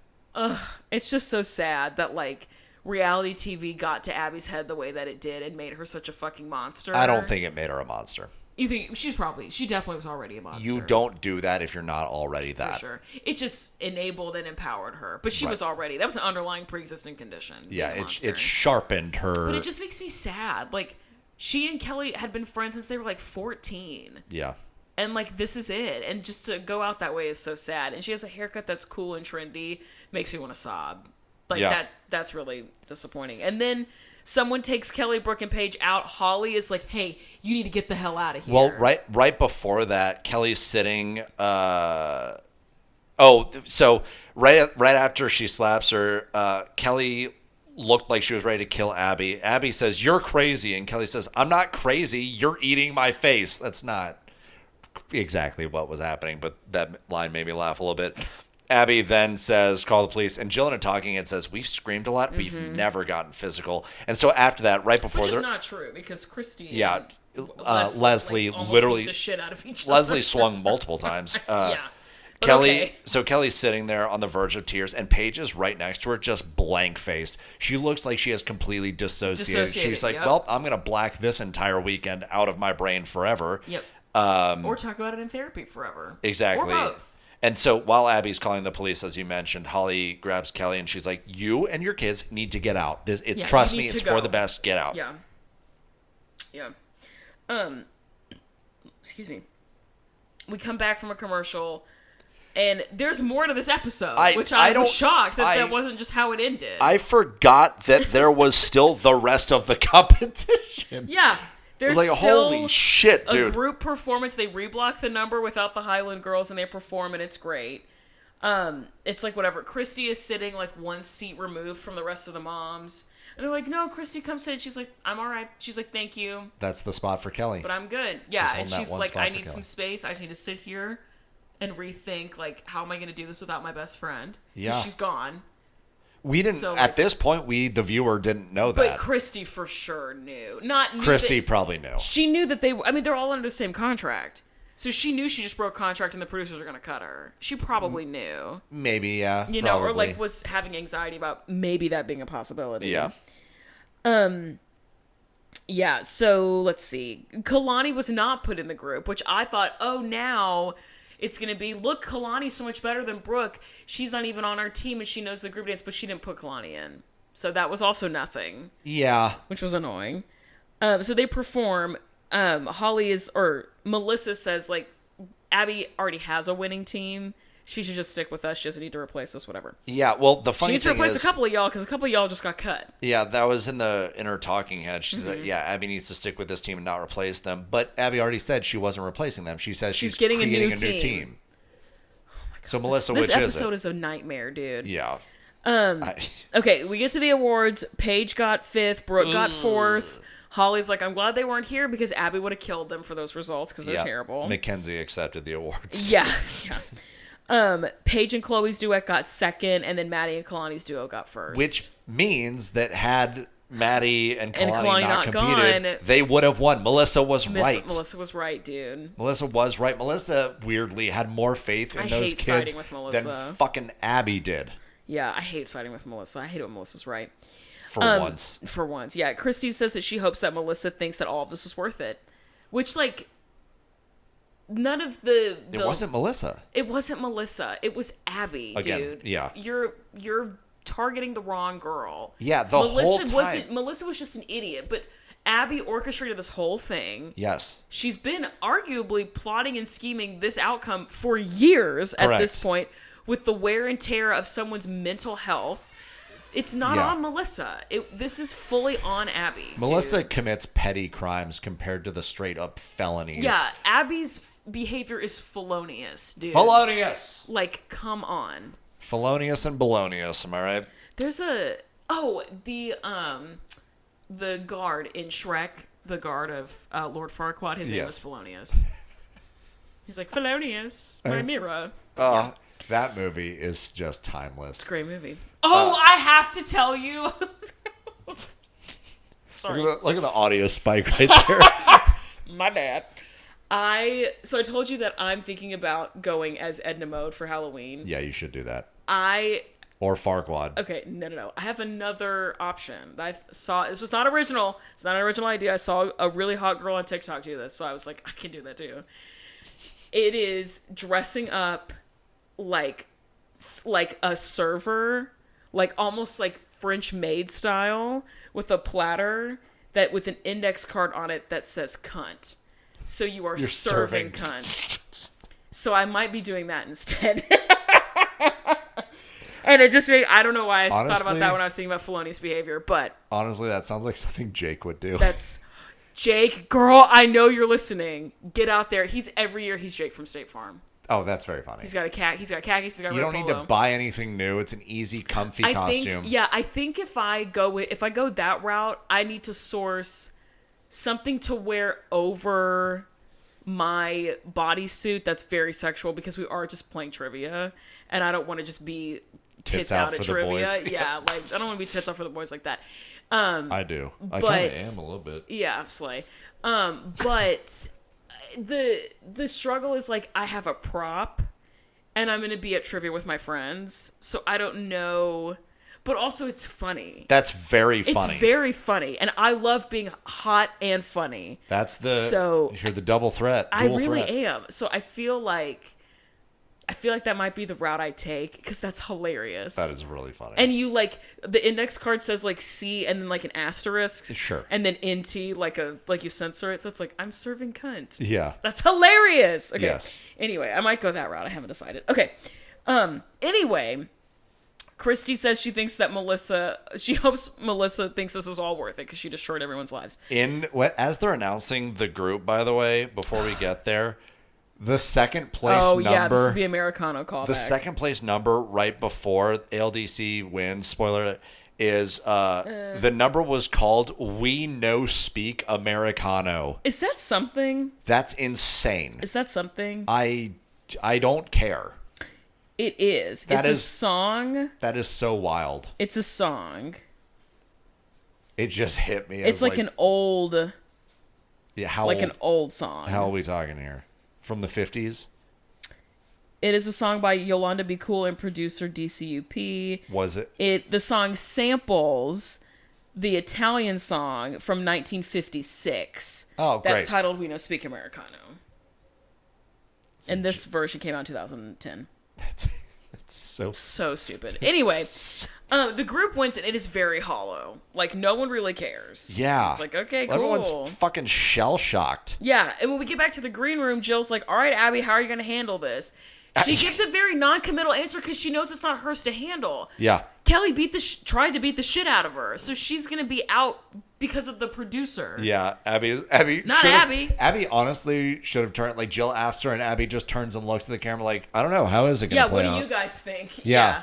It's just so sad that like reality TV got to Abby's head the way that it did and made her such a fucking monster. I don't think it made her a monster. You think she definitely was already a monster. You don't do that if you're not already that. For sure. It just enabled and empowered her. But she was already, that was an underlying pre-existing condition. Yeah, being a monster. it sharpened her. But it just makes me sad. Like, she and Kelly had been friends since they were like 14. Yeah. And like, this is it. And just to go out that way is so sad. And she has a haircut that's cool and trendy. Makes me want to sob. Like, Yeah. that's really disappointing. And then someone takes Kelly, Brooke, and Paige out. Holly is like, hey, you need to get the hell out of here. Well, right before that, Kelly's sitting. So right after she slaps her, Kelly looked like she was ready to kill Abby. Abby says, "You're crazy," and Kelly says, "I'm not crazy. You're eating my face." That's not exactly what was happening, but that line made me laugh a little bit. Abby then says, "Call the police." And Jill are talking and says, "We've screamed a lot. We've never gotten physical." And so after that, right before Which is not true because Christy Yeah, and Leslie almost literally- beat the shit out of each other. Leslie swung multiple times. Yeah. But Kelly, okay. so Kelly's sitting there on the verge of tears, and Paige is right next to her, just blank faced. She looks like she has completely dissociated. She's like, yep. "Well, I'm gonna black this entire weekend out of my brain forever." Yep. Or talk about it in therapy forever. Exactly. Or both. And so while Abby's calling the police, as you mentioned, Holly grabs Kelly and she's like, "You and your kids need to get out. Trust you me, need it's to for go." the best. Get out." Yeah. Yeah. Excuse me. We come back from a commercial, and there's more to this episode, which I was shocked that wasn't just how it ended. I forgot that there was still the rest of the competition. yeah. There's like, still holy shit, dude. a group performance. They reblock the number without the Highland girls, and they perform, and it's great. It's like whatever. Christy is sitting like one seat removed from the rest of the moms. And they're like, "No, Christy, come sit." She's like, "I'm all right." She's like, "Thank you, That's the spot for Kelly. but I'm good." Yeah, holding and that she's one like, spot "I for need Kelly. some space. I just need to sit here and rethink, like, how am I going to do this without my best friend?" 'Cause Yeah. she's gone. We didn't, So, at like- this point, the viewer didn't know But that. Christy for sure knew. Not knew Christy that- probably knew. She knew that they're all under the same contract. So she knew she just broke contract and the producers are going to cut her. She probably knew. Maybe, yeah. You probably. know, or like was having anxiety about maybe that being a possibility. Yeah. Yeah, so let's see. Kalani was not put in the group, which I thought, oh, now It's going to be, look, Kalani's so much better than Brooke. She's not even on our team and she knows the group dance, but she didn't put Kalani in. So that was also nothing. Yeah. Which was annoying. So they perform. Melissa says, like, Abby already has a winning team. She should just stick with us. She doesn't need to replace us, whatever. Yeah, well, the funny thing is... She needs to replace a couple of y'all, because a couple of y'all just got cut. Yeah, that was in her talking head. She said, yeah, Abby needs to stick with this team and not replace them. But Abby already said she wasn't replacing them. She says she's getting creating a new team. Oh my God. So, Melissa, this which is it? This episode is a nightmare, dude. Yeah. Okay, we get to the awards. Paige got 5th. Brooke got 4th. Holly's like, I'm glad they weren't here because Abby would have killed them for those results because they're terrible. Mackenzie accepted the awards. Yeah. Paige and Chloe's duet got 2nd, and then Maddie and Kalani's duo got 1st. Which means that had Maddie and Kalani not competed, gone, they would have won. Melissa was right. Melissa was right, dude. Melissa was right. Melissa, weirdly, had more faith in those kids than fucking Abby did. Yeah, I hate siding with Melissa. I hate it when Melissa's right. For once. For once, yeah. Christy says that she hopes that Melissa thinks that all of this was worth it. Which, like, none of the... It wasn't Melissa. It wasn't Melissa. It was Abby, again, dude. Yeah. You're targeting the wrong girl. Yeah, whole time. Melissa was just an idiot, but Abby orchestrated this whole thing. Yes. She's been arguably plotting and scheming this outcome for years at this point, with the wear and tear of someone's mental health. It's not on Melissa. This is fully on Abby. Melissa commits petty crimes compared to the straight up felonies. Yeah, Abby's behavior is felonious, dude. Felonious! Like, come on. Felonious and balonious, am I right? There's the guard in Shrek, the guard of Lord Farquaad, his name is Felonious. He's like, Felonious, my mirror. That movie is just timeless. It's a great movie. I have to tell you. Sorry. Look at the audio spike right there. My bad. So I told you that I'm thinking about going as Edna Mode for Halloween. Yeah, you should do that. Or Farquaad. Okay, no. I have another option. I saw, this was not original. It's not an original idea. I saw a really hot girl on TikTok do this, so I was like, I can do that too. It is dressing up like a server, like almost like French maid style, with a platter with an index card on it that says cunt. So you're serving cunt. So I might be doing that instead. And it just I don't know why I thought about that when I was thinking about felonious behavior, but honestly, that sounds like something Jake would do. That's Jake, girl, I know you're listening. Get out there. Every year he's Jake from State Farm. Oh, that's very funny. He's got a cat. He's got khakis. He's got You don't need to buy anything new. It's an easy, comfy costume. I think if I go that route, I need to source something to wear over my bodysuit that's very sexual, because we are just playing trivia, and I don't want to just be tits out at trivia. Yeah, like I don't want to be tits out for the boys like that. I do. I kind of am a little bit. Yeah, slay. But the struggle is, like, I have a prop and I'm going to be at trivia with my friends, so I don't know, but also it's funny. That's very funny. It's very funny, and I love being hot and funny. You're the double threat. I really am. So I feel like that might be the route I take, because that's hilarious. That is really funny. And you, like, the index card says, like, C and then, like, an asterisk. Sure. And then NT, like you censor it. So it's like, I'm serving cunt. Yeah. That's hilarious. Okay. Yes. Anyway, I might go that route. I haven't decided. Okay. Anyway, Christy says she hopes Melissa thinks this is all worth it, because she destroyed everyone's lives. As they're announcing the group, by the way, before we get there, the second place number... Oh, yeah, this is the Americano callback. The second place number right before ALDC wins, spoiler, is the number was called We No Speak Americano. Is that something? That's insane. Is that something? I don't care. It is. It's a song. That is so wild. It's a song. It just hit me. It's like an old... Yeah, how like old? An old song. How are we talking here? From the 50s? It is a song by Yolanda Be Cool and producer DCUP. Was it? The song samples the Italian song from 1956. Oh, great. That's titled We No Speak Americano. And this version came out in 2010. That's so stupid. Anyway, the group wins, and it is very hollow. Like, no one really cares. Yeah. It's like, okay, cool. Everyone's fucking shell-shocked. Yeah, and when we get back to the green room, Jill's like, all right, Abby, how are you going to handle this? She gives a very non-committal answer because she knows it's not hers to handle. Yeah. Kelly tried to beat the shit out of her, so she's going to be out because of the producer. Yeah, Abby. Not Abby. Abby honestly should have turned, like, Jill asked her, and Abby just turns and looks at the camera like, I don't know, how is it going to play out? Yeah, what do you guys think? Yeah.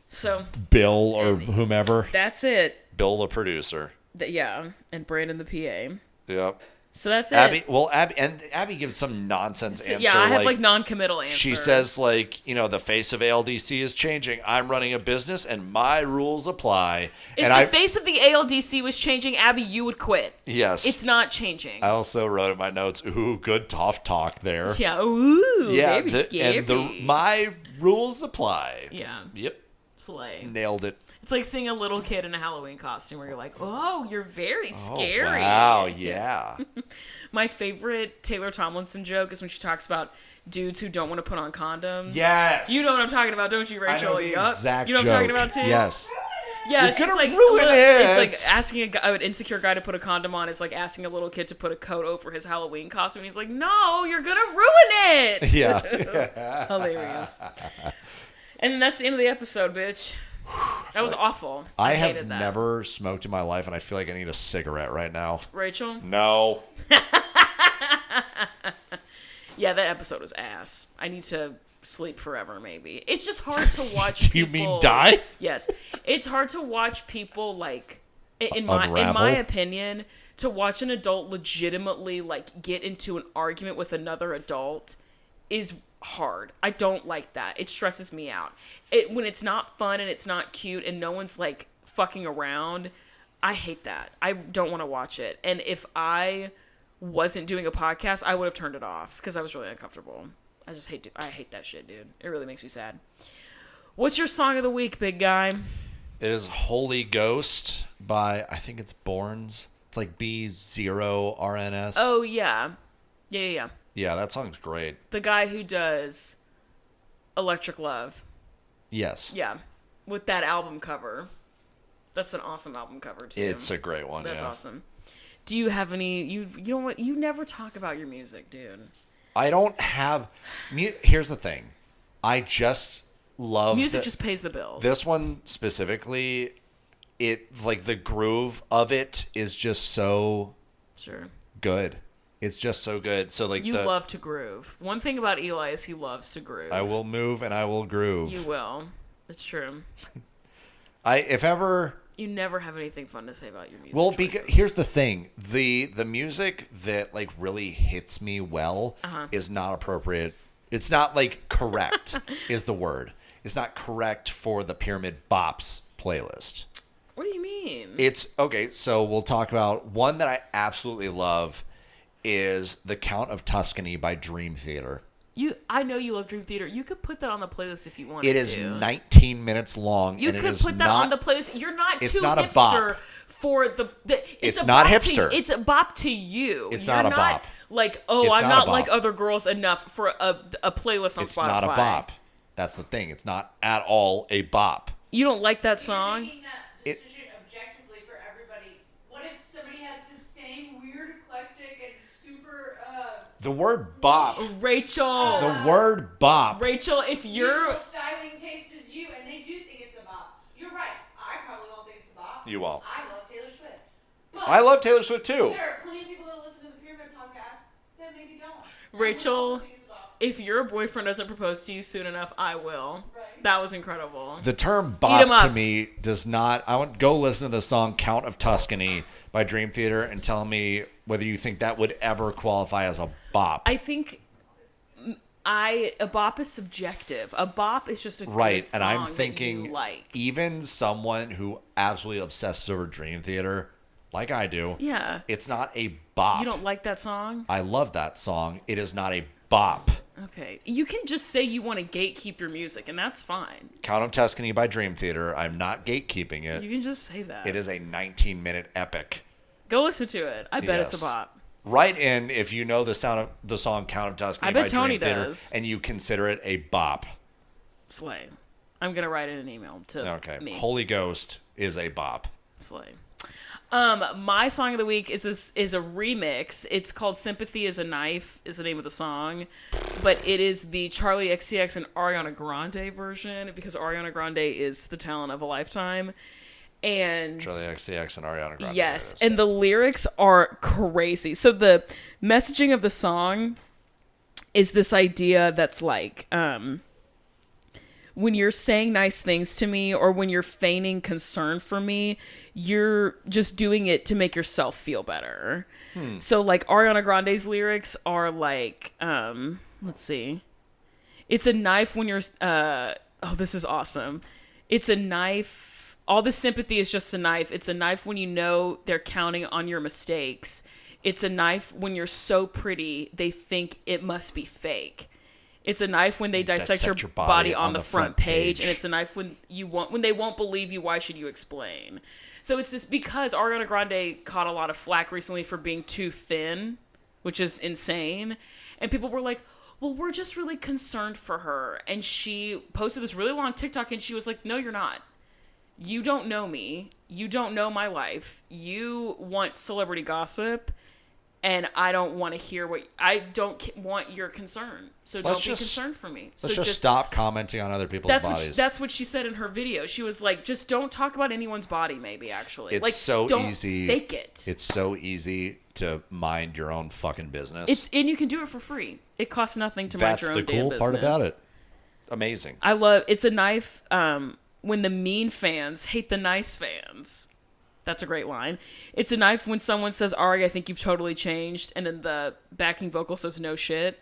So. Bill or whomever. That's it. Bill the producer. And Brandon the PA. Yep. So that's it. Abby gives some nonsense answer. Yeah, I have like non-committal answer. She says like, the face of ALDC is changing. I'm running a business and my rules apply. If the face of the ALDC was changing, Abby, you would quit. Yes. It's not changing. I also wrote in my notes, ooh, good tough talk there. Yeah, ooh, yeah, baby scary. And my rules apply. Yeah. Yep. Slay. Nailed it. It's like seeing a little kid in a Halloween costume where you're like, oh, you're very scary. Oh, wow, yeah. My favorite Taylor Tomlinson joke is when she talks about dudes who don't want to put on condoms. Yes. You know what I'm talking about, don't you, Rachel? I know the exact You know what I'm talking about, too? Yes. Yeah, it's just like ruin it's like asking an insecure guy to put a condom on is like asking a little kid to put a coat over his Halloween costume. And he's like, no, you're going to ruin it. Yeah. Hilarious. And then that's the end of the episode, bitch. That was awful. I have never smoked in my life, and I feel like I need a cigarette right now. Rachel? No. Yeah, that episode was ass. I need to sleep forever, maybe. It's just hard to watch You people... mean die? Yes. It's hard to watch people, like... In my opinion, to watch an adult legitimately, like, get into an argument with another adult is hard. I don't like that. It stresses me out. When it's not fun and it's not cute and no one's like fucking around, I hate that. I don't want to watch it. And if I wasn't doing a podcast, I would have turned it off because I was really uncomfortable. I hate that shit, dude. It really makes me sad. What's your song of the week, big guy? It is Holy Ghost by, I think it's Borns. It's like B0RNS. Oh, yeah. Yeah. Yeah, that song's great. The guy who does Electric Love. Yes. Yeah. With that album cover. That's an awesome album cover, too. It's a great one, That's awesome. Do you have any... You know what? You never talk about your music, dude. I don't have... Here's the thing. I just love... Music just pays the bills. This one specifically, like the groove of it is just so... Sure. Good. It's just so good. So like you love to groove. One thing about Eli is he loves to groove. I will move and I will groove. You will. It's true. If ever... You never have anything fun to say about your music. Well, because here's the thing: the music that like really hits me well is not appropriate. It's not like correct is the word. It's not correct for the Pyramid Bops playlist. What do you mean? It's okay. So we'll talk about one that I absolutely love is "The Count of Tuscany" by Dream Theater. I know you love Dream Theater. You could put that on the playlist if you wanted to. It is 19 minutes long. You and could it is put that on the playlist. You're not it's too not hipster a bop. For the it's not hipster. It's a bop to you. It's not a bop. Like, it's I'm not like other girls enough for a playlist on Spotify. It's not a bop. That's the thing. It's not at all a bop. You don't like that song? Making that decision objectively for everybody. What if somebody has the same weird, eclectic, and super... The word bop. Rachel. The word bop. Rachel, if you're... styling taste as you, and they do think it's a bop. You're right. I probably won't think it's a bop. You won't. I love Taylor Swift. But I love Taylor Swift too. there are plenty of people that listen to the Pyramid podcast that maybe don't. Rachel, if your boyfriend doesn't propose to you soon enough, I will. Right. That was incredible. The term bop to me does not... I want go listen to the song Count of Tuscany by Dream Theater and tell me whether you think that would ever qualify as a bop. I think a bop is subjective. A bop is just a right, good song and I'm thinking that you like. Even someone who absolutely obsesses over Dream Theater, like I do, yeah, it's not a bop. You don't like that song? I love that song. It is not a bop. Okay, you can just say you want to gatekeep your music, and that's fine. Count of Tuscany by Dream Theater. I'm not gatekeeping it. You can just say that. It is a 19-minute epic. Go listen to it. I bet it's a bop. Write in if you know the song "Count of Tuscany" I bet by Tony Dream Theater, does. and you consider it a bop. Slay. I'm gonna write in an email to me. Holy Ghost is a bop. Slay. My song of the week is a remix. It's called "Sympathy Is a Knife" is the name of the song, but it is the Charlie XCX and Ariana Grande version because Ariana Grande is the talent of a lifetime. And Charlie XCX and Ariana Grande. yes, and the lyrics are crazy. So the messaging of the song is this idea that's like, when you're saying nice things to me or when you're feigning concern for me, you're just doing it to make yourself feel better. So like Ariana Grande's lyrics are like, let's see. It's a knife when you're, this is awesome. It's a knife. All the sympathy is just a knife. It's a knife when you know they're counting on your mistakes. It's a knife when you're so pretty, they think it must be fake. It's a knife when they dissect your body on the front page. And it's a knife when they won't believe you, why should you explain? So it's this because Ariana Grande caught a lot of flack recently for being too thin, which is insane. And people were like, well, we're just really concerned for her. And she posted this really long TikTok and she was like, no, you're not. You don't know me. You don't know my life. You want celebrity gossip, and I don't want to hear I don't want your concern. So don't be concerned for me. Let's just stop commenting on other people's bodies. That's what she said in her video. She was like, just don't talk about anyone's body, maybe, actually. It's like, so don't easy. Fake it. It's so easy to mind your own fucking business. And you can do it for free. It costs nothing to mind your own damn business. That's the cool part about it. Amazing. It's a knife, when the mean fans hate the nice fans. That's a great line. It's a knife when someone says, Ari, I think you've totally changed, and then the backing vocal says, no shit.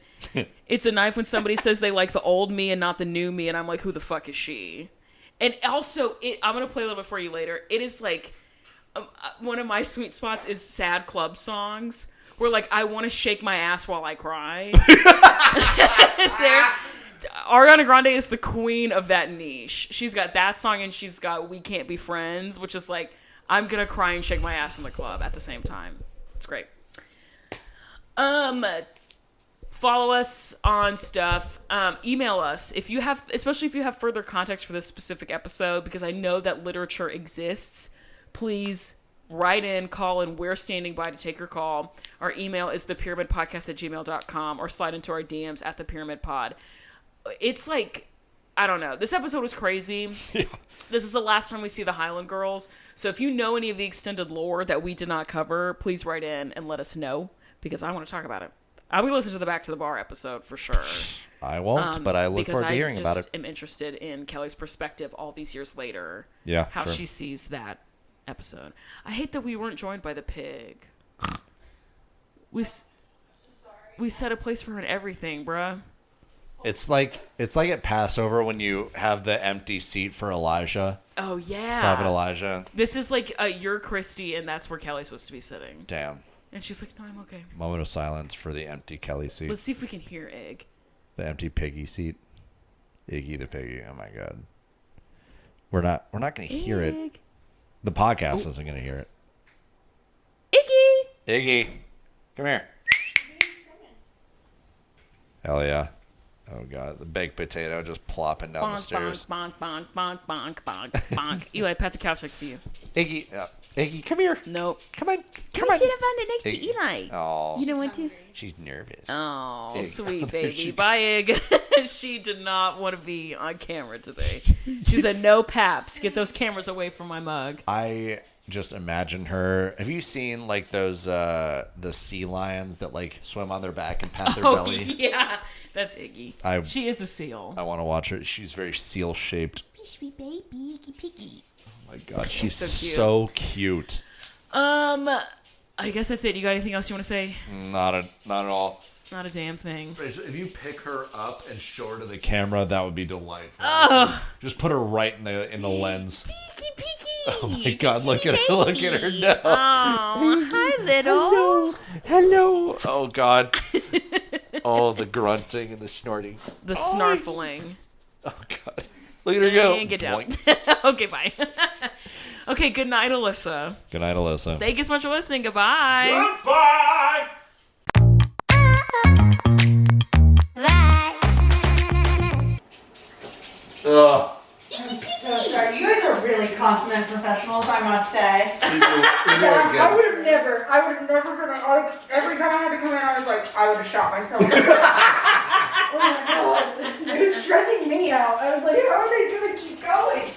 It's a knife when somebody says they like the old me and not the new me, and I'm like, who the fuck is she? And also, I'm going to play a little bit for you later. It is like, one of my sweet spots is sad club songs, where like, I want to shake my ass while I cry. Ariana Grande is the queen of that niche. She's got that song and she's got We Can't Be Friends, which is like, I'm going to cry and shake my ass in the club at the same time. It's great. Follow us on stuff. Email us especially if you have further context for this specific episode, because I know that literature exists. Please write in, call in. We're standing by to take your call. Our email is thepyramidpodcast@gmail.com or slide into our DMs at thepyramidpod. It's like, I don't know. This episode was crazy. Yeah. This is the last time we see the Highland Girls. So if you know any of the extended lore that we did not cover, please write in and let us know, because I want to talk about it. I will listen to the Back to the Bar episode for sure. I won't, but I look forward to hearing about it. I'm interested in Kelly's perspective all these years later. Yeah, how she sees that episode. I hate that we weren't joined by the pig. We set a place for her in everything, bruh. It's like at Passover when you have the empty seat for Elijah. Oh, yeah. Prophet Elijah. This is like, you're Christy, and that's where Kelly's supposed to be sitting. Damn. And she's like, no, I'm okay. Moment of silence for the empty Kelly seat. Let's see if we can hear Egg. The empty piggy seat. Iggy the piggy. Oh, my God. We're not going to hear it. The podcast isn't going to hear it. Iggy. Come here. Hell yeah. Oh, God. The baked potato just plopping down the stairs. Bonk, bonk, bonk, bonk, bonk, bonk, bonk. Eli, pat the couch next to you. Iggy, come here. Nope. Come on. Come on. Sit up on it next to Eli. Oh. You don't want to? She's nervous. Oh, Egg. sweet baby. Bye, Egg. She did not want to be on camera today. She said, no paps. Get those cameras away from my mug. I just imagine her. Have you seen like those the sea lions that like swim on their back and pat their belly? Yeah. That's Iggy. She is a seal. I want to watch her. She's very seal shaped. Sweet baby, Iggy Piggy. Oh my God, she's so cute. I guess that's it. You got anything else you want to say? Not at all. Not a damn thing. If you pick her up and show her to the camera, that would be delightful. Oh. Just put her right in the lens. Iggy Piggy. Oh my God, look at her. Look at her now. Oh, hi, little. Hello. Oh God. Oh, the grunting and the snorting. The snarfling. Oh, God. Look at her go. And get down. Okay, bye. Okay, good night, Alyssa. Good night, Alyssa. Thank you so much for listening. Goodbye. Goodbye. and professionals, I must say. I would have never like, every time I had to come in, I was like, I would have shot myself. Oh my god. It was stressing me out. I was like, how are they gonna keep going?